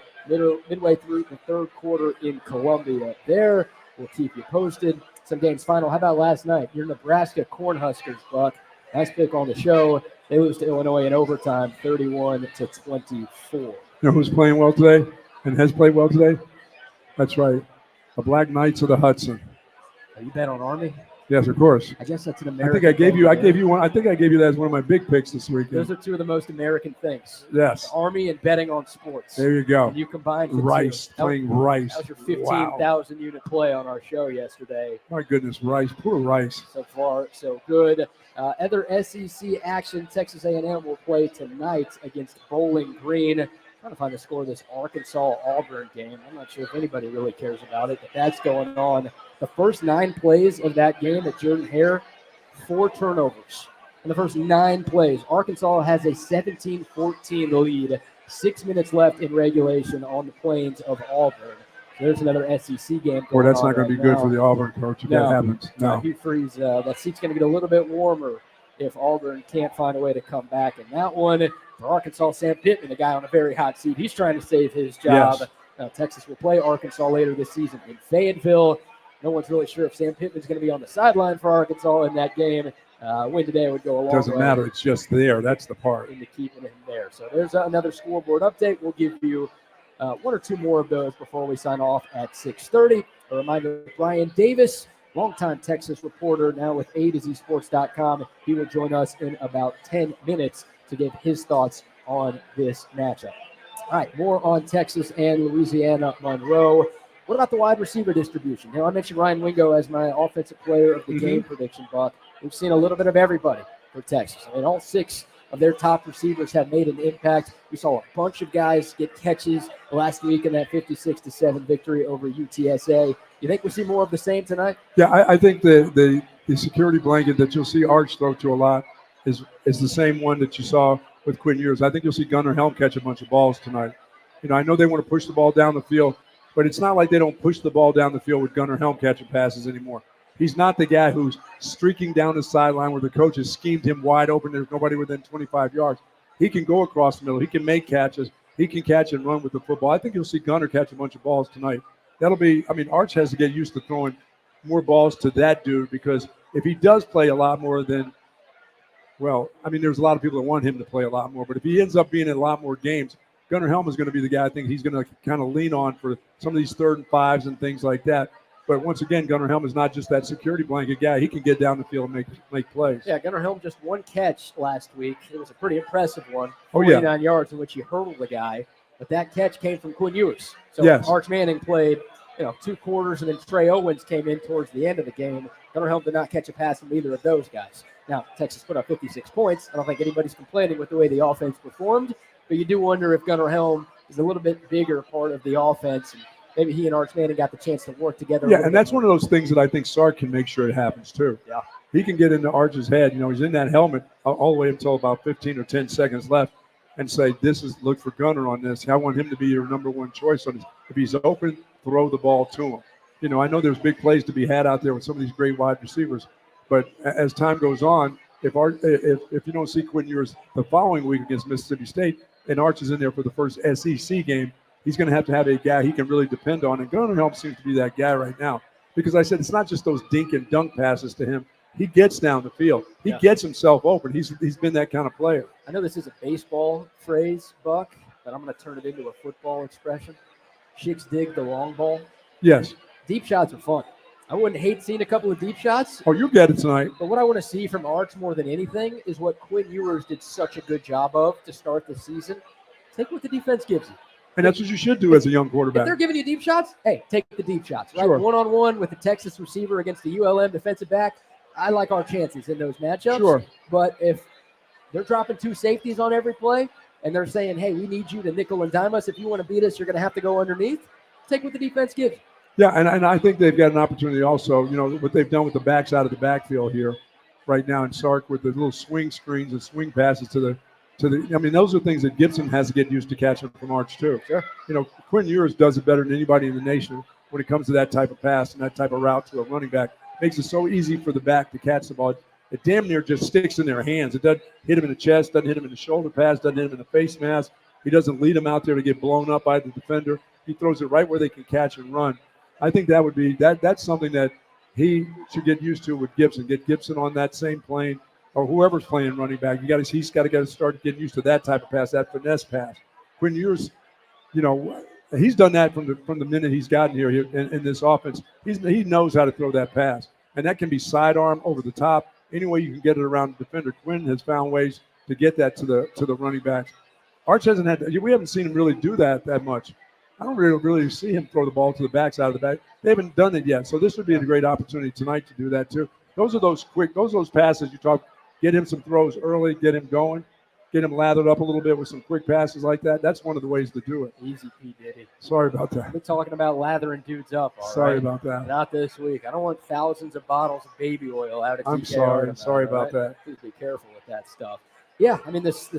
midway through the third quarter in Columbia. We'll keep you posted. Some games final. How about last night? Your Nebraska Cornhuskers, Buck. Last pick on the show, they lose to Illinois in overtime, 31-24. You know who's playing well today and has played well today? That's right. The Black Knights of the Hudson. Are you bet on Army? Yes, of course. I guess that's an I American think I gave thing you. to I do. gave you one. I think I gave you that as one of my big picks this weekend. Those are two of the most American things. Yes. Army and betting on sports. There you go. And you combined the Rice, two. playing Rice. That was your 15,000 unit play on our show yesterday. My goodness, Rice. Poor Rice. So far, so good. Other SEC action, Texas A&M will play tonight against Bowling Green. Trying to find the score of this Arkansas-Auburn game. I'm not sure if anybody really cares about it, but that's going on. The first 9 plays of that game at Jordan-Hare, 4 turnovers. In the first 9 plays, Arkansas has a 17-14 lead. 6 minutes left in regulation on the plains of Auburn. There's another SEC game going Boy, that's on not going to be good for the Auburn coach if that happens. No. Hugh Freeze, that seat's going to get a little bit warmer if Auburn can't find a way to come back in that one. For Arkansas, Sam Pittman, the guy on a very hot seat, he's trying to save his job. Yes. Texas will play Arkansas later this season in Fayetteville. No one's really sure if Sam Pittman's going to be on the sideline for Arkansas in that game. Win today would go a long way. Doesn't matter. It's just there. That's the part. Into keeping him there. So there's another scoreboard update. We'll give you 1 or 2 more of those before we sign off at 6:30. A reminder, Brian Davis, longtime Texas reporter, now with A2ZSports.com. He will join us in about 10 minutes to give his thoughts on this matchup. All right, more on Texas and Louisiana Monroe. What about the wide receiver distribution? I mentioned Ryan Wingo as my offensive player of the game prediction, Buck. We've seen a little bit of everybody for Texas. All 6 of their top receivers have made an impact. We saw a bunch of guys get catches last week in that 56-7 victory over UTSA. You think we'll see more of the same tonight? Yeah, I think the security blanket that you'll see Arch throw to a lot is the same one that you saw with Quinn Ewers. I think you'll see Gunnar Helm catch a bunch of balls tonight. I know they want to push the ball down the field, but it's not like they don't push the ball down the field with Gunnar Helm catching passes anymore. He's not the guy who's streaking down the sideline where the coach has schemed him wide open. There's nobody within 25 yards. He can go across the middle. He can make catches. He can catch and run with the football. I think you'll see Gunnar catch a bunch of balls tonight. Arch has to get used to throwing more balls to that dude, because if he does play a lot more than, there's a lot of people that want him to play a lot more, but if he ends up being in a lot more games, Gunnar Helm is going to be the guy I think he's going to kind of lean on for some of these 3rd and 5s and things like that. But once again, Gunnar Helm is not just that security blanket guy. He can get down the field and make plays. Yeah, Gunnar Helm just 1 catch last week. It was a pretty impressive one, 49 yards in which he hurdled the guy. But that catch came from Quinn Ewers. So Arch Manning played 2 quarters, and then Trey Owens came in towards the end of the game. Gunnar Helm did not catch a pass from either of those guys. Now, Texas put up 56 points. I don't think anybody's complaining with the way the offense performed, but you do wonder if Gunnar Helm is a little bit bigger part of the offense. And maybe he and Arch Manning got the chance to work together. Yeah, and that's one of those things that I think Sark can make sure it happens too. Yeah. He can get into Arch's head. He's in that helmet all the way until about 15 or 10 seconds left and say, look for Gunnar on this. I want him to be your number 1 choice on this. If he's open, throw the ball to him. I know there's big plays to be had out there with some of these great wide receivers, but as time goes on, if you don't see Quinn Ewers the following week against Mississippi State and Arch is in there for the first SEC game, he's going to have a guy he can really depend on. And Gunnar Helm seems to be that guy right now. Because I said it's not just those dink and dunk passes to him. He gets down the field. He gets himself open. He's been that kind of player. I know this is a baseball phrase, Buck, but I'm going to turn it into a football expression. Chicks dig the long ball. Yes. Deep shots are fun. I wouldn't hate seeing a couple of deep shots. Oh, you'll get it tonight. But what I want to see from Arch more than anything is what Quinn Ewers did such a good job of to start the season. Take what the defense gives you. And that's what you should do as a young quarterback. If they're giving you deep shots, hey, take the deep shots. Right? Sure. One-on-one with the Texas receiver against the ULM defensive back, I like our chances in those matchups. Sure. But if they're dropping 2 safeties on every play and they're saying, hey, we need you to nickel and dime us. If you want to beat us, you're going to have to go underneath. Take what the defense gives you. Yeah, and I think they've got an opportunity also, what they've done with the backs out of the backfield here right now in Sark with the little swing screens and swing passes to the those are things that Gibson has to get used to catching from Arch too. Sure. Quinn Ewers does it better than anybody in the nation when it comes to that type of pass and that type of route to a running back. Makes it so easy for the back to catch the ball. It damn near just sticks in their hands. It doesn't hit him in the chest, doesn't hit him in the shoulder pads, doesn't hit him in the face mask. He doesn't lead them out there to get blown up by the defender. He throws it right where they can catch and run. I think that's something that he should get used to with Gibson. Get Gibson on that same plane or whoever's playing running back. He's got to get started getting used to that type of pass, that finesse pass. Quinn Ewers, he's done that from the minute he's gotten here in this offense. He knows how to throw that pass, and that can be sidearm, over the top, any way you can get it around the defender. Quinn has found ways to get that to the running backs. Arch hasn't had. We haven't seen him really do that much. I don't really see him throw the ball to the backs out of the back. They haven't done it yet, so this would be a great opportunity tonight to do that too. Those are those passes you talk. Get him some throws early, get him going, get him lathered up a little bit with some quick passes like that. That's one of the ways to do it. Easy P. Diddy. Sorry about that. We're talking about lathering dudes up. Sorry about that. Not this week. I don't want thousands of bottles of baby oil out at I'm TK sorry about that. Please be careful with that stuff. Yeah, I mean, this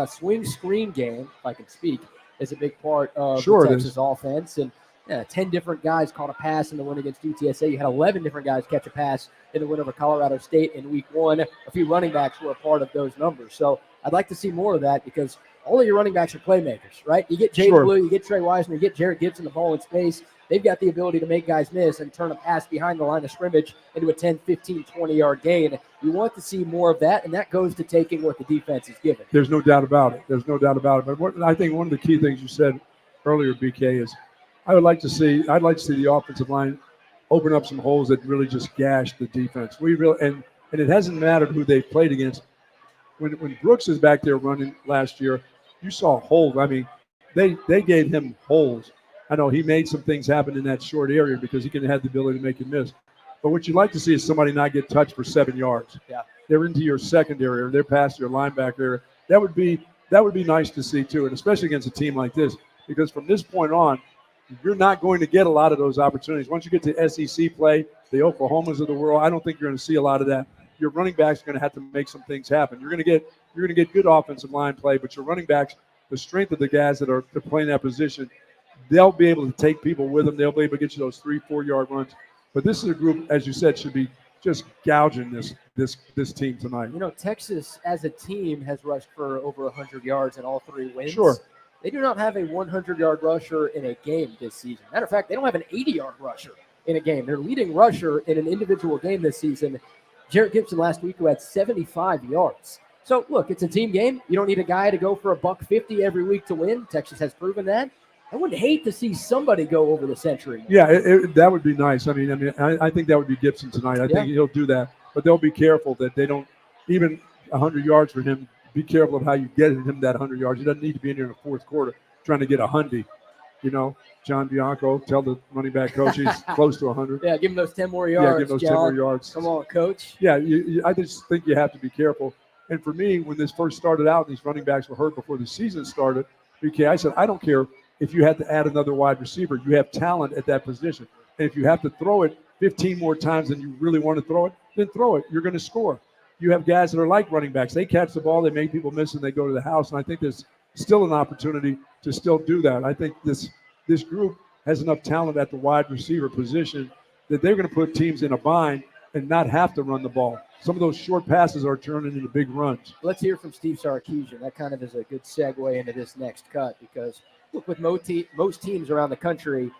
swing screen game, if I can speak, is a big part of the Texas offense. And 10 different guys caught a pass in the win against UTSA. You had 11 different guys catch a pass in the win over Colorado State in week 1. A few running backs were a part of those numbers. So I'd like to see more of that because all of your running backs are playmakers, right? You get Jaden Blue, you get Trey Wiseman, you get Jarrett Gibson the ball in space. They've got the ability to make guys miss and turn a pass behind the line of scrimmage into a 10, 15, 20-yard gain. You want to see more of that, and that goes to taking what the defense is given. There's no doubt about it. But I think one of the key things you said earlier, BK, is I'd like to see the offensive line open up some holes that really just gash the defense. And it hasn't mattered who they've played against. When Brooks is back there running last year, you saw holes. I mean, they gave him holes. I know he made some things happen in that short area because he can have the ability to make you miss. But what you'd like to see is somebody not get touched for 7 yards. Yeah. They're into your secondary or they're past your linebacker area. That would be nice to see too, and especially against a team like this, because from this point on, you're not going to get a lot of those opportunities. Once you get to SEC play, the Oklahomas of the world, I don't think you're going to see a lot of that. Your running backs are going to have to make some things happen. You're going to get good offensive line play, but your running backs, the strength of the guys that are playing that position, they'll be able to take people with them. They'll be able to get you those 3-4 yard runs. But this is a group, as you said, should be just gouging this team tonight. Texas as a team has rushed for over 100 yards in all 3 wins. Sure. They do not have a 100-yard rusher in a game this season. Matter of fact, they don't have an 80-yard rusher in a game. Their leading rusher in an individual game this season, Jarrett Gibson last week, who had 75 yards. So, look, it's a team game. You don't need a guy to go for $150 every week to win. Texas has proven that. I would hate to see somebody go over the century. Yeah, that would be nice. I think that would be Gibson tonight. I think he'll do that. But they'll be careful that they don't, even 100 yards for him, be careful of how you get him that 100 yards. He doesn't need to be in here in the fourth quarter trying to get 100. John Bianco, tell the running back coach he's close to 100. Yeah, give him those 10 more yards. Yeah, give those 10 more yards. Come on, coach. Yeah, I just think you have to be careful. And for me, when this first started out, these running backs were hurt before the season started. BK, I said, I don't care if you had to add another wide receiver. You have talent at that position. And if you have to throw it 15 more times than you really want to throw it, then throw it. You're going to score. You have guys that are like running backs. They catch the ball, they make people miss, and they go to the house. And I think there's still an opportunity to still do that. I think this group has enough talent at the wide receiver position that they're going to put teams in a bind and not have to run the ball. Some of those short passes are turning into big runs. Let's hear from Steve Sarkeesian. That kind of is a good segue into this next cut because, look, with most teams around the country,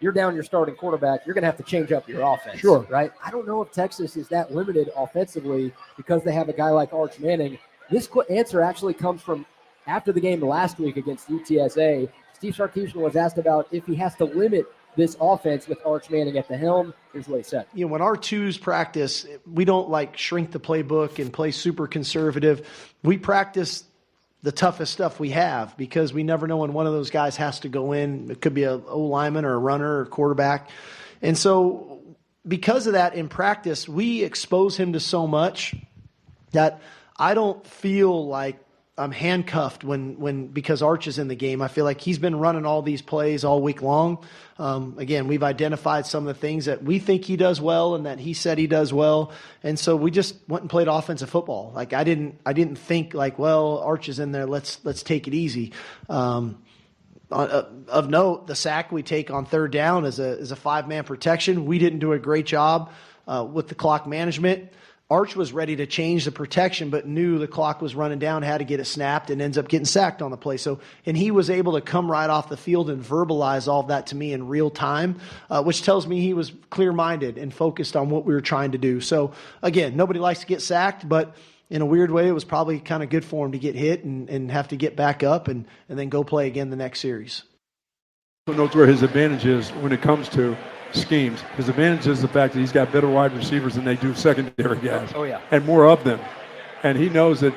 you're down your starting quarterback, you're going to have to change up your offense. Sure. Right? I don't know if Texas is that limited offensively because they have a guy like Arch Manning. This answer actually comes from after the game last week against UTSA. Steve Sarkeesian was asked about if he has to limit this offense with Arch Manning at the helm. Here's what he said. When our twos practice, we don't shrink the playbook and play super conservative. We practice the toughest stuff we have because we never know when one of those guys has to go in. It could be a O-lineman or a runner or quarterback. And so because of that, in practice, we expose him to so much that I don't feel like I'm handcuffed because Arch is in the game. I feel like he's been running all these plays all week long. Again, we've identified some of the things that we think he does well and that he said he does well. And so we just went and played offensive football. I didn't think Arch is in there. Let's take it easy. Of note, the sack we take on third down is a 5-man protection. We didn't do a great job with the clock management. Arch was ready to change the protection, but knew the clock was running down, had to get it snapped, and ends up getting sacked on the play. So, and he was able to come right off the field and verbalize all of that to me in real time, which tells me he was clear-minded and focused on what we were trying to do. So, again, nobody likes to get sacked, but in a weird way, it was probably kind of good for him to get hit and have to get back up and then go play again the next series. Who knows where his advantage is when it comes to schemes? His advantage is the fact that he's got better wide receivers than they do secondary guys. Oh, yeah. And more of them. And he knows that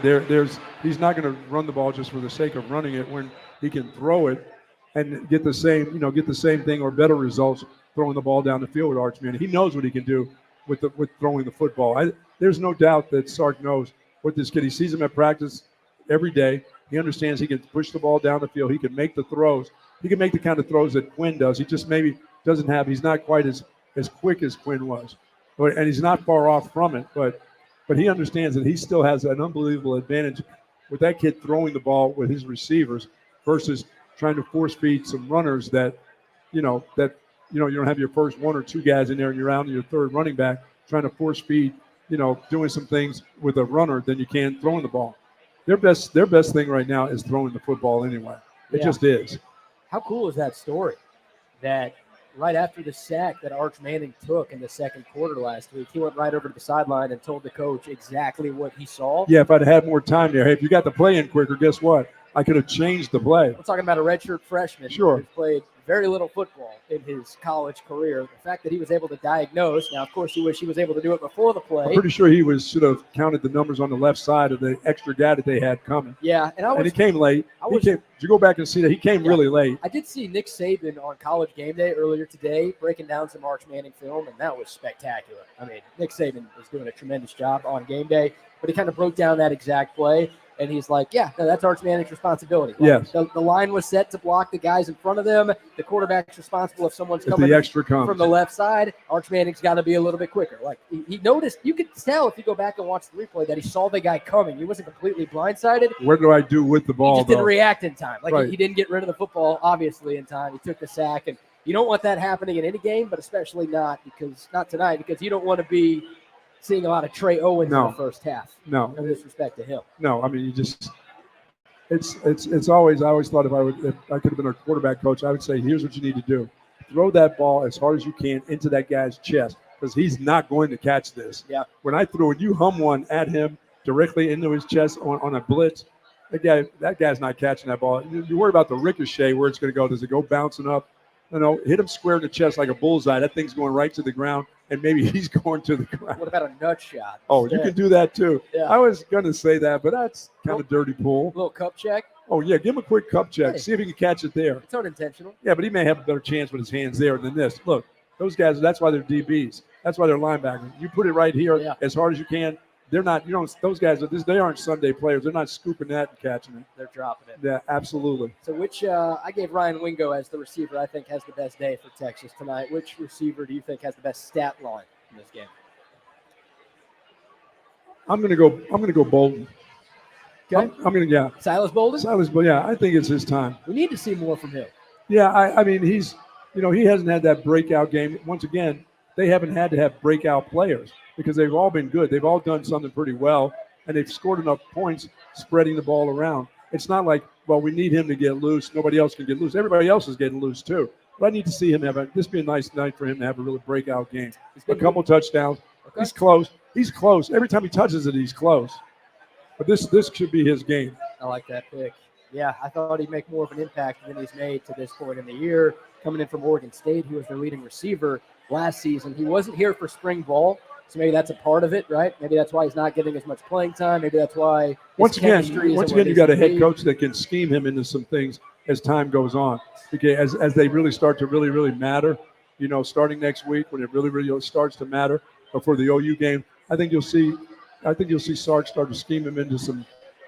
he's not going to run the ball just for the sake of running it when he can throw it and get the same thing or better results throwing the ball down the field with Archman. He knows what he can do with throwing the football. There's no doubt that Sark knows what this kid. He sees him at practice every day. He understands he can push the ball down the field. He can make the throws. He can make the kind of throws that Quinn does. He just maybe he's not quite as quick as Quinn was. And he's not far off from it, but he understands that he still has an unbelievable advantage with that kid throwing the ball with his receivers versus trying to force feed some runners that you don't have your first one or two guys in there and you're out in your third running back trying to force feed, doing some things with a runner than you can throwing the ball. Their best thing right now is throwing the football anyway. It just is. How cool is that story? That right after the sack that Arch Manning took in the second quarter last week, he went right over to the sideline and told the coach exactly what he saw. Yeah, if I'd had more time there. Hey, if you got the play in quicker, guess what? I could have changed the play. We're talking about a redshirt freshman who's played very little football in his college career. The fact that he was able to diagnose, now, of course, you wish he was able to do it before the play. I'm pretty sure he should have counted the numbers on the left side of the extra guy that they had coming. Yeah, and he came late. Did you go back and see that? He came really late. I did see Nick Saban on College Game Day earlier today breaking down some Arch Manning film, and that was spectacular. I mean, Nick Saban is doing a tremendous job on game day, but he kind of broke down that exact play. And he's like, that's Arch Manning's responsibility. Yes. The line was set to block the guys in front of them. The quarterback's responsible if someone's coming the extra from the left side. Arch Manning's got to be a little bit quicker. Like, he noticed, you could tell if you go back and watch the replay that he saw the guy coming. He wasn't completely blindsided. What do I do with the ball? He just didn't react in time. Like, he didn't get rid of the football, obviously, in time. He took the sack. And you don't want that happening in any game, but especially not tonight, because you don't want to be seeing a lot of Trey Owens in the first half. No disrespect to him. No, I mean, it's always, I always thought if I could have been a quarterback coach, I would say, here's what you need to do. Throw that ball as hard as you can into that guy's chest because he's not going to catch this. Yeah. When you hum one at him directly into his chest on a blitz, that guy's not catching that ball. You worry about the ricochet, where it's going to go. Does it go bouncing up? Hit him square in the chest like a bullseye. That thing's going right to the ground, and maybe he's going to the ground. What about a nut shot? Oh, you can do that too. Yeah. I was going to say that, but that's kind of dirty pool. A little cup check. Oh, yeah, give him a quick cup check. See if he can catch it there. It's unintentional. Yeah, but he may have a better chance with his hands there than this. Look, those guys, that's why they're DBs. That's why they're linebackers. You put it right here as hard as you can. They're not, those guys, they aren't Sunday players. They're not scooping that and catching it. They're dropping it. Yeah, absolutely. So I gave Ryan Wingo as the receiver I think has the best day for Texas tonight. Which receiver do you think has the best stat line in this game? I'm going to go Bolden. Okay. Silas Bolden? I think it's his time. We need to see more from him. Yeah, I mean, he's, he hasn't had that breakout game. Once again, they haven't had to have breakout players because they've all been good. They've all done something pretty well, and they've scored enough points spreading the ball around. It's not like, well, we need him to get loose. Nobody else can get loose. Everybody else is getting loose too. But I need to see him this be a nice night for him to have a really breakout game. A couple touchdowns. Okay. He's close. He's close. Every time he touches it, he's close. But this should be his game. I like that pick. Yeah, I thought he'd make more of an impact than he's made to this point in the year. Coming in from Oregon State, he was their leading receiver last season. He wasn't here for spring ball, so maybe that's a part of it, right? Maybe that's why he's not getting as much playing time. Maybe that's why once again you got a head coach that can scheme him into some things as time goes on. Because as they really start to really matter, starting next week when it really starts to matter before the OU game, I think you'll see Sark start to scheme him into some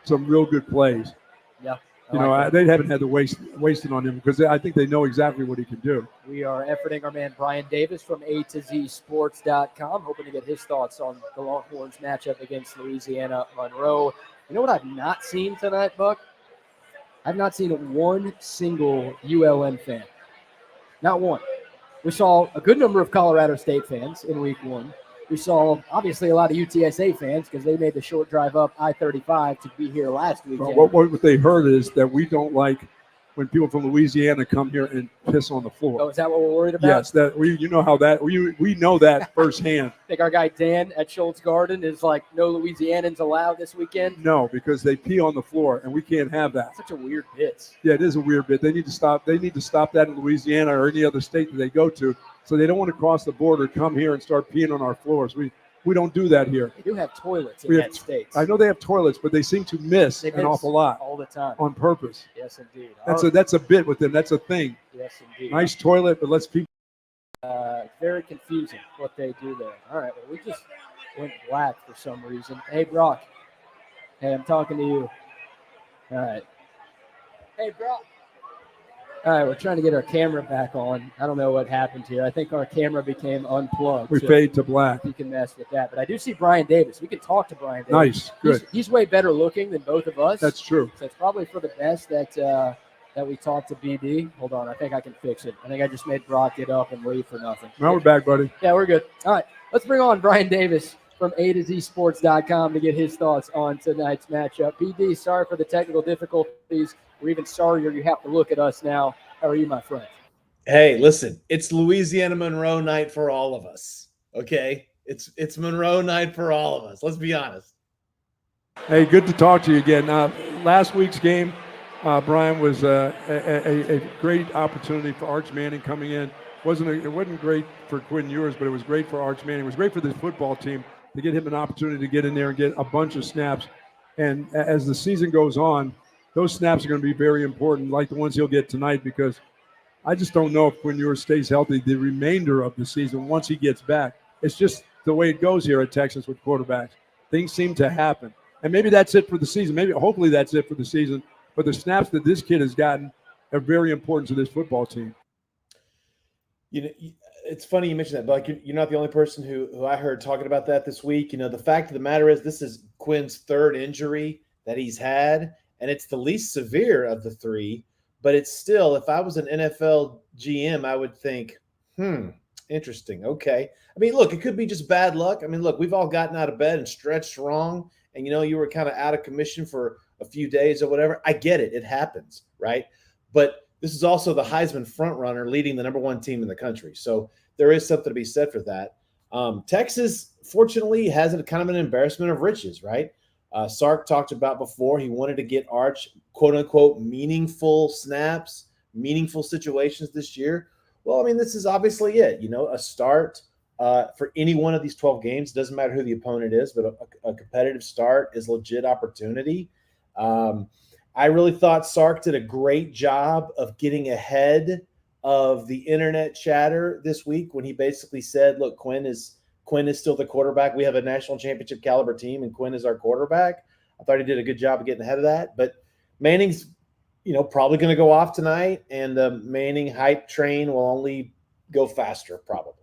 real good plays. Yeah. They haven't had to wasting on him because I think they know exactly what he can do. We are efforting our man Brian Davis from A2ZSports.com, hoping to get his thoughts on the Longhorns matchup against Louisiana Monroe. You know what I've not seen tonight, Buck? I've not seen one single ULM fan. Not one. We saw a good number of Colorado State fans in week one. we saw obviously a lot of UTSA fans because they made the short drive up I-35 to be here last weekend. What they heard is that we don't like when people from Louisiana come here and piss on the floor. Oh, is that what we're worried about? Yes, you know how that we know that firsthand. I think our guy Dan at Scholz Garten is like, no Louisianans allowed this weekend. No, because they pee on the floor, and we can't have that. Such a weird bit. Yeah, it is a weird bit. They need to stop. They need to stop that in Louisiana or any other state that they go to. So they don't want to cross the border, come here, and start peeing on our floors. We don't do that here. They do have toilets in that state. I know they have toilets, but they seem to miss an awful lot all the time on purpose. Yes, indeed. That's a bit with them. That's a thing. Yes, indeed. Nice toilet, but let's people. Very confusing what they do there. All right, well, we just went black for some reason. Hey, Brock. Hey, I'm talking to you. All right. Hey, Brock. All right, we're trying to get our camera back on. I don't know what happened here. I think our camera became unplugged. We fade to black. You can mess with that. But I do see Brian Davis. We can talk to Brian Davis. Nice, good. He's way better looking than both of us. That's true. So it's probably for the best that we talk to BD. Hold on, I think I can fix it. I think I just made Brock get up and leave for nothing. Now we're back, buddy. Yeah, we're good. All right, let's bring on Brian Davis from A2ZSports.com to get his thoughts on tonight's matchup. BD, sorry for the technical difficulties. We're even sorrier you have to look at us now. How are you, my friend? Hey, listen, it's Louisiana Monroe night for all of us, okay? It's Monroe night for all of us. Let's be honest. Hey, good to talk to you again. Last week's game, Brian, was a great opportunity for Arch Manning coming in. It wasn't great for Quinn Ewers, but it was great for Arch Manning. It was great for this football team to get him an opportunity to get in there and get a bunch of snaps. And as the season goes on, those snaps are going to be very important, like the ones he'll get tonight, because I just don't know if Quinn Ewers stays healthy the remainder of the season once he gets back. It's just the way it goes here at Texas with quarterbacks. Things seem to happen. And maybe that's it for the season. Hopefully that's it for the season. But the snaps that this kid has gotten are very important to this football team. You know, it's funny you mentioned that, Buck. You're not the only person who I heard talking about that this week. You know, the fact of the matter is this is Quinn's third injury that he's had, and it's the least severe of the three. But it's still, if I was an NFL GM, I would think, interesting. Okay. I mean, look, it could be just bad luck. I mean, look, we've all gotten out of bed and stretched wrong, and, you know, you were kind of out of commission for a few days or whatever. I get it. It happens, right? But this is also the Heisman frontrunner leading the number one team in the country. So there is something to be said for that. Texas, fortunately, has a kind of an embarrassment of riches, right? Sark talked about before he wanted to get Arch, quote unquote, meaningful snaps, meaningful situations this year. Well, I mean, this is obviously it, you know, a start for any one of these 12 games. Doesn't matter who the opponent is, but a competitive start is legit opportunity. I really thought Sark did a great job of getting ahead of the internet chatter this week when he basically said, look, Quinn is still the quarterback. We have a national championship caliber team, and Quinn is our quarterback. I thought he did a good job of getting ahead of that. But Manning's, you know, probably going to go off tonight, and the Manning hype train will only go faster, probably.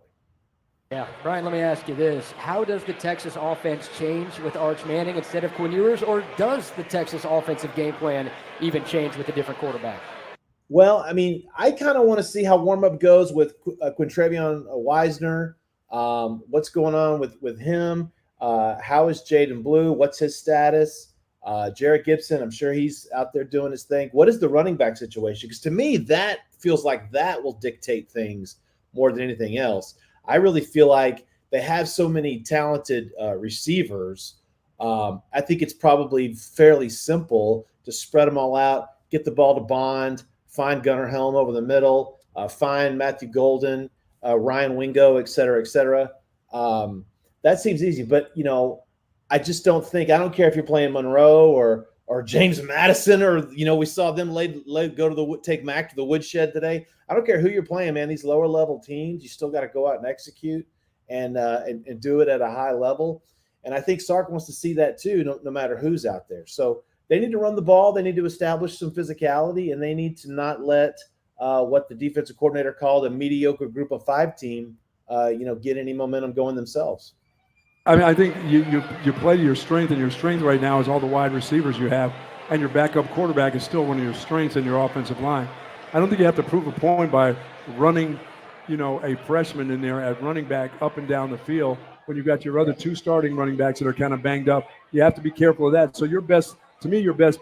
Yeah, Brian, let me ask you this. How does the Texas offense change with Arch Manning instead of Quinn Ewers, or does the Texas offensive game plan even change with a different quarterback? Well, I mean, I kind of want to see how warm-up goes with Quintrevion Wisner. What's going on with him? How is Jaden Blue? What's his status? Jarrett Gibson, I'm sure he's out there doing his thing. What is the running back situation? Because to me, that feels like that will dictate things more than anything else. I really feel like they have so many talented receivers. I think it's probably fairly simple to spread them all out, get the ball to Bond, find Gunnar Helm over the middle, find Matthew Golden, Ryan Wingo, et cetera, et cetera. That seems easy, but, you know, I just don't think – I don't care if you're playing Monroe or James Madison, or, you know, we saw them take Mac to the woodshed today. I don't care who you're playing, man. These lower level teams, you still got to go out and execute and do it at a high level. And I think Sark wants to see that too, no matter who's out there. So they need to run the ball. They need to establish some physicality, and they need to not let what the defensive coordinator called a mediocre group of five team, get any momentum going themselves. I mean, I think you play to your strength, and your strength right now is all the wide receivers you have, and your backup quarterback is still one of your strengths in your offensive line. I don't think you have to prove a point by running, a freshman in there at running back up and down the field when you've got your other two starting running backs that are kind of banged up. You have to be careful of that. So your best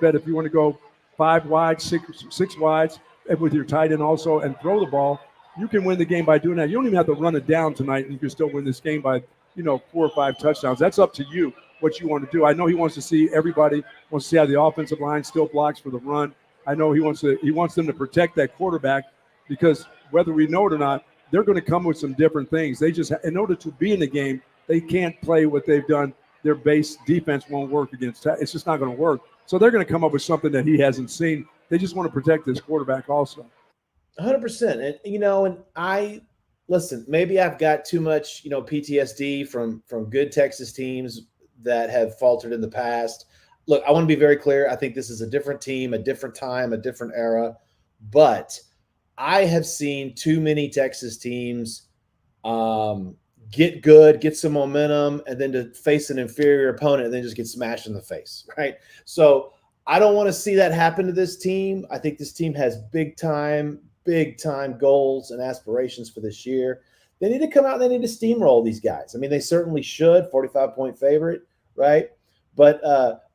bet, if you want to go 5 wide, six wides, and with your tight end also, and throw the ball, you can win the game by doing that. You don't even have to run it down tonight, and you can still win this game by 4 or 5 touchdowns. That's up to you what you want to do. I know he wants to see how the offensive line still blocks for the run. I know he wants them to protect that quarterback, because whether we know it or not, they're going to come with some different things. They just, in order to be in the game, they can't play what they've done. Their base defense won't work against. It's just not going to work. So they're going to come up with something that he hasn't seen. They just want to protect this quarterback also. 100%. And I listen, maybe I've got too much, PTSD from good Texas teams that have faltered in the past. Look, I want to be very clear. I think this is a different team, a different time, a different era. But I have seen too many Texas teams get good, get some momentum, and then to face an inferior opponent and then just get smashed in the face, right? So I don't want to see that happen to this team. I think this team has big time goals and aspirations for this year. They need to come out and they need to steamroll these guys. I mean, they certainly should, 45-point favorite, right? But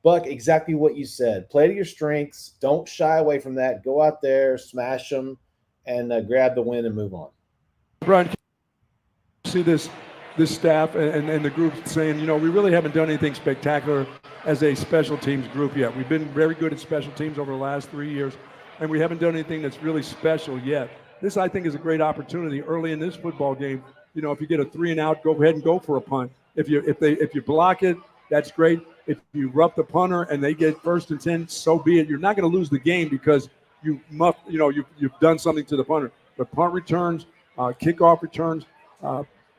Buck, exactly what you said. Play to your strengths. Don't shy away from that. Go out there, smash them, and grab the win and move on. Brian, see this staff and the group saying, we really haven't done anything spectacular as a special teams group yet. We've been very good at special teams over the last 3 years, and we haven't done anything that's really special yet. This, I think, is a great opportunity early in this football game. If you get a 3 and out, go ahead and go for a punt. If you block it, that's great. If you rough the punter and they get 1st and 10, so be it. You're not going to lose the game because you've done something to the punter. But punt returns, kickoff returns,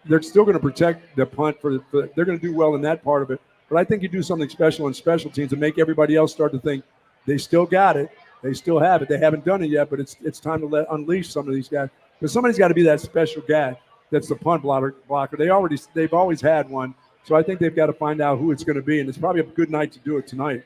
they're still going to protect the punt. They're going to do well in that part of it. But I think you do something special in special teams to make everybody else start to think they still got it. They still have it. They haven't done it yet, but it's time to unleash some of these guys. Because somebody's got to be that special guy that's the punt blocker. They've always had one. So I think they've got to find out who it's going to be, and it's probably a good night to do it tonight.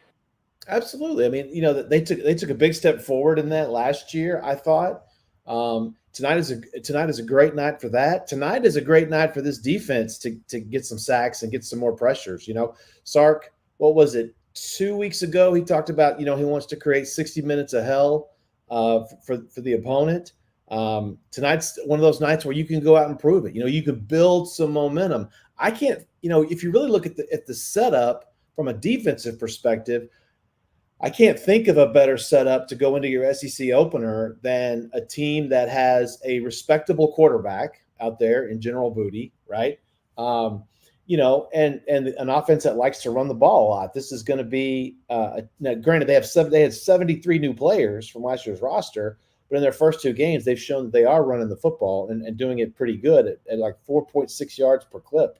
Absolutely. I mean, they took a big step forward in that last year, I thought. Tonight is a great night for that. Tonight is a great night for this defense to get some sacks and get some more pressures. Sark, what was it, 2 weeks ago? He talked about, he wants to create 60 minutes of hell for the opponent. Tonight's one of those nights where you can go out and prove it. You can build some momentum. I can't, if you really look at the setup from a defensive perspective, I can't think of a better setup to go into your SEC opener than a team that has a respectable quarterback out there in General Booty, right? And an offense that likes to run the ball a lot. This is going to be now, granted, they had 73 new players from last year's roster, but in their first 2 games, they've shown that they are running the football and doing it pretty good at like 4.6 yards per clip.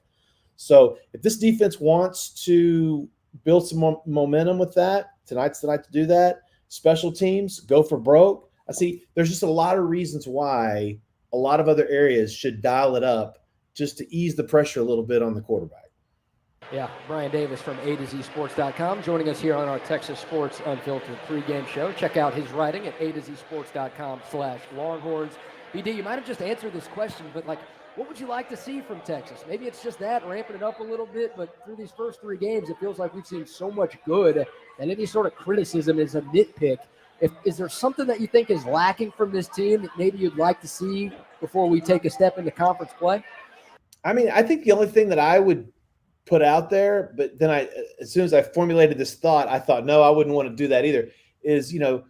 So if this defense wants to build some more momentum with that, tonight's the night to do that. Special teams, go for broke. I see there's just a lot of reasons why a lot of other areas should dial it up just to ease the pressure a little bit on the quarterback. Yeah, Brian Davis from A2ZSports.com joining us here on our Texas Sports Unfiltered pregame show. Check out his writing at A2ZSports.com/Longhorns. BD, you might have just answered this question, but what would you like to see from Texas? Maybe it's just that, ramping it up a little bit, but through these first 3 games, it feels like we've seen so much good, and any sort of criticism is a nitpick. Is there something that you think is lacking from this team that maybe you'd like to see before we take a step into conference play? I mean, I think the only thing that I would put out there, but then as soon as I formulated this thought, I thought, no, I wouldn't want to do that either, is, and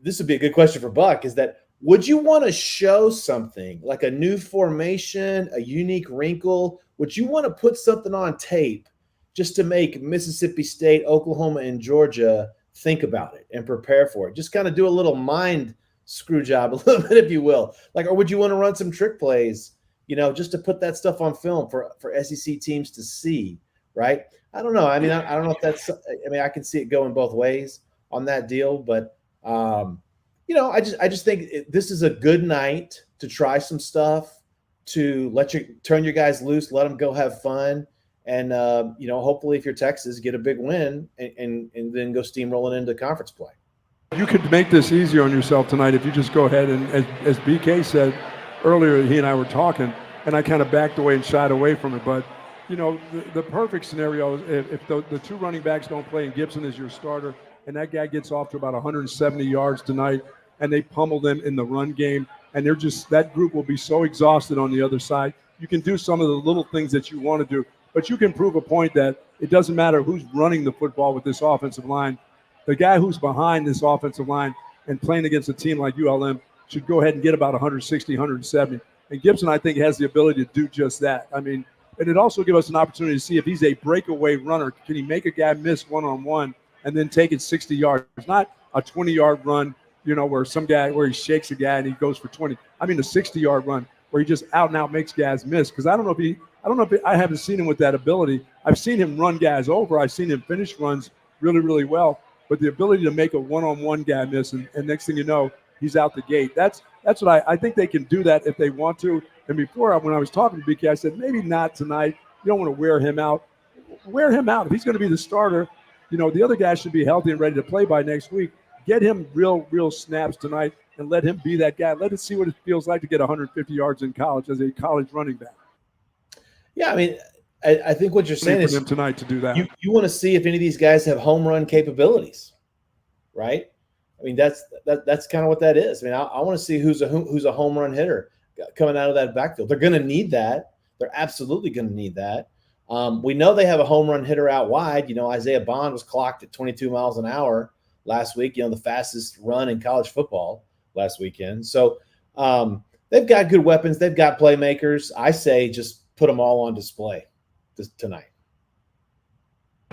this would be a good question for Buck, is that would you want to show something like a new formation, a unique wrinkle? Would you want to put something on tape just to make Mississippi State, Oklahoma, and Georgia think about it and prepare for it? Just kind of do a little mind screw job a little bit, if you will. Or would you want to run some trick plays, just to put that stuff on film for SEC teams to see, right? I don't know. I mean, I don't know if that's – I mean, I can see it going both ways on that deal, but I just think this is a good night to try some stuff, to turn your guys loose, let them go have fun, and hopefully if you're Texas, get a big win and then go steamrolling into conference play. You could make this easier on yourself tonight if you just go ahead and, as BK said earlier, he and I were talking, and I kind of backed away and shied away from it. But, you know, the perfect scenario is if the two running backs don't play and Gibson is your starter and that guy gets off to about 170 yards tonight and they pummel them in the run game, and they're just, that group will be so exhausted on the other side. You can do some of the little things that you want to do, but you can prove a point that it doesn't matter who's running the football with this offensive line. The guy who's behind this offensive line and playing against a team like ULM should go ahead and get about 160, 170. And Gibson, I think, has the ability to do just that. I mean, and it also gives us an opportunity to see if he's a breakaway runner. Can he make a guy miss one-on-one and then take it 60 yards? It's not a 20-yard run, you know, where he shakes a guy and he goes for 20. I mean, a 60-yard run where he just out and out makes guys miss. Because I haven't seen him with that ability. I've seen him run guys over. I've seen him finish runs really, really well. But the ability to make a one-on-one guy miss, and next thing you know, he's out the gate. That's what I think they can do that if they want to. And before, when I was talking to BK, I said, maybe not tonight. You don't want to wear him out. Wear him out. If he's going to be the starter, you know, the other guy should be healthy and ready to play by next week. Get him real snaps tonight and let him be that guy. Let us see what it feels like to get 150 yards in college as a college running back. Yeah, I mean, I think what you're saying is him tonight to do that. You want to see if any of these guys have home run capabilities, right? I mean, that's kind of what that is. I mean, I want to see who's a home run hitter coming out of that backfield. They're going to need that. They're absolutely going to need that. We know they have a home run hitter out wide. You know, Isaiah Bond was clocked at 22 miles an hour last week, you know, the fastest run in college football last weekend. So they've got good weapons. They've got playmakers. I say just put them all on display tonight.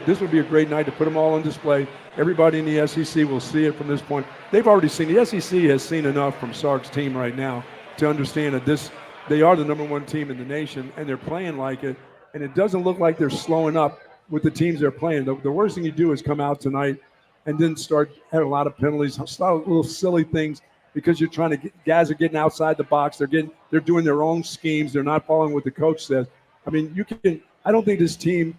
This would be a great night to put them all on display. Everybody in the SEC will see it from this point. They've already seen, the SEC has seen enough from Sark's team right now to understand that they are the number one team in the nation, and they're playing like it. And it doesn't look like they're slowing up with the teams they're playing. The worst thing you do is come out tonight and then start having a lot of penalties, a lot of little silly things because you're trying to guys are getting outside the box. They're doing their own schemes. They're not following what the coach says. I mean, I don't think this team,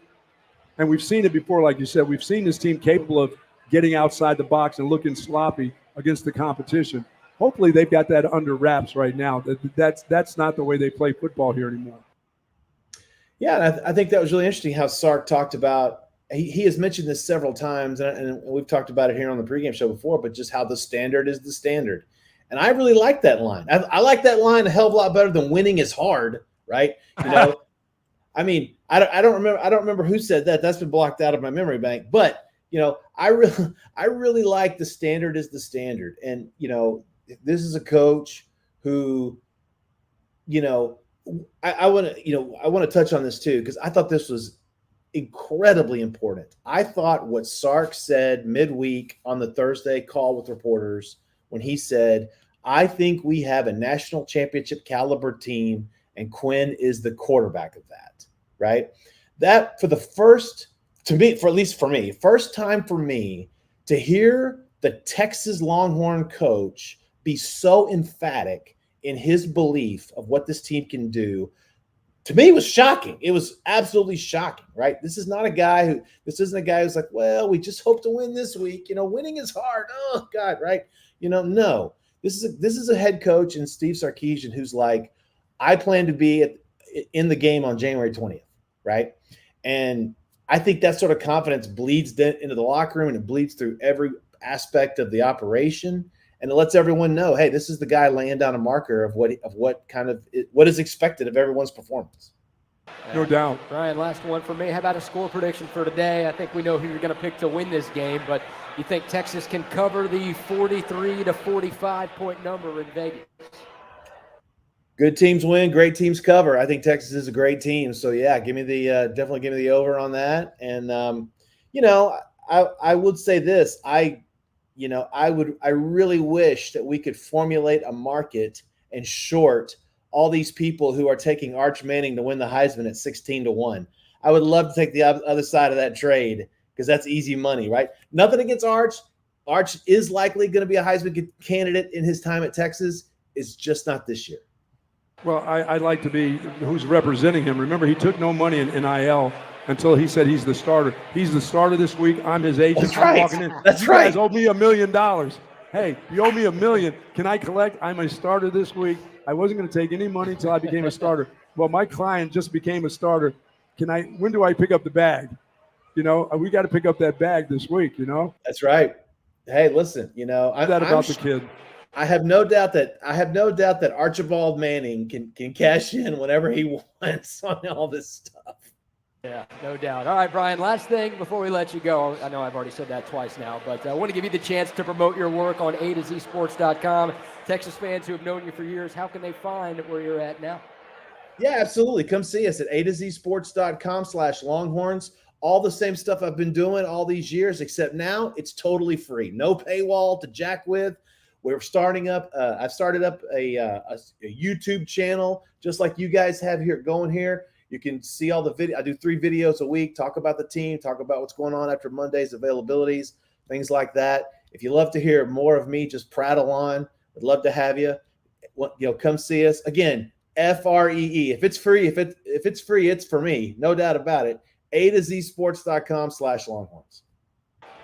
and we've seen it before, like you said, we've seen this team capable of getting outside the box and looking sloppy against the competition. Hopefully they've got that under wraps right now. That's not the way they play football here anymore. Yeah, and I think that was really interesting how Sark talked about, he has mentioned this several times, and we've talked about it here on the pregame show before, but just how the standard is the standard. And I really like that line. I like that line a hell of a lot better than winning is hard, right? You know, I mean, I don't remember who said that. That's been blocked out of my memory bank. But, you know, I really like the standard is the standard. And, you know, this is a coach who, you know, I want to touch on this too, because I thought this was incredibly important. I thought what Sark said midweek on the Thursday call with reporters when he said, I think we have a national championship caliber team and Quinn is the quarterback of that, right? That at least for me, first time for me to hear the Texas Longhorn coach be so emphatic in his belief of what this team can do, to me, it was shocking. It was absolutely shocking, right? This isn't a guy who's like, well, we just hope to win this week. You know, winning is hard. Oh God, right? You know, no. This is a head coach in Steve Sarkeesian who's like, I plan to be in the game on January 20th, right? And I think that sort of confidence bleeds into the locker room and it bleeds through every aspect of the operation. And it lets everyone know, hey, this is the guy laying down a marker of what is expected of everyone's performance. No doubt. Brian, last one for me. How about a score prediction for today? I think we know who you're going to pick to win this game, but you think Texas can cover the 43 to 45 point number in Vegas? Good teams win, great teams cover. I think Texas is a great team. So yeah, definitely give me the over on that. And you know, I would say this. I really wish that we could formulate a market and short all these people who are taking Arch Manning to win the Heisman at 16-1. I would love to take the other side of that trade because that's easy money, right? Nothing against Arch. Arch is likely going to be a Heisman candidate in his time at Texas. It's just not this year. Well, I'd like to be who's representing him. Remember, he took no money in NIL until he said he's the starter. He's the starter this week. I'm his agent. That's right. I'm walking in. That's you right. guys owe me $1 million. Hey, you owe me $1 million. Can I collect? I'm a starter this week. I wasn't going to take any money until I became a starter. well, my client just became a starter. When do I pick up the bag? We got to pick up that bag this week, That's right. Hey, listen, the kid. I have no doubt that Archibald Manning can cash in whenever he wants on all this stuff. Yeah, no doubt. All right, Brian, last thing before we let you go. I know I've already said that twice now, but I want to give you the chance to promote your work on A2ZSports.com. Texas fans who have known you for years, how can they find where you're at now? Yeah, absolutely. Come see us at A2ZSports.com/Longhorns. All the same stuff I've been doing all these years, except now it's totally free. No paywall to jack with. We're starting up. I've started up a YouTube channel, just like you guys have going here. You can see all the video. I do 3 videos a week, talk about the team, talk about what's going on after Monday's availabilities, things like that. If you love to hear more of me, just prattle on. I'd love to have you. Come see us. Again, FREE. If it's free, if it's free, it's for me. No doubt about it. A2ZSports.com/Longhorns.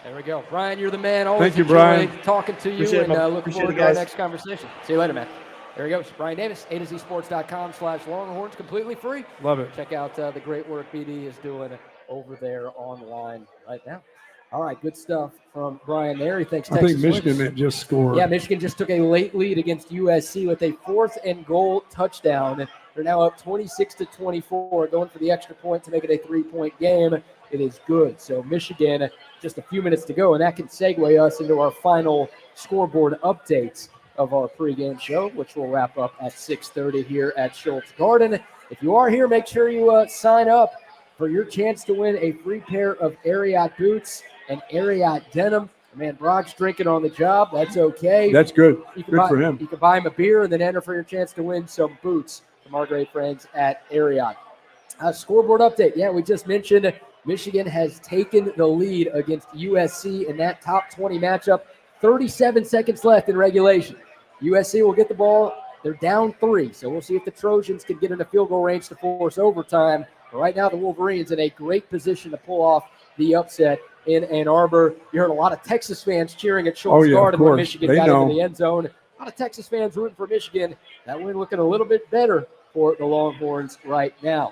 There we go. Brian, you're the man. Always Thank you, Brian. Talking to you. Appreciate and looking forward to our guys. next conversation. See you later, man. There he goes. Brian Davis, A2ZSports.com/Longhorns, completely free. Love it. Check out the great work BD is doing over there online right now. All right, good stuff from Brian there. He thinks Texas I think Michigan just scored. Yeah, Michigan just took a late lead against USC with a 4th and goal touchdown. They're now up 26-24, going for the extra point to make it a 3-point game. It is good. So Michigan, just a few minutes to go, and that can segue us into our final scoreboard updates of our pregame show, which will wrap up at 6:30 here at Scholz Garten. If you are here, make sure you sign up for your chance to win a free pair of Ariat boots and Ariat denim. Man, Brock's drinking on the job. That's okay. That's good. Good for him. You can buy him a beer and then enter for your chance to win some boots from our great friends at Ariat. Scoreboard update. Yeah, we just mentioned Michigan has taken the lead against USC in that top 20 matchup. 37 seconds left in regulation. USC will get the ball. They're down 3, so we'll see if the Trojans can get into field goal range to force overtime. But right now, the Wolverines in a great position to pull off the upset in Ann Arbor. You heard a lot of Texas fans cheering at Scholz Garten when Michigan got into the end zone. A lot of Texas fans rooting for Michigan. That win looking a little bit better for the Longhorns right now.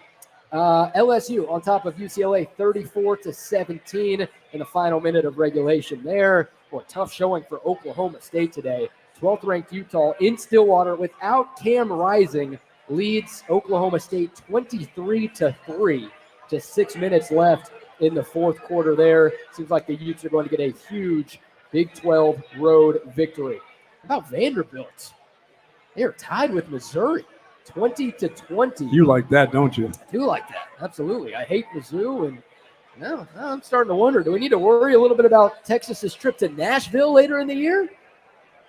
LSU on top of UCLA 34-17 in the final minute of regulation there. Boy, tough showing for Oklahoma State today. 12th ranked Utah in Stillwater without Cam Rising leads Oklahoma State 23-3. Just 6 minutes left in the 4th quarter there. Seems like the Utes are going to get a huge Big 12 road victory. How about Vanderbilt? They are tied with Missouri, 20-20. You like that, don't you? I do like that. Absolutely. I hate Mizzou, and now I'm starting to wonder, do we need to worry a little bit about Texas's trip to Nashville later in the year?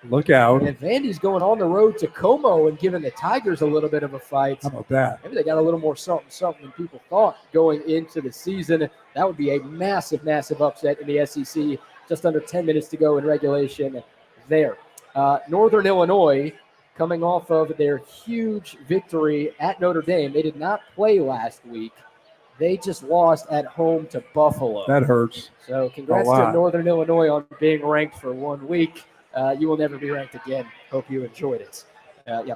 Look out. And Vandy's going on the road to Como and giving the Tigers a little bit of a fight. How about that? Maybe they got a little more something than people thought going into the season. That would be a massive, massive upset in the SEC. Just under 10 minutes to go in regulation there. Northern Illinois coming off of their huge victory at Notre Dame. They did not play last week. They just lost at home to Buffalo. That hurts. So congrats to Northern Illinois on being ranked for 1 week. You will never be ranked again. Hope you enjoyed it.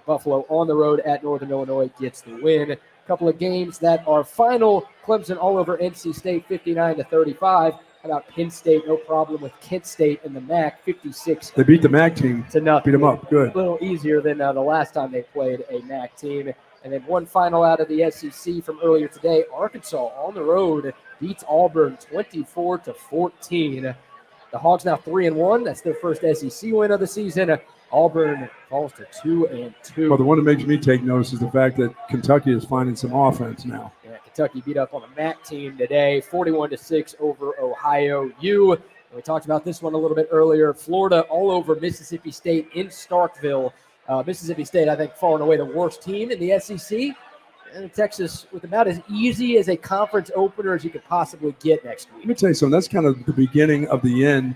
Buffalo on the road at Northern Illinois gets the win. A couple of games that are final. Clemson all over NC State, 59-35. How about Penn State? No problem with Kent State in the MAC, 56. They beat the MAC team. To nothing. Beat them up. Good. A little easier than the last time they played a MAC team. And then one final out of the SEC from earlier today. Arkansas on the road beats Auburn 24-14. The Hogs now 3-1. That's their first SEC win of the season. Auburn falls to 2-2. Well, the one that makes me take notice is the fact that Kentucky is finding some offense now. Yeah, Kentucky beat up on the MAC team today, 41-6 over Ohio U. And we talked about this one a little bit earlier. Florida all over Mississippi State in Starkville. Mississippi State, I think, far and away the worst team in the SEC. And Texas with about as easy as a conference opener as you could possibly get next week. Let me tell you something. That's kind of the beginning of the end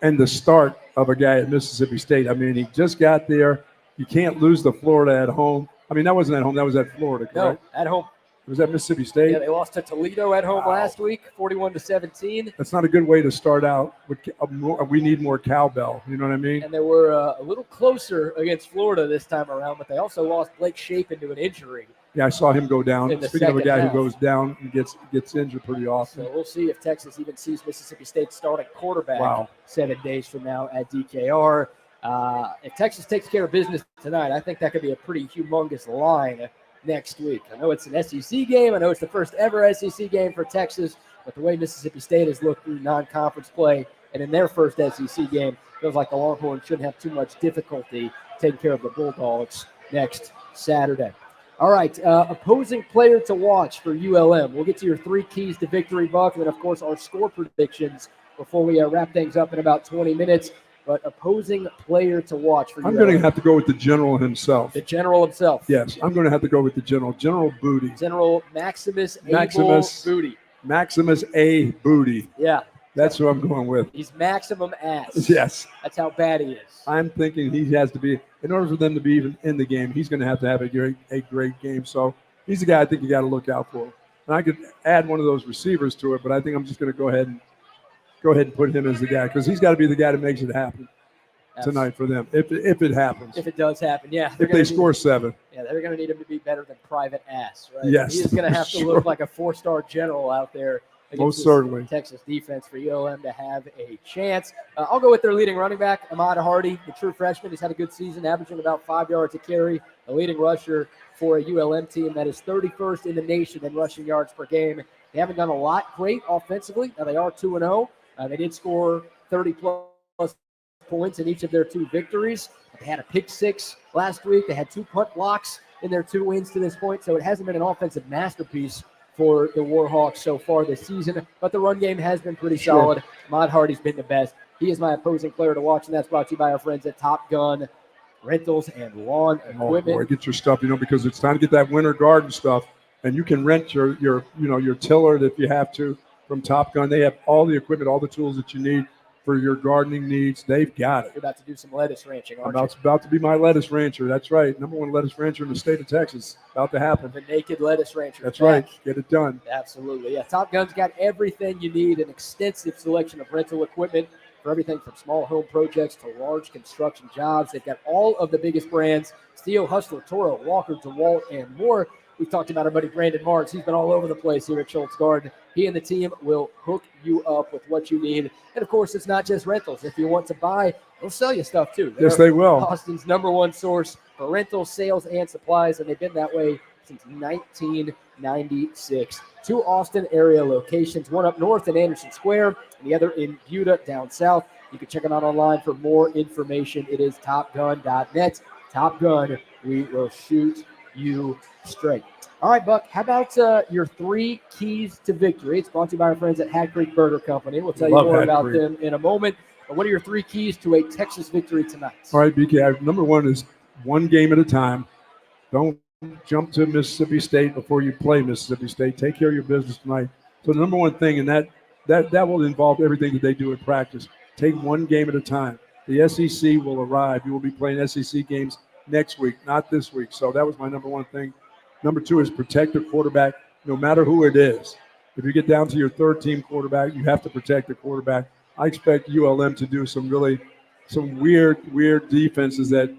and the start of a guy at Mississippi State. I mean, he just got there. You can't lose to Florida at home. I mean, that wasn't at home. That was at Florida, correct? No, at home. It was at Mississippi State? Yeah, they lost to Toledo at home last week, 41-17. That's not a good way to start out. We need more cowbell. You know what I mean? And they were a little closer against Florida this time around, but they also lost Blake Shapen to an injury Yeah, I saw him go down. In the Speaking of a guy second who half. goes down and gets injured pretty often. So we'll see if Texas even sees Mississippi State starting quarterback Wow. 7 days from now at DKR. If Texas takes care of business tonight, I think that could be a pretty humongous line next week. I know it's an SEC game. I know it's the first ever SEC game for Texas, but the way Mississippi State has looked through non-conference play and in their first SEC game, feels like the Longhorns shouldn't have too much difficulty taking care of the Bulldogs next Saturday. All right, opposing player to watch for ULM. We'll get to your 3 keys to victory, Buck, and then, of course, our score predictions before we wrap things up in about 20 minutes. But opposing player to watch for ULM. I'm going to have to go with the general himself. The general himself. Yes, I'm going to have to go with the general. General Booty. General Maximus Booty. Maximus A. Booty. Yeah. That's who I'm going with. He's maximum ass. Yes. That's how bad he is. I'm thinking he has to be, in order for them to be even in the game, he's going to have a great game. So he's the guy I think you got to look out for. And I could add one of those receivers to it, but I think I'm just going to go ahead and put him as the guy, because he's got to be the guy that makes it happen tonight for them, if it happens. If it does happen, yeah. If they score 7. Yeah, they're going to need him to be better than Private Ass, right? Yes. He's going to have to look like a 4-star general out there against Most certainly. Texas defense for ULM to have a chance. I'll go with their leading running back, Ahmad Hardy, the true freshman. He's had a good season, averaging about 5 yards a carry, a leading rusher for a ULM team that is 31st in the nation in rushing yards per game. They haven't done a lot great offensively. Now, they are 2-0. They did score 30-plus points in each of their 2 victories. They had a pick 6 last week. They had 2 punt blocks in their 2 wins to this point, so it hasn't been an offensive masterpiece for the Warhawks so far this season, but the run game has been pretty solid. Ahmad Hardy's been the best. He is my opposing player to watch, and that's brought to you by our friends at Top Gun Rentals and Lawn Equipment. Oh, boy, get your stuff, because it's time to get that winter garden stuff, and you can rent your tiller if you have to from Top Gun. They have all the equipment, all the tools that you need for your gardening needs. They've got it. You're about to do some lettuce ranching, aren't you? About to be my lettuce rancher. That's right. #1 lettuce rancher in the state of Texas. About to happen. The naked lettuce rancher. That's right. Get it done. Absolutely. Yeah, Top Gun's got everything you need, an extensive selection of rental equipment for everything from small home projects to large construction jobs. They've got all of the biggest brands: Steel, Hustler, Toro, Walker, DeWalt, and more. We've talked about our buddy Brandon Marks. He's been all over the place here at Scholz Garten. He and the team will hook you up with what you need. And, of course, it's not just rentals. If you want to buy, they'll sell you stuff, too. Yes, they will. Austin's #1 source for rentals, sales, and supplies, and they've been that way since 1996. 2 Austin area locations, one up north in Anderson Square and the other in Buda down south. You can check them out online for more information. It is topgun.net. Top Gun, we will shoot you straight. All right, Buck, how about your 3 keys to victory? It's brought to you by our friends at Hat Creek Burger Company. We'll tell you more about them in a moment. But what are your 3 keys to a Texas victory tonight? All right, BK, #1 is 1 game at a time. Don't jump to Mississippi State before you play Mississippi State. Take care of your business tonight. So the #1 thing, and that will involve everything that they do in practice. Take 1 game at a time. The SEC will arrive. You will be playing SEC games next week, not this week. So that was my #1 thing. #2 is protect the quarterback, no matter who it is. If you get down to your 3rd-team quarterback, you have to protect the quarterback. I expect ULM to do some weird defenses that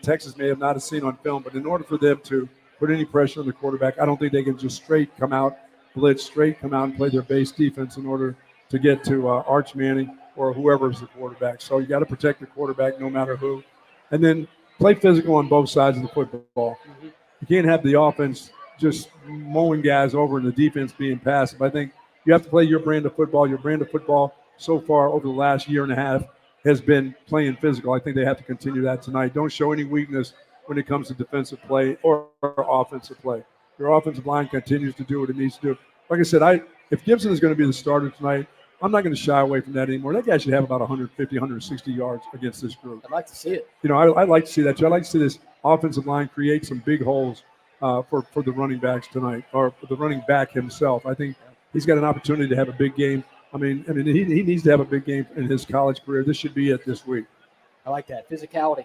Texas may have not seen on film. But in order for them to put any pressure on the quarterback, I don't think they can just straight come out and play their base defense in order to get to Arch Manning or whoever's the quarterback. So you got to protect the quarterback no matter who. And then play physical on both sides of the football. Mm-hmm. You can't have the offense just mowing guys over and the defense being passive. I think you have to play your brand of football. Your brand of football so far over the last year and a half has been playing physical. I think they have to continue that tonight. Don't show any weakness when it comes to defensive play or offensive play. Your offensive line continues to do what it needs to do. Like I said, if Gibson is going to be the starter tonight, I'm not going to shy away from that anymore. That guy should have about 150, 160 yards against this group. I'd like to see it. I'd like to see that too. I'd like to see this offensive line create some big holes for the running backs tonight, or for the running back himself. I think he's got an opportunity to have a big game. I mean, he needs to have a big game in his college career. This should be it this week. I like that. Physicality.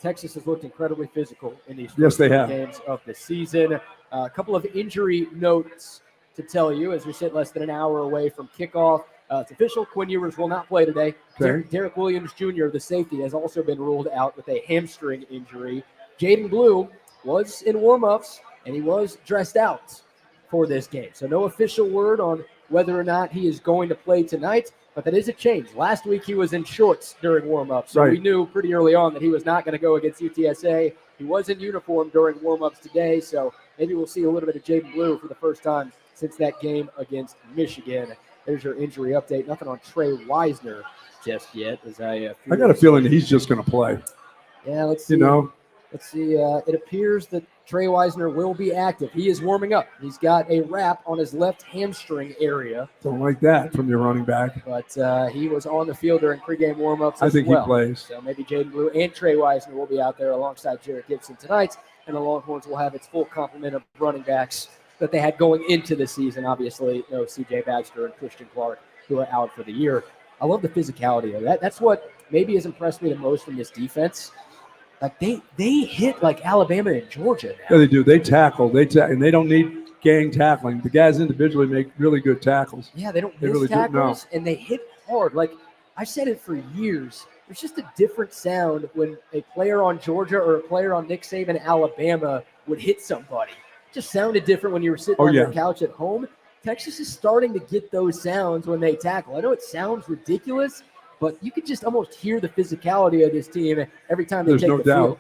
Texas has looked incredibly physical in these games of the season. A couple of injury notes to tell you as we sit less than an hour away from kickoff. It's official. Quinn Ewers will not play today. Okay. Derek Williams Jr., the safety, has also been ruled out with a hamstring injury. Jaden Blue was in warm-ups and he was dressed out for this game. So no official word on whether or not he is going to play tonight, but that is a change. Last week he was in shorts during warm-ups, so we knew pretty early on that he was not going to go against UTSA. He was in uniform during warm-ups today, so maybe we'll see a little bit of Jaden Blue for the first time since that game against Michigan. There's your injury update. Nothing on Trey Wisner just yet. I got a feeling that he's just going to play. Yeah, let's see. Let's see. It appears that Trey Wisner will be active. He is warming up. He's got a wrap on his left hamstring area. Don't like that from your running back. But he was on the field during pregame warmups as well. I think he plays. So maybe Jaden Blue and Trey Wisner will be out there alongside Jarrett Gibson tonight, and the Longhorns will have its full complement of running backs that they had going into the season. Obviously, C.J. Baxter and Christian Clark, who are out for the year. I love the physicality of that. That's what maybe has impressed me the most from this defense. Like they hit like Alabama and Georgia now. Yeah, they do. They tackle. And they don't need gang tackling. The guys individually make really good tackles. Yeah, they don't miss really tackles, and they hit hard. Like I've said it for years. There's just a different sound when a player on Georgia or a player on Nick Saban Alabama would hit somebody. It just sounded different when you were sitting on your couch at home. Texas is starting to get those sounds when they tackle. I know it sounds ridiculous, but you could just almost hear the physicality of this team every time they take the field.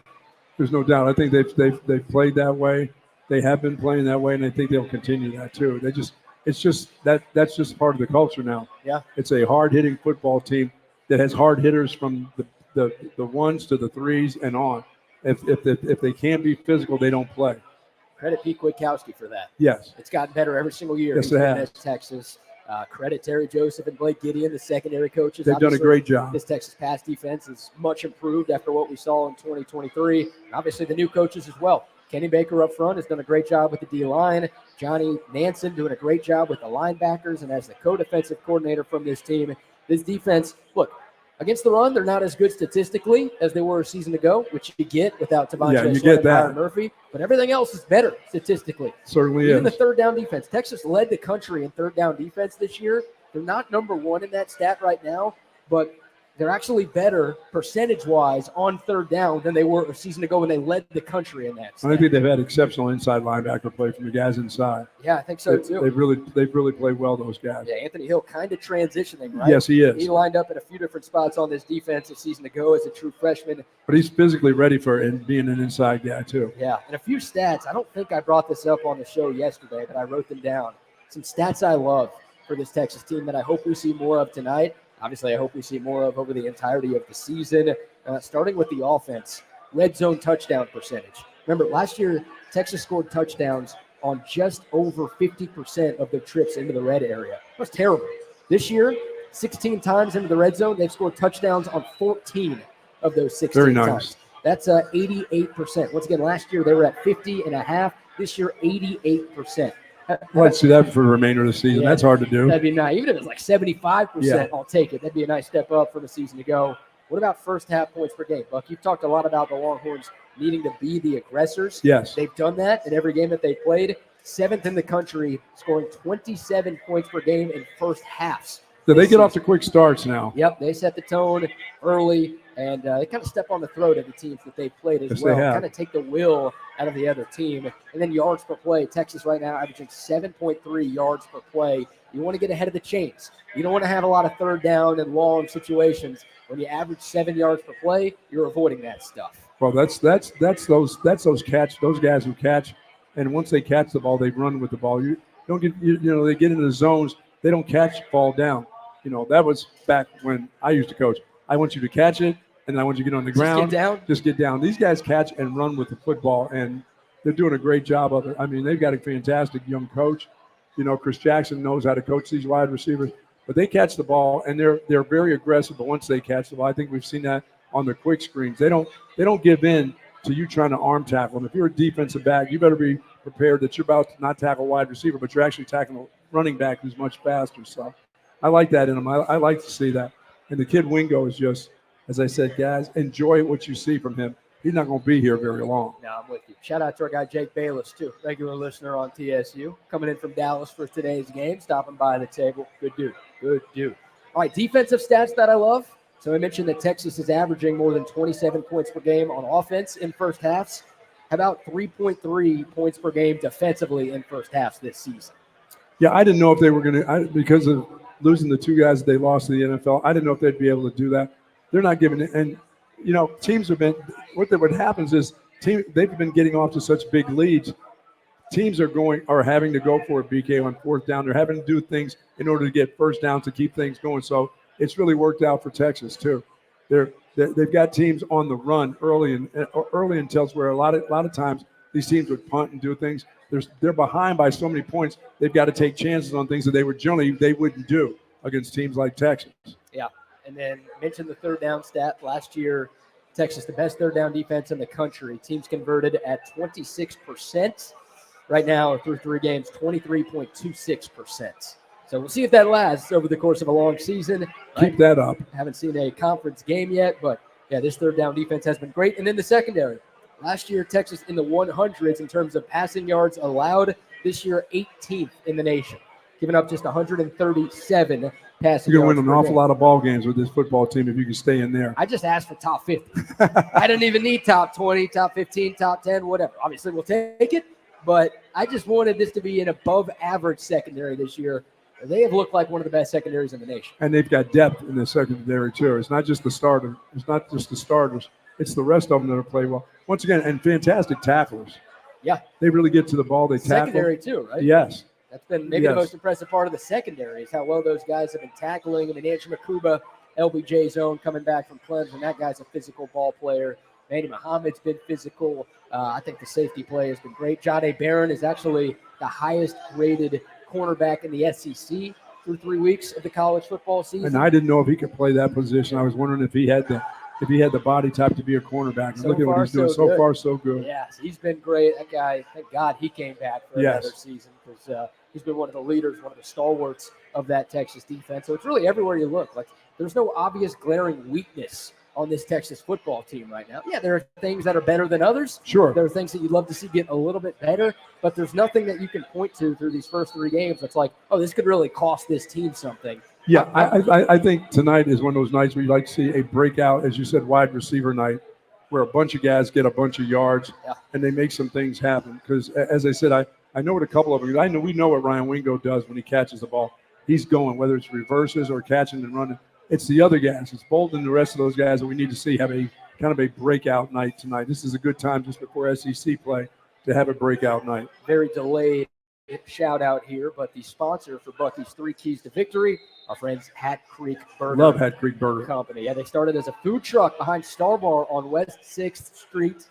There's no doubt. I think they've played that way. They have been playing that way, and I think they'll continue that too. That's just part of the culture now. Yeah, it's a hard-hitting football team that has hard hitters from the ones to the threes and on. If they can't be physical, they don't play. Credit Pete Kwiatkowski for that. Yes, it's gotten better every single year. Yes, it has. Texas. Credit Terry Joseph and Blake Gideon, the secondary coaches. They've done a great job. This Texas pass defense is much improved after what we saw in 2023. And obviously, the new coaches as well. Kenny Baker up front has done a great job with the D-line. Johnny Nansen doing a great job with the linebackers. And as the co-defensive coordinator from this team, this defense, look, against the run, they're not as good statistically as they were a season ago, which you get without Tavante and Byron Murphy. But everything else is better statistically. Certainly Even the third down defense. Texas led the country in third down defense this year. They're not number one in that stat right now, but they're actually better percentage-wise on third down than they were a season ago when they led the country in that stat. I think they've had exceptional inside linebacker play from the guys inside. Yeah, I think so too. They've really played well, those guys. Yeah, Anthony Hill kind of transitioning, right? Yes, he is. He lined up in a few different spots on this defense a season ago as a true freshman. But he's physically ready for being an inside guy too. Yeah, and a few stats. I don't think I brought this up on the show yesterday, but I wrote them down. Some stats I love for this Texas team that I hope we see more of tonight. Obviously, I hope we see more of over the entirety of the season, starting with the offense. Red zone touchdown percentage. Remember, last year, Texas scored touchdowns on just over 50% of their trips into the red area. That's terrible. This year, 16 times into the red zone, they've scored touchdowns on 14 of those 16 Very nice. times. That's 88%. Once again, last year, they were at 50.5. This year, 88%. Let's see that for the remainder of the season. Yeah, that's hard to do. That'd be nice. Even if it's like 75%, I'll take it. That'd be a nice step up from a season ago. What about first half points per game? Buck, you've talked a lot about the Longhorns needing to be the aggressors. Yes. They've done that in every game that they've played. 7th in the country, scoring 27 points per game in first halves. So they get off to quick starts now. Yep, they set the tone early, and they kind of step on the throat of the teams that they've played as well. Kind of take the will out of the other team. And then yards per play. Texas right now averaging 7.3 yards per play. You want to get ahead of the chains. You don't want to have a lot of third down and long situations. When you average 7 yards per play, you're avoiding that stuff. Well, that's those guys who catch, and once they catch the ball, they run with the ball. You don't get they get into the zones. They don't catch, fall down. That was back when I used to coach. I want you to catch it, and I want you to get on the ground. Just get down. These guys catch and run with the football, and they're doing a great job of it. I mean, they've got a fantastic young coach. Chris Jackson knows how to coach these wide receivers. But they catch the ball, and they're very aggressive. But once they catch the ball, I think we've seen that on their quick screens. They don't give in to you trying to arm tackle them. If you're a defensive back, you better be prepared that you're about to not tackle a wide receiver, but you're actually tackling a running back who's much faster. So I like that in him. I like to see that. And the kid Wingo is just, as I said, guys, enjoy what you see from him. He's not going to be here very long. No, I'm with you. Shout out to our guy Jake Bayless, too, regular listener on TSU, coming in from Dallas for today's game, stopping by the table. Good dude. All right, defensive stats that I love. So I mentioned that Texas is averaging more than 27 points per game on offense in first halves. about 3.3 points per game defensively in first halves this season. Yeah, I didn't know if they were going to, because of losing the two guys that they lost to the NFL, I didn't know if they'd be able to do that. They're not giving it. And, teams have been, what happens is they've been getting off to such big leads. Teams are having to go for a BK on fourth down. They're having to do things in order to get first down to keep things going. So it's really worked out for Texas too. They've got teams on the run early and tells where a lot of times these teams would punt and do things. They're behind by so many points. They've got to take chances on things that they wouldn't do against teams like Texas. Yeah, and then mention the third down stat. Last year, Texas, the best third down defense in the country. Teams converted at 26%. Right now, through 3 games, 23.26%. So we'll see if that lasts over the course of a long season. Keep that up. Haven't seen a conference game yet, but yeah, this third down defense has been great. And then the secondary. Last year, Texas in the 100s in terms of passing yards allowed. This year, 18th in the nation, giving up just 137 passing yards. You're going to win an awful lot of ball games with this football team if you can stay in there. I just asked for top 50. I didn't even need top 20, top 15, top 10, whatever. Obviously, we'll take it. But I just wanted this to be an above-average secondary this year. They have looked like one of the best secondaries in the nation. And they've got depth in the secondary, too. It's not just the starter. It's not just the starters. It's the rest of them that are playing well. Once again, and fantastic tacklers. Yeah. They really get to the ball. They tackle. Secondary, too, right? Yes. That's been maybe the most impressive part of the secondary is how well ththose guys have been tackling. I mean, Andrew Makuba, LBJ zone coming back from Clemson. That guy's a physical ball player. Manny Muhammad's been physical. I think the safety play has been great. John A. Barron is actually the highest-rated cornerback in the SEC through 3 weeks of the college football season. And I didn't know if he could play that position. I was wondering if he had the body type to be a cornerback. And look at what he's doing. So far, so good. Yes, he's been great. That guy, thank God he came back for another season because he's been one of the leaders, one of the stalwarts of that Texas defense. So it's really everywhere you look. Like there's no obvious glaring weakness on this Texas football team right now. Yeah, there are things that are better than others. Sure. There are things that you'd love to see get a little bit better, but there's nothing that you can point to through these first 3 games that's like, oh, this could really cost this team something. Yeah, I think tonight is one of those nights where you like to see a breakout, as you said, wide receiver night, where a bunch of guys get a bunch of yards and they make some things happen. Because, as I said, I know what a couple of them. We know what Ryan Wingo does when he catches the ball. He's going, whether it's reverses or catching and running. It's the other guys. It's Bolton and the rest of those guys that we need to see have a kind of a breakout night tonight. This is a good time just before SEC play to have a breakout night. Very delayed shout out here, but the sponsor for Bucky's 3 Keys to Victory, our friends Hat Creek Burger. Love Hat Creek Burger Company. Yeah, they started as a food truck behind Star Bar on West 6th Street.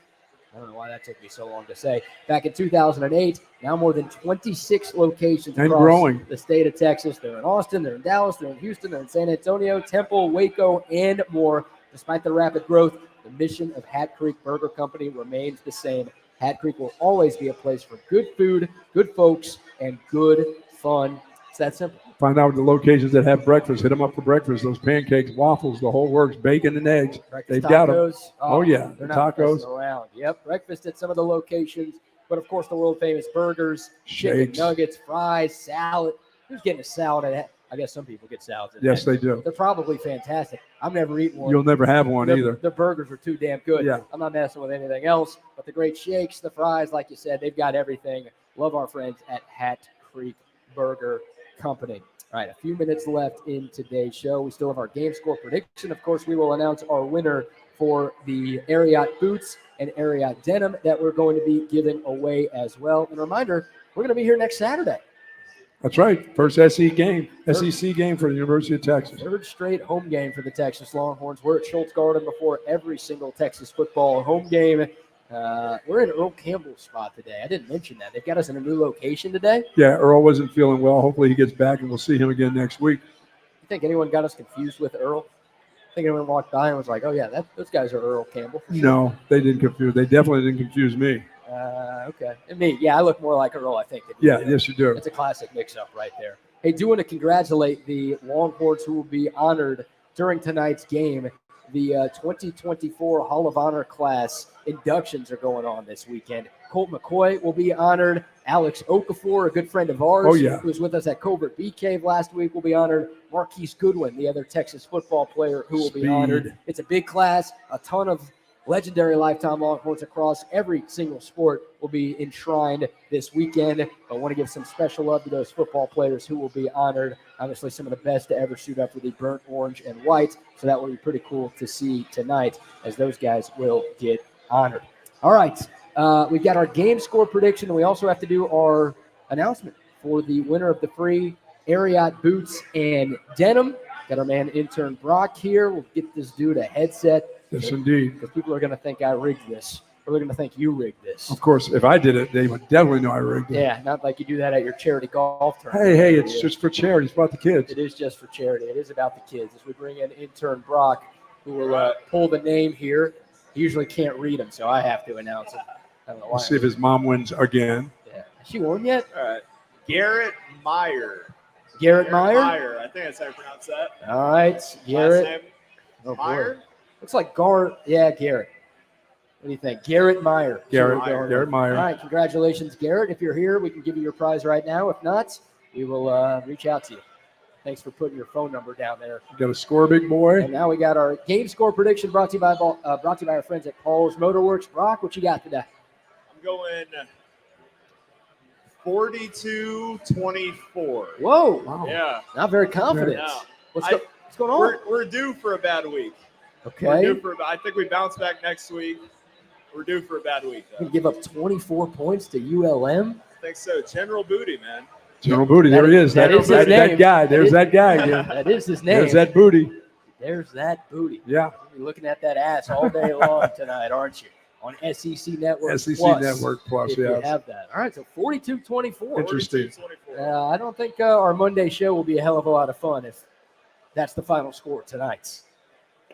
I don't know why that took me so long to say. Back in 2008, now more than 26 locations and across growing. The state of Texas. They're in Austin, they're in Dallas, they're in Houston, they're in San Antonio, Temple, Waco, and more. Despite the rapid growth, the mission of Hat Creek Burger Company remains the same. Hat Creek will always be a place for good food, good folks, and good fun. It's that simple. Find out the locations that have breakfast. Hit them up for breakfast. Those pancakes, waffles, the whole works, bacon and eggs. Breakfast They've tacos. got them. Oh yeah, they're the not tacos. messing around. Yep, breakfast at some of the locations, but of course the world famous burgers, chicken Shakes. nuggets, fries, salad. Who's getting a salad at that? I guess some people get salads. Yes, they do. They're probably fantastic. I've never eaten one. You'll never have one either. The burgers are too damn good. Yeah. I'm not messing with anything else. But the great shakes, the fries, like you said, they've got everything. Love our friends at Hat Creek Burger Company. All right, a few minutes left in today's show. We still have our game score prediction. Of course, we will announce our winner for the Ariat boots and Ariat denim that we're going to be giving away as well. And a reminder, we're going to be here next Saturday. That's right. First SEC game for the University of Texas. 3rd straight home game for the Texas Longhorns. We're at Scholz Garten before every single Texas football home game. We're in Earl Campbell's spot today. I didn't mention that. They've got us in a new location today. Yeah, Earl wasn't feeling well. Hopefully he gets back and we'll see him again next week. You think anyone got us confused with Earl? I think anyone walked by and was like, oh, yeah, those guys are Earl Campbell. No, they didn't confuse. They definitely didn't confuse me. Okay. And me, yeah, I look more like Earl, I think. Yeah, yes, you do. It's a classic mix-up right there. Hey, do want to congratulate the Longhorns who will be honored during tonight's game. The 2024 Hall of Honor class inductions are going on this weekend. Colt McCoy will be honored. Alex Okafor, a good friend of ours, who was with us at Covert Bee Cave last week, will be honored. Marquise Goodwin, the other Texas football player, who will be honored. It's a big class, a ton of legendary lifetime Longhorns across every single sport will be enshrined this weekend. I want to give some special love to those football players who will be honored. Obviously, some of the best to ever suit up for the burnt orange and white. So that will be pretty cool to see tonight as those guys will get honored. All right. We've got our game score prediction, and we also have to do our announcement for the winner of the free Ariat boots and denim. Got our man intern Brock here. We'll get this dude a headset. Yes, indeed. Because people are going to think I rigged this. Or they're going to think you rigged this. Of course, if I did it, they would definitely know I rigged it. Yeah, not like you do that at your charity golf tournament. Hey, it's just for charity. It's about the kids. It is just for charity. It is about the kids. As we bring in intern Brock, who will pull the name here. He usually can't read them, so I have to announce it. I don't know why. We'll see if his mom wins again. Yeah. Has she won yet? All right. Garrett Meyer. Garrett Meyer? I think that's how you pronounce that. All right. Garrett. Last name, Oh, Meyer. boy. Looks like Garrett. Yeah, Garrett. What do you think? Garrett Meyer. Garrett Meyer. All right. Congratulations, Garrett. If you're here, we can give you your prize right now. If not, we will reach out to you. Thanks for putting your phone number down there. You got to score, big boy. And now we got our game score prediction brought to you by our friends at Paul's Motorworks. Brock, what you got today? I'm going 42-24. Whoa. Wow. Yeah. Not very confident. No. What's going on? We're due for a bad week. Okay. We're due I think we bounce back next week. We're due for a bad week, though. You give up 24 points to ULM? I think so. General Booty, man. General Booty, there he is. That is his name. That guy. There's that guy again. That is his name. There's that booty. There's that booty. Yeah. You'll be looking at that ass all day long tonight, aren't you? On SEC Network SEC Plus, Network Plus, if yeah. you have that. All right, so 42-24. Interesting. 42-24. I don't think our Monday show will be a hell of a lot of fun if that's the final score tonight.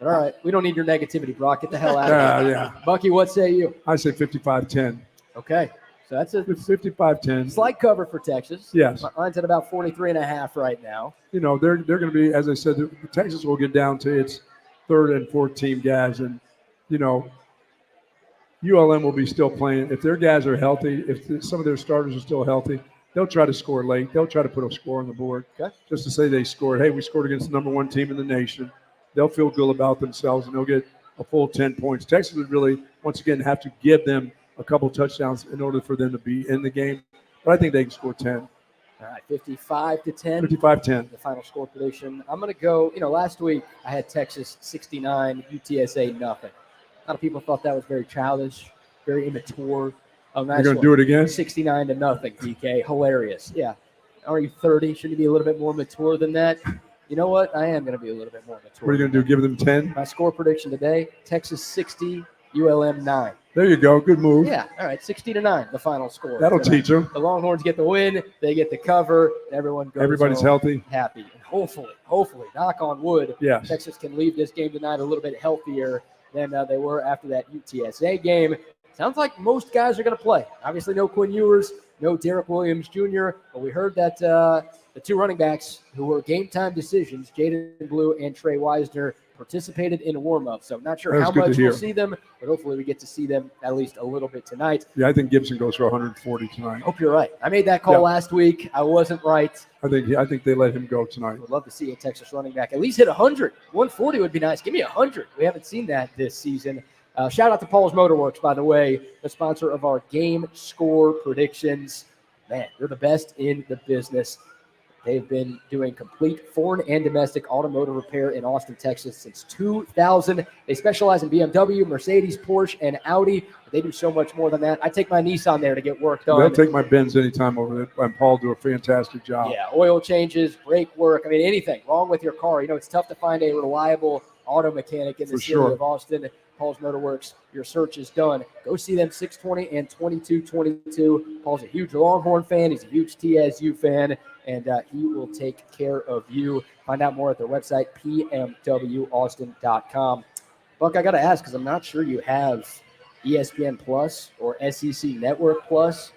All right, we don't need your negativity, Brock. Get the hell out of here. Yeah. Bucky, what say you? I say 55-10. Okay, so that's a 55-10. slight cover for Texas. Yes. Mine's at about 43.5 right now. You know, they're going to be, as I said, Texas will get down to its third and fourth team guys. And, you know, ULM will be still playing. If their guys are healthy, if some of their starters are still healthy, they'll try to score late. They'll try to put a score on the board just to say they scored. Hey, we scored against the number one team in the nation. They'll feel good about themselves, and they'll get a full 10 points. Texas would really, once again, have to give them a couple touchdowns in order for them to be in the game. But I think they can score 10. All right, 55-10. 55-10. The final score prediction. I'm going to go, last week I had Texas 69, UTSA nothing. A lot of people thought that was very childish, very immature. You're going to do it again? 69-0, BK. Hilarious. Yeah. Are you 30? Shouldn't you be a little bit more mature than that? You know what? I am going to be a little bit more mature. What are you going to do, give them 10? My score prediction today, Texas 60, ULM 9. There you go. Good move. Yeah. All right. 60-9, the final score. That'll teach them. The Longhorns get the win. They get the cover. Everyone goes Everybody's home healthy. happy. And hopefully, knock on wood, Yes. Texas can leave this game tonight a little bit healthier than they were after that UTSA game. Sounds like most guys are going to play. Obviously, no Quinn Ewers, no Derek Williams Jr., but we heard that the two running backs who were game-time decisions, Jaden Blue and Trey Wisner, participated in a warm-up. So not sure how much we'll see them, but hopefully we get to see them at least a little bit tonight. Yeah, I think Gibson goes for 140 tonight. Hope you're right. I made that call last week. I wasn't right. I think they let him go tonight. Would love to see a Texas running back at least hit 100. 140 would be nice. Give me 100. We haven't seen that this season. Shout out to Paul's Motorworks, by the way, the sponsor of our game score predictions. Man, they're the best in the business. They've been doing complete foreign and domestic automotive repair in Austin, Texas since 2000. They specialize in BMW, Mercedes, Porsche, and Audi. They do so much more than that. I take my Nissan there to get work done. They'll take my Benz anytime over there, and Paul do a fantastic job. Yeah, oil changes, brake work. I mean, anything wrong with your car. It's tough to find a reliable auto mechanic in the city of Austin. Paul's Motorworks, your search is done. Go see them 620 and 2222. Paul's a huge Longhorn fan. He's a huge TSU fan, and he will take care of you. Find out more at their website, pmwaustin.com. Buck, I got to ask because I'm not sure you have ESPN Plus or SEC Network Plus.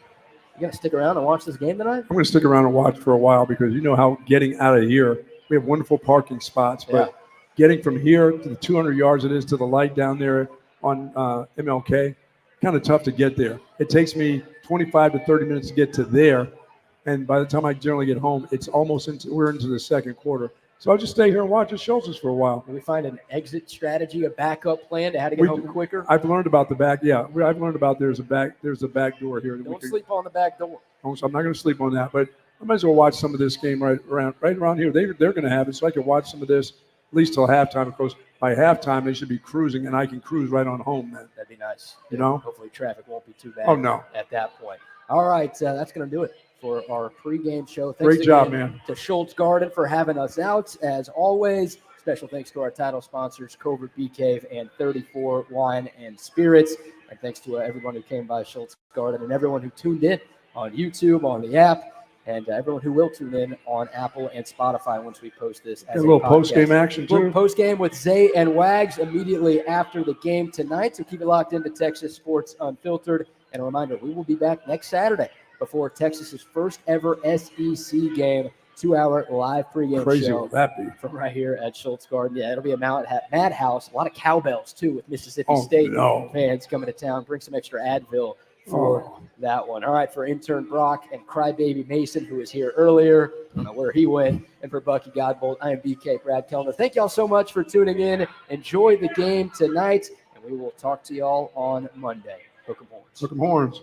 You going to stick around and watch this game tonight? I'm going to stick around and watch for a while because you know how getting out of here, we have wonderful parking spots, but getting from here to the 200 yards it is to the light down there on MLK, kind of tough to get there. It takes me 25 to 30 minutes to get to there, and by the time I generally get home, it's almost we're into the second quarter. So I'll just stay here and watch the Scholz's for a while. Can we find an exit strategy, a backup plan to how to get home quicker? I've learned about the back. Yeah, I've learned about there's a back door here. Don't sleep on the back door. So I'm not going to sleep on that, but I might as well watch some of this game right around here. They're going to have it, so I can watch some of this at least till halftime. Of course, by halftime they should be cruising, and I can cruise right on home then. That'd be nice. You know, hopefully traffic won't be too bad. Oh no, at that point. All right, that's going to do it for our pregame show. Thanks Great job, man. To Scholz Garten for having us out. As always, special thanks to our title sponsors, Covert Bee Cave and 34 Wine and Spirits. And thanks to everyone who came by Scholz Garten and everyone who tuned in on YouTube, on the app, and everyone who will tune in on Apple and Spotify once we post this as a little podcast. post-game action, too. A little post-game with Zay and Wags immediately after the game tonight. So keep it locked into Texas Sports Unfiltered. And a reminder, we will be back next Saturday before Texas's first ever SEC game, 2-hour live pregame Crazy show. will that be? From right here at Scholz Garten. Yeah, it'll be a madhouse. A lot of cowbells, too, with Mississippi State fans coming to town. Bring some extra Advil for that one. All right, for intern Brock and crybaby Mason, who was here earlier. I don't know where he went. And for Bucky Godbolt, I am BK Brad Kellner. Thank y'all so much for tuning in. Enjoy the game tonight, and we will talk to y'all on Monday. Hook 'em horns. Hook 'em horns.